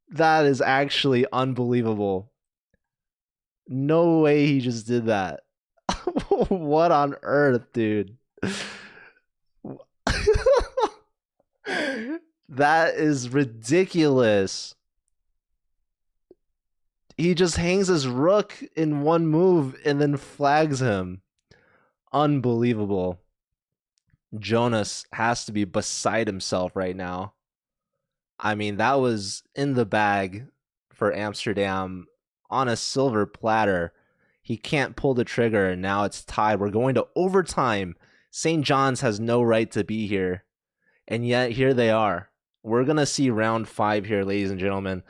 That is actually unbelievable. No way he just did that. What on earth, dude? That is ridiculous. He just hangs his rook in one move and then flags him. Unbelievable. Jonas has to be beside himself right now. I mean, that was in the bag for Amsterdam on a silver platter. He can't pull the trigger, and now it's tied. We're going to overtime. St. John's has no right to be here, and yet here they are. We're going to see round 5 here, ladies and gentlemen.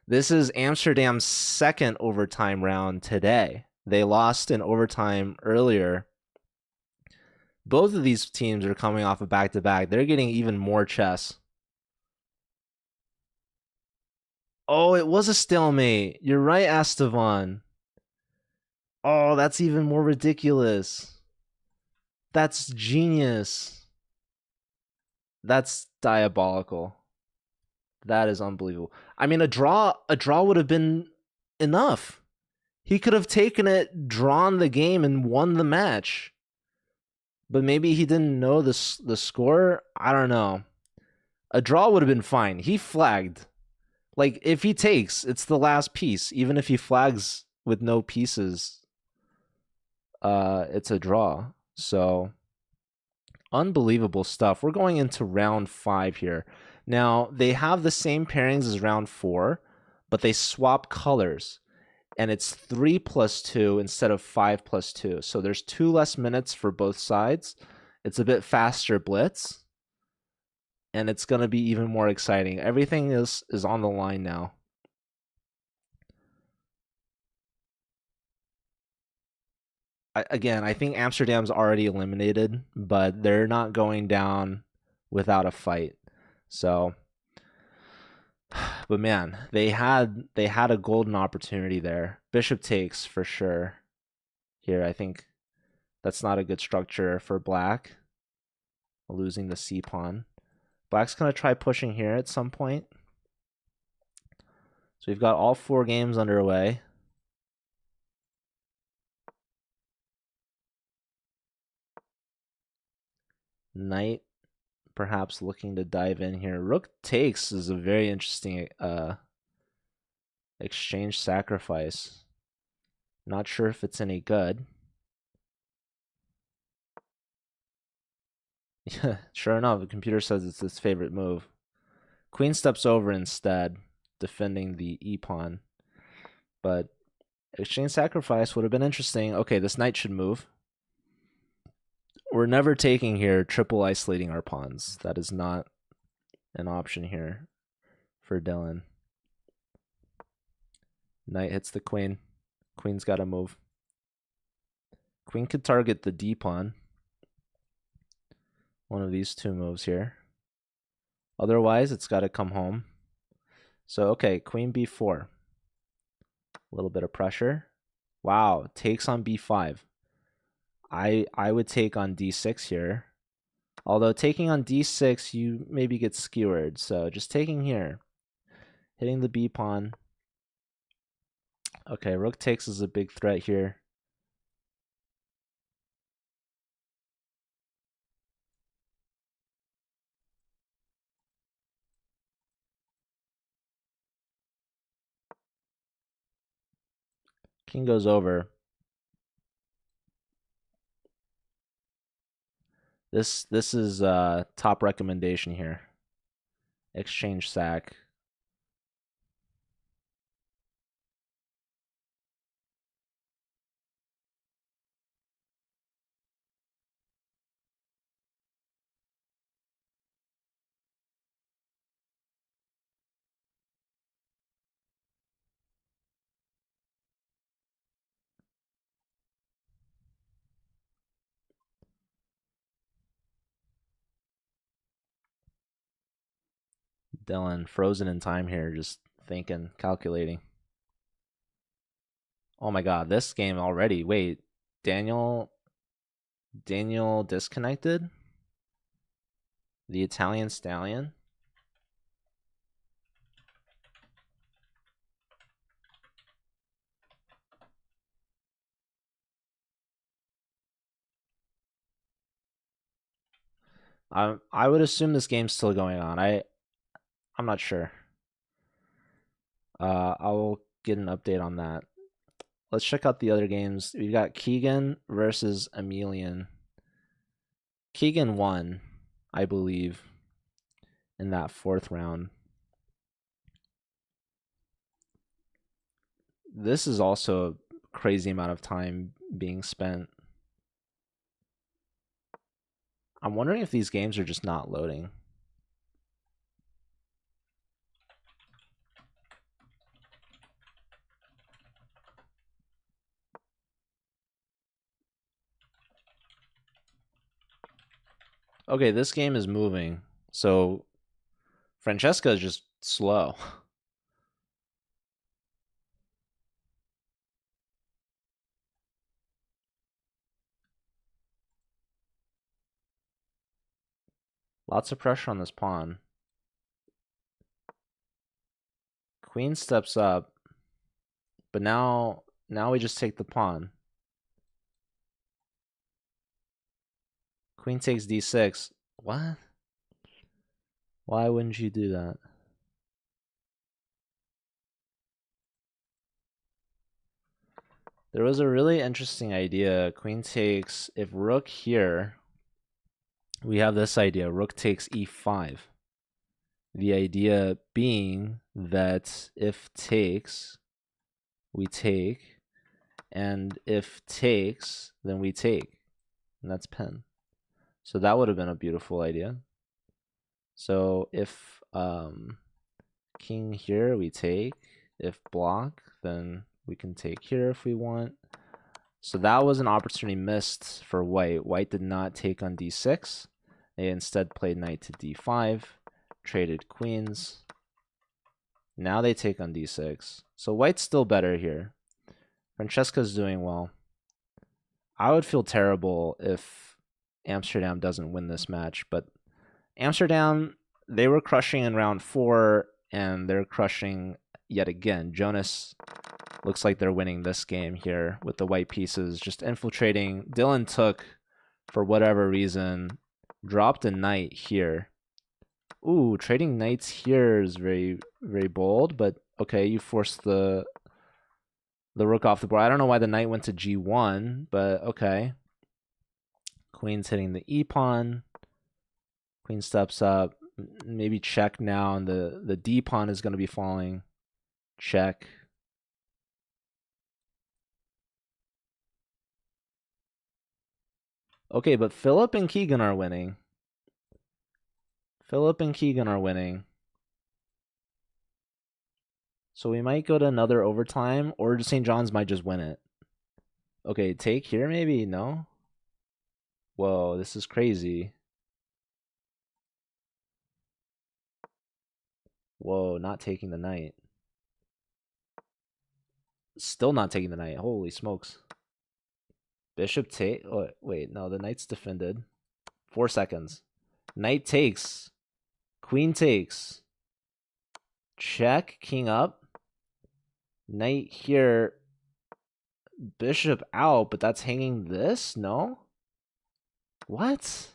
This is Amsterdam's second overtime round today. They lost in overtime earlier. Both of these teams are coming off a back-to-back. They're getting even more chess. Oh, it was a stalemate. You're right, Estevan. Oh, that's even more ridiculous. That's genius. That's diabolical. That is unbelievable. I mean, a draw would have been enough. He could have taken it, drawn the game, and won the match. But maybe he didn't know the score. I don't know. A draw would have been fine. He flagged. Like, if he takes, it's the last piece. Even if he flags with no pieces, it's a draw. So, unbelievable stuff. We're going into round 5 here. Now, they have the same pairings as round 4, but they swap colors. And it's 3 plus 2 instead of 5 plus 2. So there's 2 less minutes for both sides. It's a bit faster blitz. And it's going to be even more exciting. Everything is on the line now. I think Amsterdam's already eliminated, but they're not going down without a fight. So, but man, they had a golden opportunity there. Bishop takes for sure. Here, I think that's not a good structure for black. Losing the c pawn. Black's going to try pushing here at some point. So we've got all 4 games underway. Knight perhaps looking to dive in here. Rook takes is a very interesting exchange sacrifice. Not sure if it's any good. Yeah, sure enough, the computer says it's its favorite move. Queen steps over instead, defending the e-pawn. But exchange sacrifice would have been interesting. Okay, this knight should move. We're never taking here, triple isolating our pawns. That is not an option here for Dylan. Knight hits the queen. Queen's got to move. Queen could target the d pawn. One of these two moves here. Otherwise, it's got to come home. So, okay, queen b4. A little bit of pressure. Wow, takes on b5. I would take on d6 here. Although taking on d6, you maybe get skewered. So just taking here. Hitting the b pawn. Okay, rook takes is a big threat here. King goes over. This is top recommendation here. Exchange sack. Dylan frozen in time here, just thinking, calculating. Oh my god, this game already. Wait, Daniel disconnected? The Italian stallion? I would assume this game's still going on. I'm not sure. I'll get an update on that. Let's check out the other games. We've got Keegan versus Emelian. Keegan won, I believe, in that fourth round. This is also a crazy amount of time being spent. I'm wondering if these games are just not loading. Okay, this game is moving. So Francesca is just slow. Lots of pressure on this pawn. Queen steps up. But now we just take the pawn. Queen takes d6. What? Why wouldn't you do that? There was a really interesting idea. Queen takes, if rook here, we have this idea. Rook takes e5. The idea being that if takes, we take, and if takes, then we take. And that's pin. So that would have been a beautiful idea. So if king here, we take. If block, then we can take here if we want. So that was an opportunity missed for white. White did not take on d6. They instead played knight to d5, traded queens. Now they take on d6. So white's still better here. Francesca's doing well. I would feel terrible if Amsterdam doesn't win this match, but Amsterdam, they were crushing in round 4, and they're crushing yet again. Jonas looks like they're winning this game here with the white pieces just infiltrating. Dylan took, for whatever reason, dropped a knight here. Ooh, trading knights here is very, very bold, but okay, you forced the rook off the board. I don't know why the knight went to g1, but okay. Queen's hitting the e pawn. Queen steps up. Maybe check now, and the d pawn is going to be falling. Check. Okay, but Philip and Keegan are winning. Philip and Keegan are winning. So we might go to another overtime, or St. John's might just win it. Okay, take here maybe? No? Whoa, this is crazy. Whoa, not taking the knight. Still not taking the knight. Holy smokes. Bishop take. Oh, wait, no, the knight's defended. 4 seconds. Knight takes. Queen takes. Check. King up. Knight here. Bishop out, but that's hanging this? No? What?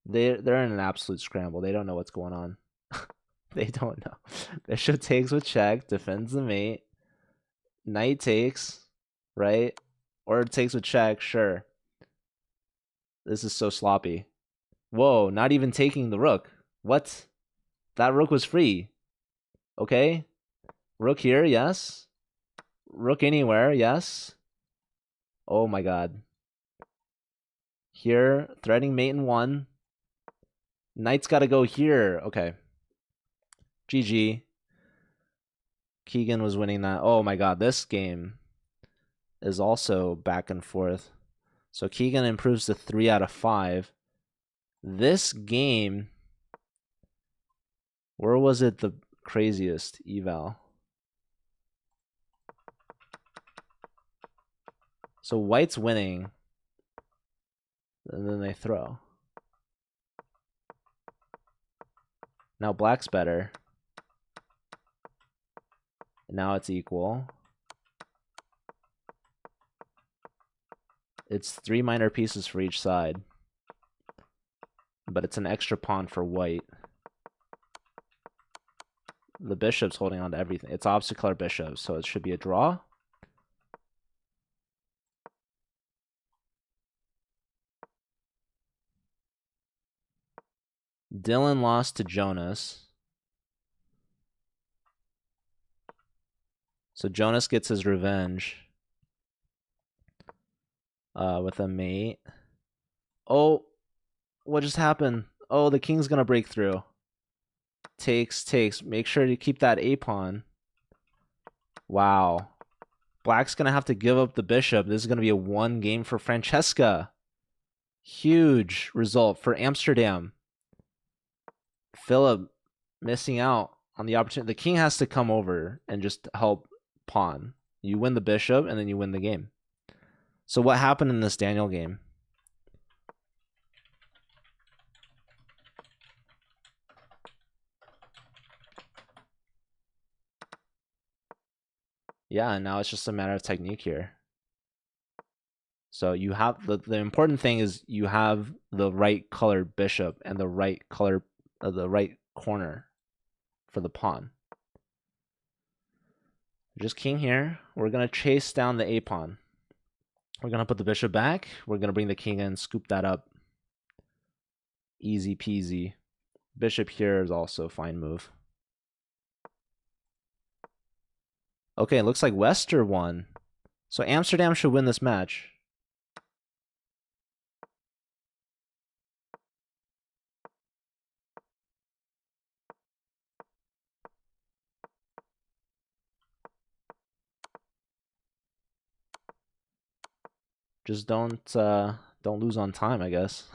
They're in an absolute scramble. They don't know what's going on. They don't know. Bishop takes with check. Defends the mate. Knight takes. Right? Or takes with check. Sure. This is so sloppy. Whoa, not even taking the rook. What? That rook was free. Okay. Rook here, yes. Rook anywhere, yes. Oh my god. Here, threading mate in 1. Knight's got to go here. Okay. GG. Keegan was winning that. Oh my god, this game is also back and forth. So Keegan improves to 3 out of 5. This game, where was it the craziest eval? So white's winning, and then they throw. Now black's better. Now it's equal. It's 3 minor pieces for each side, but it's an extra pawn for white. The bishop's holding on to everything. It's opposite color bishop, so it should be a draw. Dylan lost to Jonas. So Jonas gets his revenge with a mate. Oh, what just happened? Oh, the king's going to break through. Takes. Make sure to keep that a pawn. Wow. Black's going to have to give up the bishop. This is going to be a 1 game for Francesca. Huge result for Amsterdam. Philip missing out on the opportunity. The king has to come over and just help pawn. You win the bishop, and then you win the game. So what happened in this Daniel game? Yeah, and now it's just a matter of technique here. So you have the important thing is you have the right colored bishop and the right color, the right corner for the pawn. Just king here. We're gonna chase down the a pawn. We're gonna put the bishop back. We're gonna bring the king in, scoop that up. Easy peasy. Bishop here is also a fine move. Okay, it looks like Wester won. So Amsterdam should win this match. Just don't lose on time, I guess.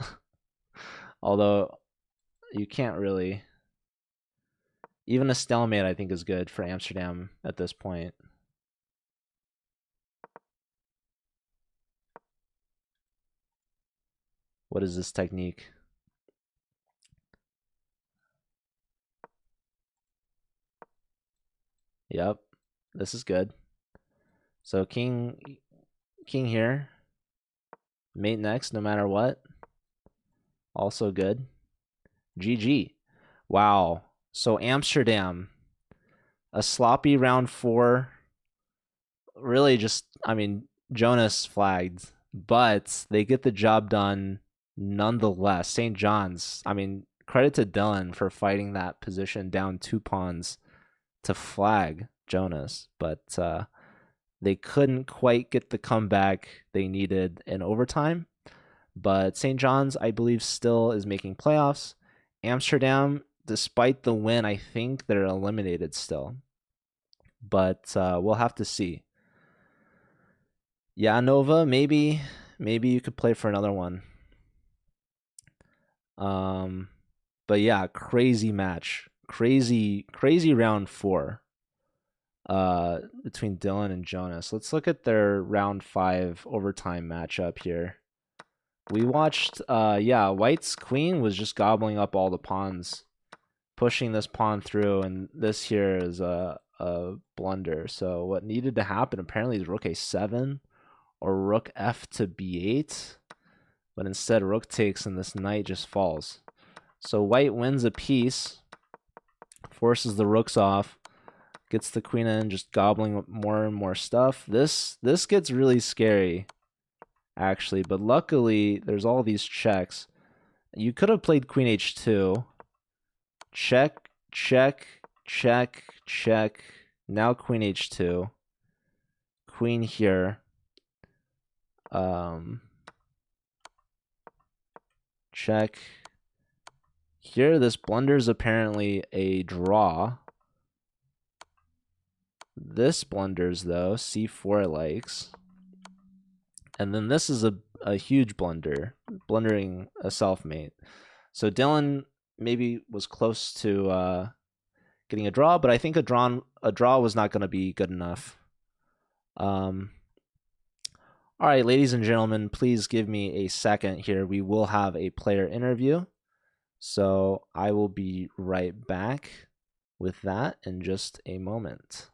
Although you can't really. Even a stalemate, I think, is good for Amsterdam at this point. What is this technique? Yep, this is good. So king here. Mate next, no matter what. Also good. GG. Wow. So Amsterdam, a sloppy round four. Really just, I mean, Jonas flagged, but they get the job done nonetheless. St. John's, I mean, credit to Dylan for fighting that position down 2 pawns to flag Jonas, but they couldn't quite get the comeback they needed in overtime. But St. John's, I believe, still is making playoffs. Amsterdam, despite the win, I think they're eliminated still. But we'll have to see. Yeah, Nova, maybe you could play for another one. Um, but yeah, crazy match, crazy round four. Between Dylan and Jonas. Let's look at their round five overtime matchup here. We watched, yeah, White's queen was just gobbling up all the pawns, pushing this pawn through, and this here is a blunder. So what needed to happen apparently is rook a7 or rook f to b8, but instead rook takes and this knight just falls. So White wins a piece, forces the rooks off, gets the queen in, just gobbling more and more stuff. This gets really scary, actually, but luckily there's all these checks. You could have played queen h2. Check, check, check, check. Now queen h2. Queen here. Check. Here, this blunder's apparently a draw. This blunders, though, c4 likes. And then this is a huge blunder, blundering a selfmate. So Dylan maybe was close to getting a draw, but I think a draw was not going to be good enough. All right, ladies and gentlemen, please give me a second here. We will have a player interview. So I will be right back with that in just a moment.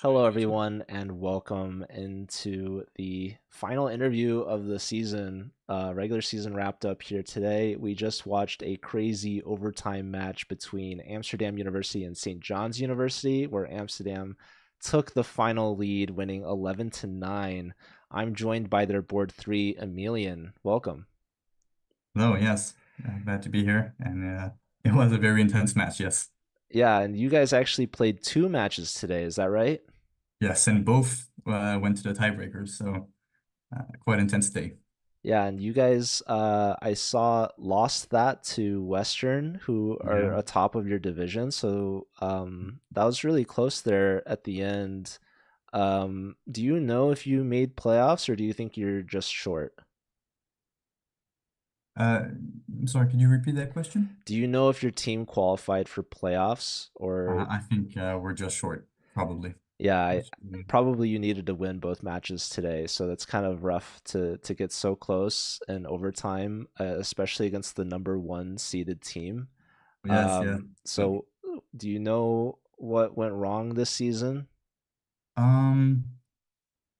Hello, everyone, and welcome into the final interview of the season. Regular season wrapped up here today. We just watched a crazy overtime match between Amsterdam University and St. John's University, where Amsterdam took the final lead, winning 11-9. I'm joined by their board three, Emilian. Welcome. Hello, yes. Glad to be here. And it was a very intense match, yes. Yeah, and you guys actually played two matches today. Is that right? Yes, and both went to the tiebreakers, so quite intense day. Yeah, and you guys, I saw lost that to Western, who are Yeah. atop of your division. So that was really close there at the end. Do you know if you made playoffs, or do you think you're just short? I'm sorry, could you repeat that question? Do you know if your team qualified for playoffs, or I think we're just short, probably. Yeah, which, mm, probably you needed to win both matches today, so that's kind of rough to get so close in overtime, especially against the number one seeded team. yes, yeah. But, So do you know what went wrong this season? um,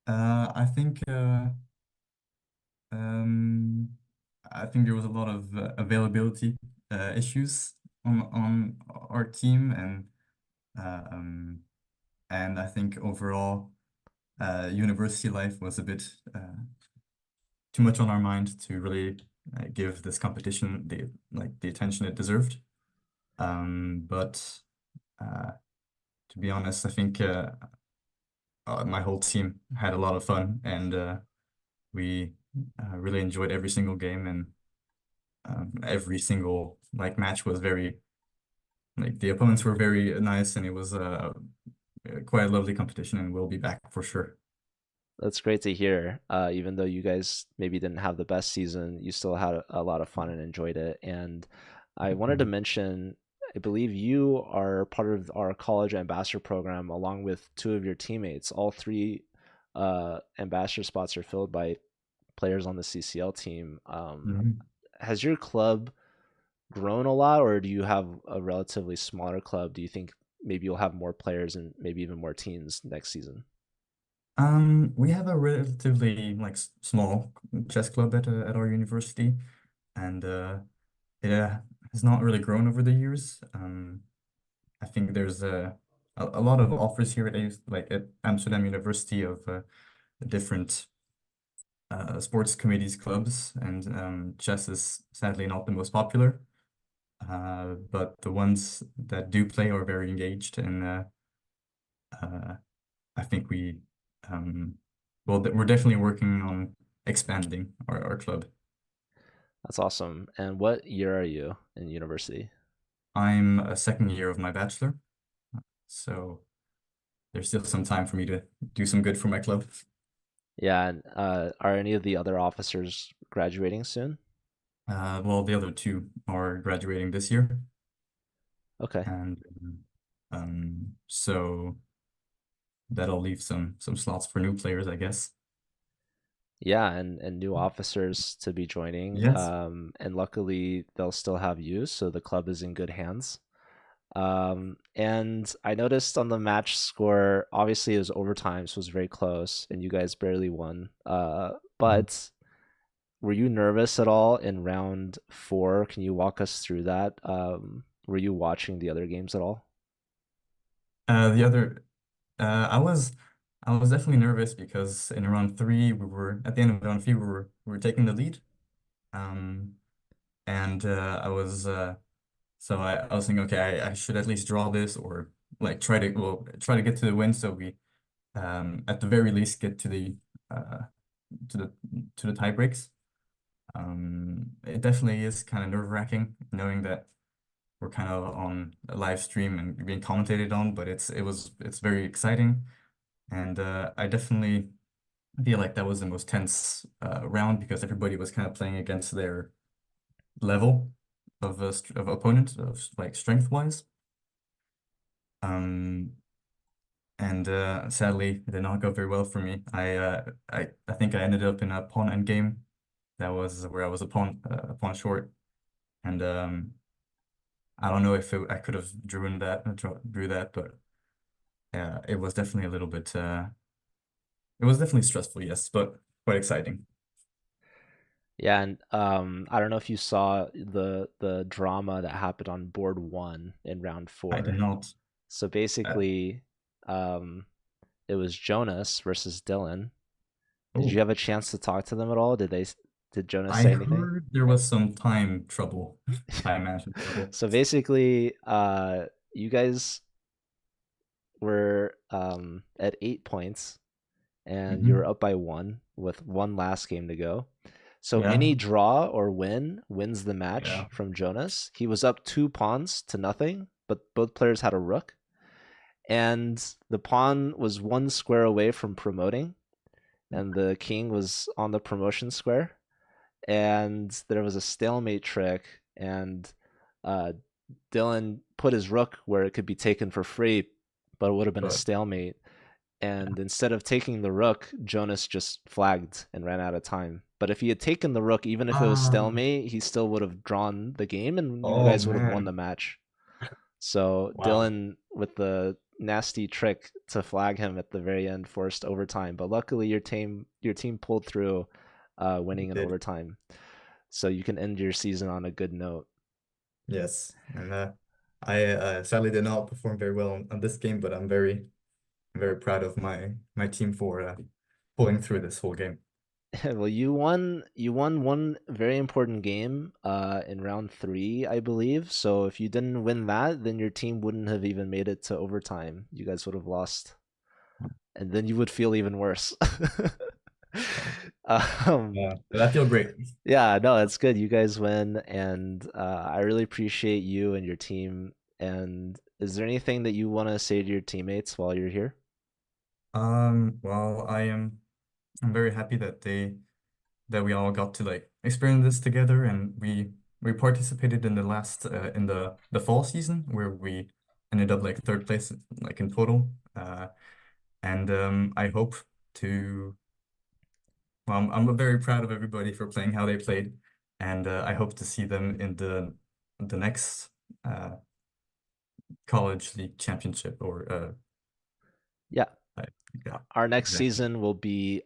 I think um, I think there was a lot of availability issues on our team, um, and I think overall university life was a bit too much on our mind to really give this competition the attention it deserved. But uh, to be honest, I think my whole team had a lot of fun, and we really enjoyed every single game, and every single like match was very like the opponents were very nice, and it was quite a lovely competition, and we'll be back for sure. That's great to hear. Even though you guys maybe didn't have the best season, you still had a lot of fun and enjoyed it. And I wanted to Mhm. mention, I believe you are part of our college ambassador program along with two of your teammates. All three ambassador spots are filled by players on the CCL team. Mhm. Has your club grown a lot, or do you have a relatively smaller club? Do you think maybe you'll have more players and maybe even more teams next season? We have a relatively like small chess club at our university, and it has not really grown over the years. I think there's a lot of offers here like at Amsterdam University of different sports committees clubs, and chess is sadly not the most popular. But the ones that do play are very engaged, and uh, I think um, we're definitely working on expanding our club. That's awesome. And what year are you in university? I'm a second year of my bachelor, so there's still some time for me to do some good for my club. Yeah, and are any of the other officers graduating soon? Well, the other two are graduating this year, Okay. and so that'll leave some slots for new players, I guess. Yeah, and new officers to be joining. Yes. And luckily they'll still have you, so the club is in good hands. And I noticed on the match score, obviously it was overtime, so it was very close, and you guys barely won. But were you nervous at all in round four? Can you walk us through that? Were you watching the other games at all? The other, I was definitely nervous because in round three we were at the end of round three we were taking the lead, um, and I was thinking, okay, I should at least draw this or like try to get to the win so we at the very least get uh to the to the tie breaks. It definitely is kind of nerve-wracking knowing that we're kind of on a live stream and being commentated on, but it's very exciting. And I definitely feel like that was the most tense round because everybody was kind of playing against their level of opponent of like strength wise. Um, and sadly, it did not go very well for me. I think I ended up in a pawn endgame. That was where I was a pawn short, and I don't know if I could have drew that, but it was definitely a little bit. It was definitely stressful, yes, but quite exciting. Yeah, and I don't know if you saw the drama that happened on board one in round I did four. not. So Uh, basically, um, it was Jonas versus Dylan. Did you oh, have a chance to talk to them at all? Did Jonas I say anything? heard there was some time trouble, time management trouble. So basically, you guys were at 8 points, and you were Hmm. up by one with one last game to go. So Yeah, any draw or wins the yeah, match from Jonas. He was up two pawns to nothing, but both players had a rook, and the pawn was one square away from promoting, and the king was on the promotion square, and there was a stalemate trick, and uh, Dylan put his rook where it could be taken for free, but it would have been a but stalemate. and instead of taking the rook, Jonas just flagged and ran out of time. But if he had taken the rook, even if it was Ah, stalemate, he still would have drawn the game and you oh guys would have won the man. match. So Wow. Dylan, with the nasty trick to flag him at the very end, forced overtime. But luckily, your team pulled through, winning in Did. overtime. So you can end your season on a good note. Yes. And I sadly did not perform very well on this game, but I'm very proud of my team for pulling through this whole game. Well, you won one very important game in round 3, I believe. So if you didn't win that, then your team wouldn't have even made it to overtime. You guys would have lost, and then you would feel even worse. um, But I feel great. yeah, no, it's good. You guys win, and I really appreciate you and your team. And is there anything that you want to say to your teammates while you're here? Well, I'm very happy that we all got to like experience this together, and we participated in the last in the fall season where we ended up like third place like in total. And I hope to well, I'm very proud of everybody for playing how they played, and I hope to see them in the next uh college league championship or Yeah, uh, yeah, our next exactly. season will be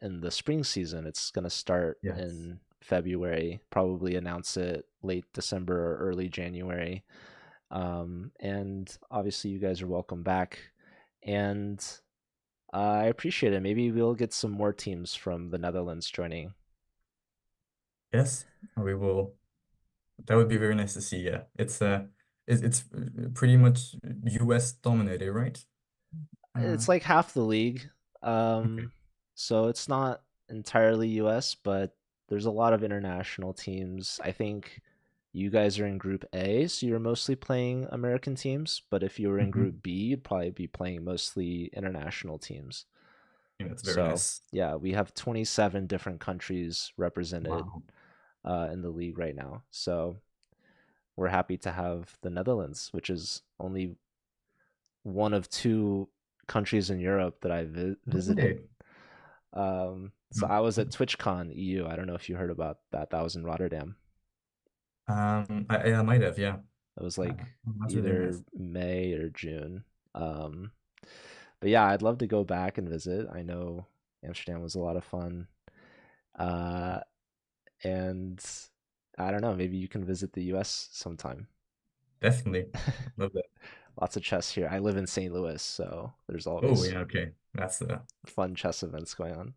in the spring season. It's going to start Yes. in February, probably announce it late December or early January. And obviously, you guys are welcome back. And I appreciate it. Maybe we'll get some more teams from the Netherlands joining. Yes, we will. That would be very nice to see. Yeah, it's pretty much US dominated, right? It's like half the league. Okay. Um, so it's not entirely US, but there's a lot of international teams. I think you guys are in Group A, so you're mostly playing American teams. But if you were in Hmm. Group B, you'd probably be playing mostly international teams. Yeah, that's very So nice. yeah, we have 27 different countries represented Wow. in the league right now. So we're happy to have the Netherlands, which is only one of 2 countries in Europe that I visited. Okay. So I was at TwitchCon EU. I don't know if you heard about that. That was in Rotterdam. I might have, yeah. It was like That's really either nice. May or June. Um, but yeah, I'd love to go back and visit. I know Amsterdam was a lot of fun. Uh, and I don't know, maybe you can visit the US sometime. Definitely. Love that. Lots of chess here. I live in St. Louis, so there's Oh, always yeah, okay. That's fun chess events going on.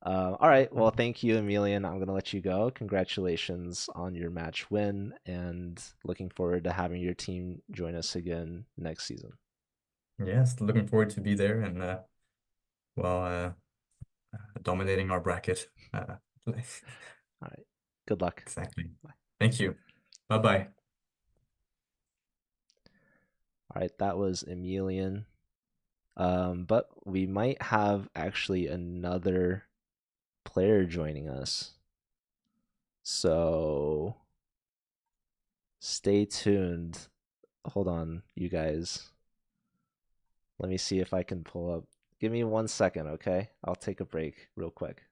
All right. Well, thank you, Emilian. I'm going to let you go. Congratulations on your match win, and looking forward to having your team join us again next season. yes, looking forward to be there and well dominating our bracket. All right. Good luck. Exactly. Bye. Thank you. Bye-bye. All right. That was Emilian. But we might have actually another player joining us. So stay tuned. Hold on, you guys. Let me see if I can pull up. Give me 1 second, okay? I'll take a break real quick.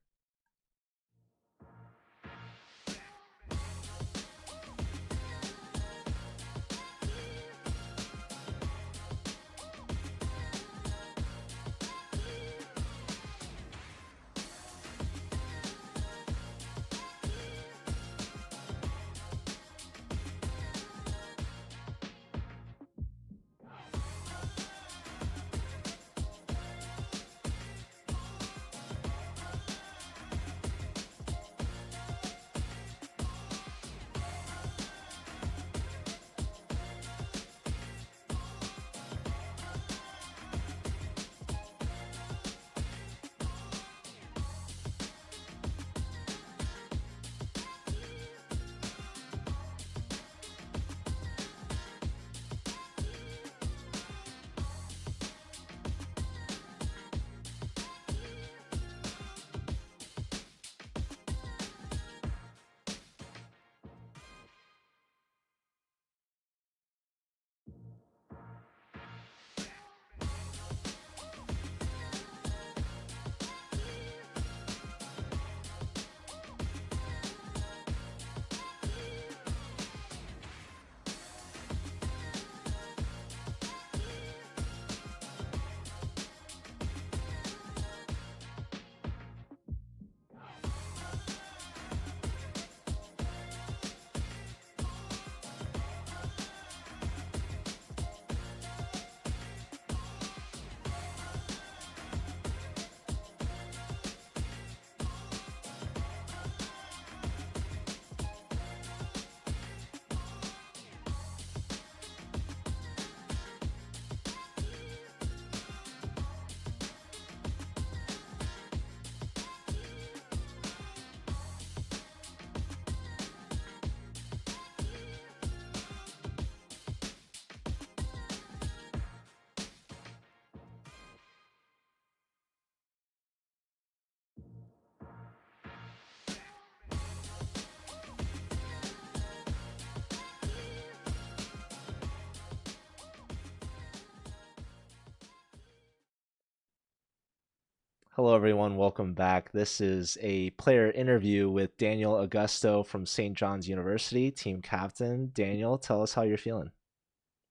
Hello, everyone. Welcome back. This is a player interview with Daniel Augusto from St. John's University, team captain. Daniel, tell us how you're feeling.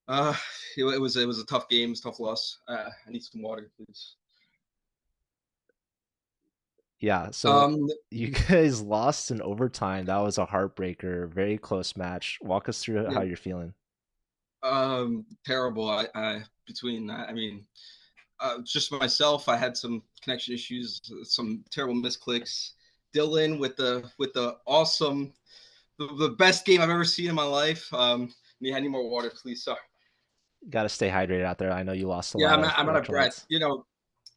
Uh, it was a tough game, tough loss. I need some water, please. Yeah, so you guys lost in overtime. That was a heartbreaker, very close match. Walk us through how Yeah, you're feeling. terrible. Just myself. I had some connection issues, some terrible misclicks. Dylan with the awesome, the best game I've ever seen in my life. I need more water, please. Sorry. Got to stay hydrated out there. I know you lost a Yeah, lot of I'm out of breath. electrolytes.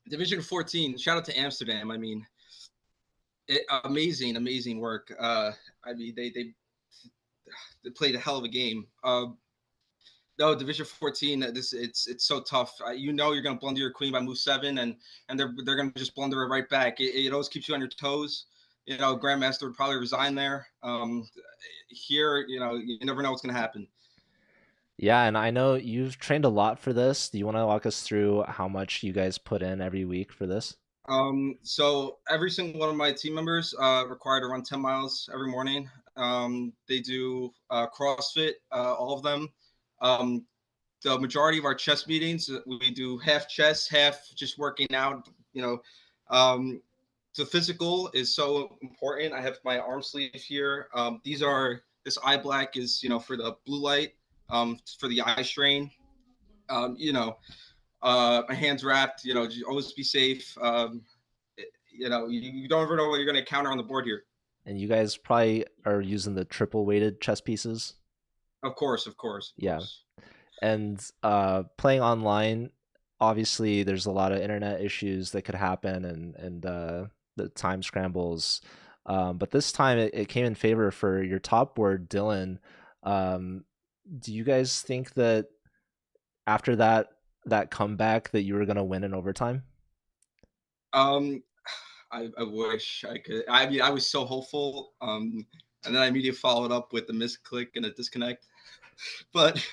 Division 14. Shout out to Amsterdam. Amazing work. They played a hell of a game. No, Division 14. It's so tough. You're gonna blunder your queen by move 7, and they're gonna just blunder it right back. It always keeps you on your toes. Grandmaster would probably resign there. Here, you never know what's gonna happen. Yeah, and I know you've trained a lot for this. Do you want to walk us through how much you guys put in every week for this? So every single one of my team members required to run 10 miles every morning. They do CrossFit, all of them. The majority of our chess meetings, we do half chess, half just working out. The physical is so important. I have my arm sleeve here. This eye black is for the blue light, for the eye strain. Um, you know, my hands wrapped. Always be safe. You don't ever know what you're going to encounter on the board here. And you guys probably are using the triple weighted chess pieces. Of course. Yeah. And playing online, obviously there's a lot of internet issues that could happen and the time scrambles. But this time it came in favor for your top board, Dylan. Do you guys think that after that comeback that you were going to win in overtime? I wish I could. I was so hopeful. And then I immediately followed up with a misclick and a disconnect. But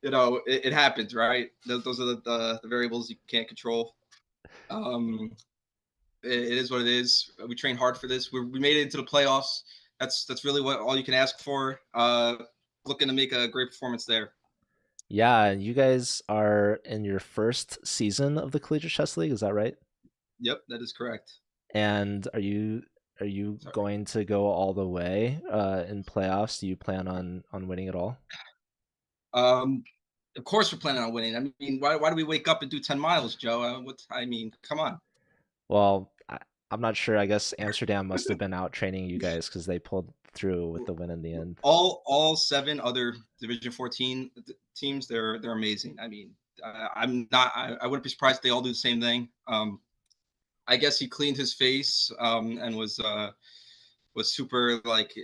it happens, right? Those are the variables you can't control. It is what it is. We trained hard for this. We made it into the playoffs. That's really all you can ask for. Looking to make a great performance there. Yeah, and you guys are in your first season of the Collegiate Chess League, is that right? Yep, that is correct. And are you going to go all the way in playoffs? Do you plan on winning it all? Of course we're planning on winning. I mean, why do we wake up and do 10 miles, Joe? Come on. Well, I'm not sure. I guess Amsterdam must have been out training you guys because they pulled through with the win in the end. All 7 other Division 14 teams, they're amazing. I mean, I wouldn't be surprised if they all do the same thing. I guess he cleaned his face and was super like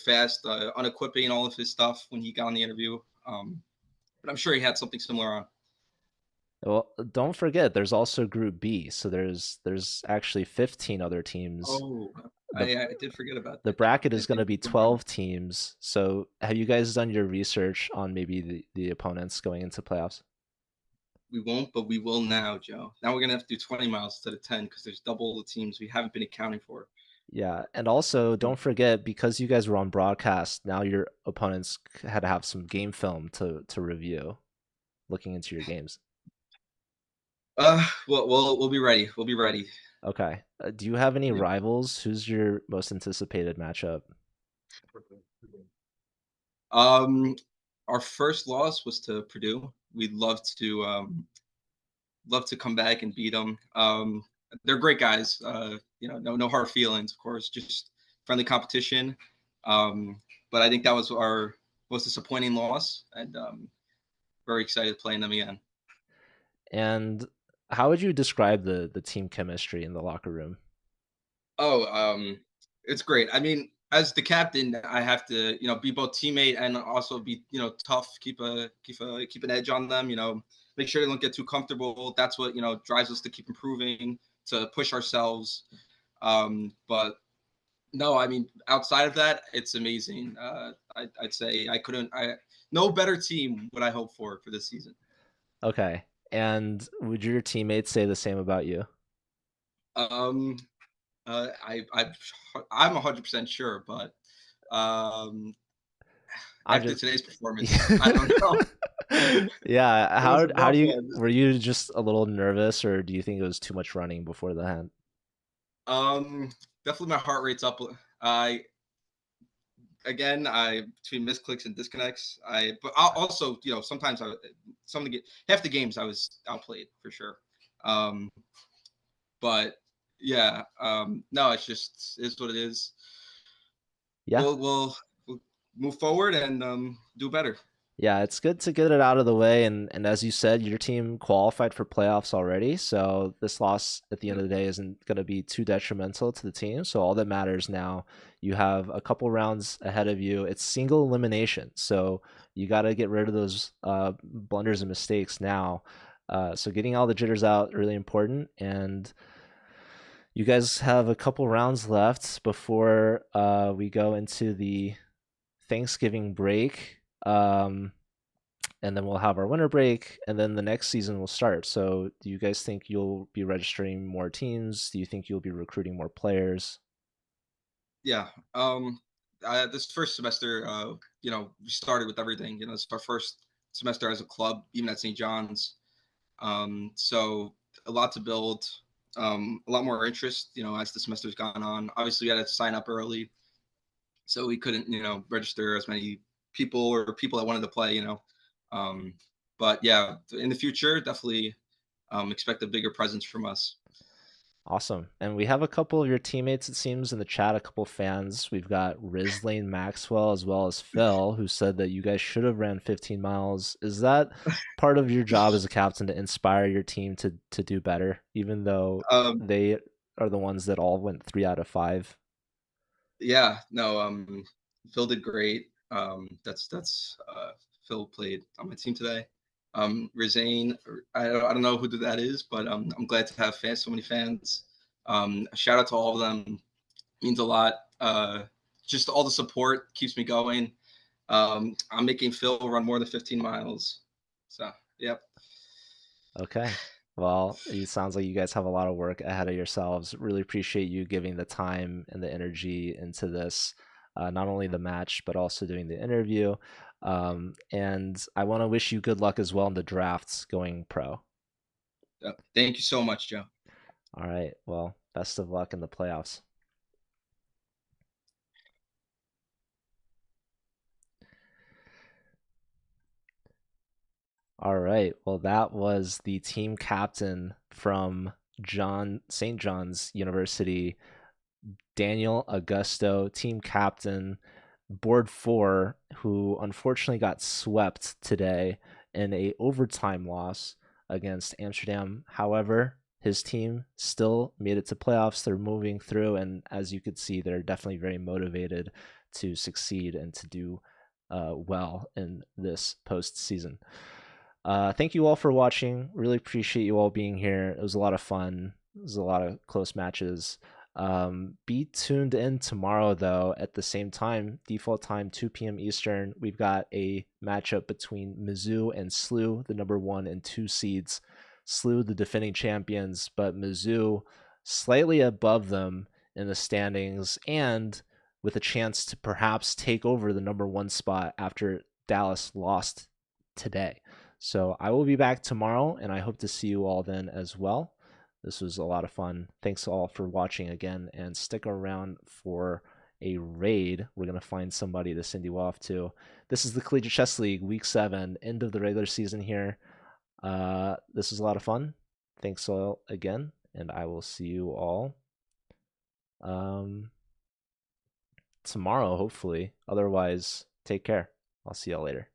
fast, unequipping all of his stuff when he got on the interview. But I'm sure he had something similar on. Well, don't forget, there's also Group B, so there's actually 15 other teams. Oh, I did forget about that. The bracket is going to be 12 teams. So, have you guys done your research on maybe the opponents going into playoffs? We won't, but we will now, Joe. Now we're gonna have to do 20 miles instead of 10 because there's double the teams we haven't been accounting for. Yeah, and also don't forget, because you guys were on broadcast, now your opponents had to have some game film to review, looking into your games. We'll be ready. We'll be ready. Okay. Do you have any rivals? Who's your most anticipated matchup? Our first loss was to Purdue. We'd love to come back and beat them. They're great guys. No hard feelings, of course, just friendly competition. But I think that was our most disappointing loss, and very excited playing them again. And how would you describe the team chemistry in the locker room? It's great. I mean, as the captain, I have to, be both teammate and also be, tough, keep an edge on them, make sure they don't get too comfortable. That's what, drives us to keep improving, to push ourselves. But no, I mean, outside of that, it's amazing. I'd say no better team would I hope for this season. Okay. And would your teammates say the same about you? Um, I'm 100% sure, but I'm after just today's performance, I don't know. Yeah, It was a how rough do you one. were you just a little nervous, or do you think it was too much running before the hand? Um, Definitely my heart rate's up. I I between misclicks and disconnects. But I also, sometimes half the games I was outplayed for sure. Um, but yeah, no, it's what it is. Yeah. We'll move forward and do better. Yeah, it's good to get it out of the way, and as you said, your team qualified for playoffs already, so this loss at the end Yeah. of the day isn't going to be too detrimental to the team. So all that matters now, you have a couple rounds ahead of you. It's single elimination, so you got to get rid of those blunders and mistakes now. So getting all the jitters out really important, and you guys have a couple rounds left before we go into the Thanksgiving break. And then we'll have our winter break, and then the next season will start. So, do you guys think you'll be registering more teams? Do you think you'll be recruiting more players? Yeah. This first semester, we started with everything. It's our first semester as a club, even at St. John's. So a lot to build, a lot more interest, as the semester's gone on. Obviously, we had to sign up early, so we couldn't, register as many people or people that wanted to play. Um, but yeah, in the future, definitely expect a bigger presence from us. Awesome. And we have a couple of your teammates, it seems, in the chat, a couple fans. We've got Rislane Maxwell as well as Phil, who said that you guys should have ran 15 miles. Is that part of your job as a captain to inspire your team to do better, even though Um, they are the ones that all went 3 out of 5? Yeah, no, Phil did great. That's Phil played on my team today. Rizane, I don't know who that is, but I'm glad to have fans, so many fans. Shout out to all of them, means a lot. Just all the support keeps me going. I'm making Phil run more than 15 miles. So, yep. Okay. Well, it sounds like you guys have a lot of work ahead of yourselves. Really appreciate you giving the time and the energy into this, not only the match, but also doing the interview. And I want to wish you good luck as well in the drafts going pro. Yep. Thank you so much, Joe. All right. Well, best of luck in the playoffs. All right. Well, that was the team captain from St. John's University, Daniel Augusto, team captain, board 4, who unfortunately got swept today in a overtime loss against Amsterdam. However, his team still made it to playoffs. They're moving through, and as you could see, they're definitely very motivated to succeed and to do well in this postseason. Thank you all for watching. Really appreciate you all being here. It was a lot of fun. It was a lot of close matches. Be tuned in tomorrow, though, at the same time, default time, 2 p.m. Eastern. We've got a matchup between Mizzou and SLU, the number 1 and 2 seeds. SLU, the defending champions, but Mizzou slightly above them in the standings and with a chance to perhaps take over the number 1 spot after Dallas lost today. So I will be back tomorrow, and I hope to see you all then as well. This was a lot of fun. Thanks all for watching again, and stick around for a raid. We're going to find somebody to send you off to. This is the Collegiate Chess League, Week 7, end of the regular season here. This was a lot of fun. Thanks all again, and I will see you all tomorrow, hopefully. Otherwise, take care. I'll see y'all later.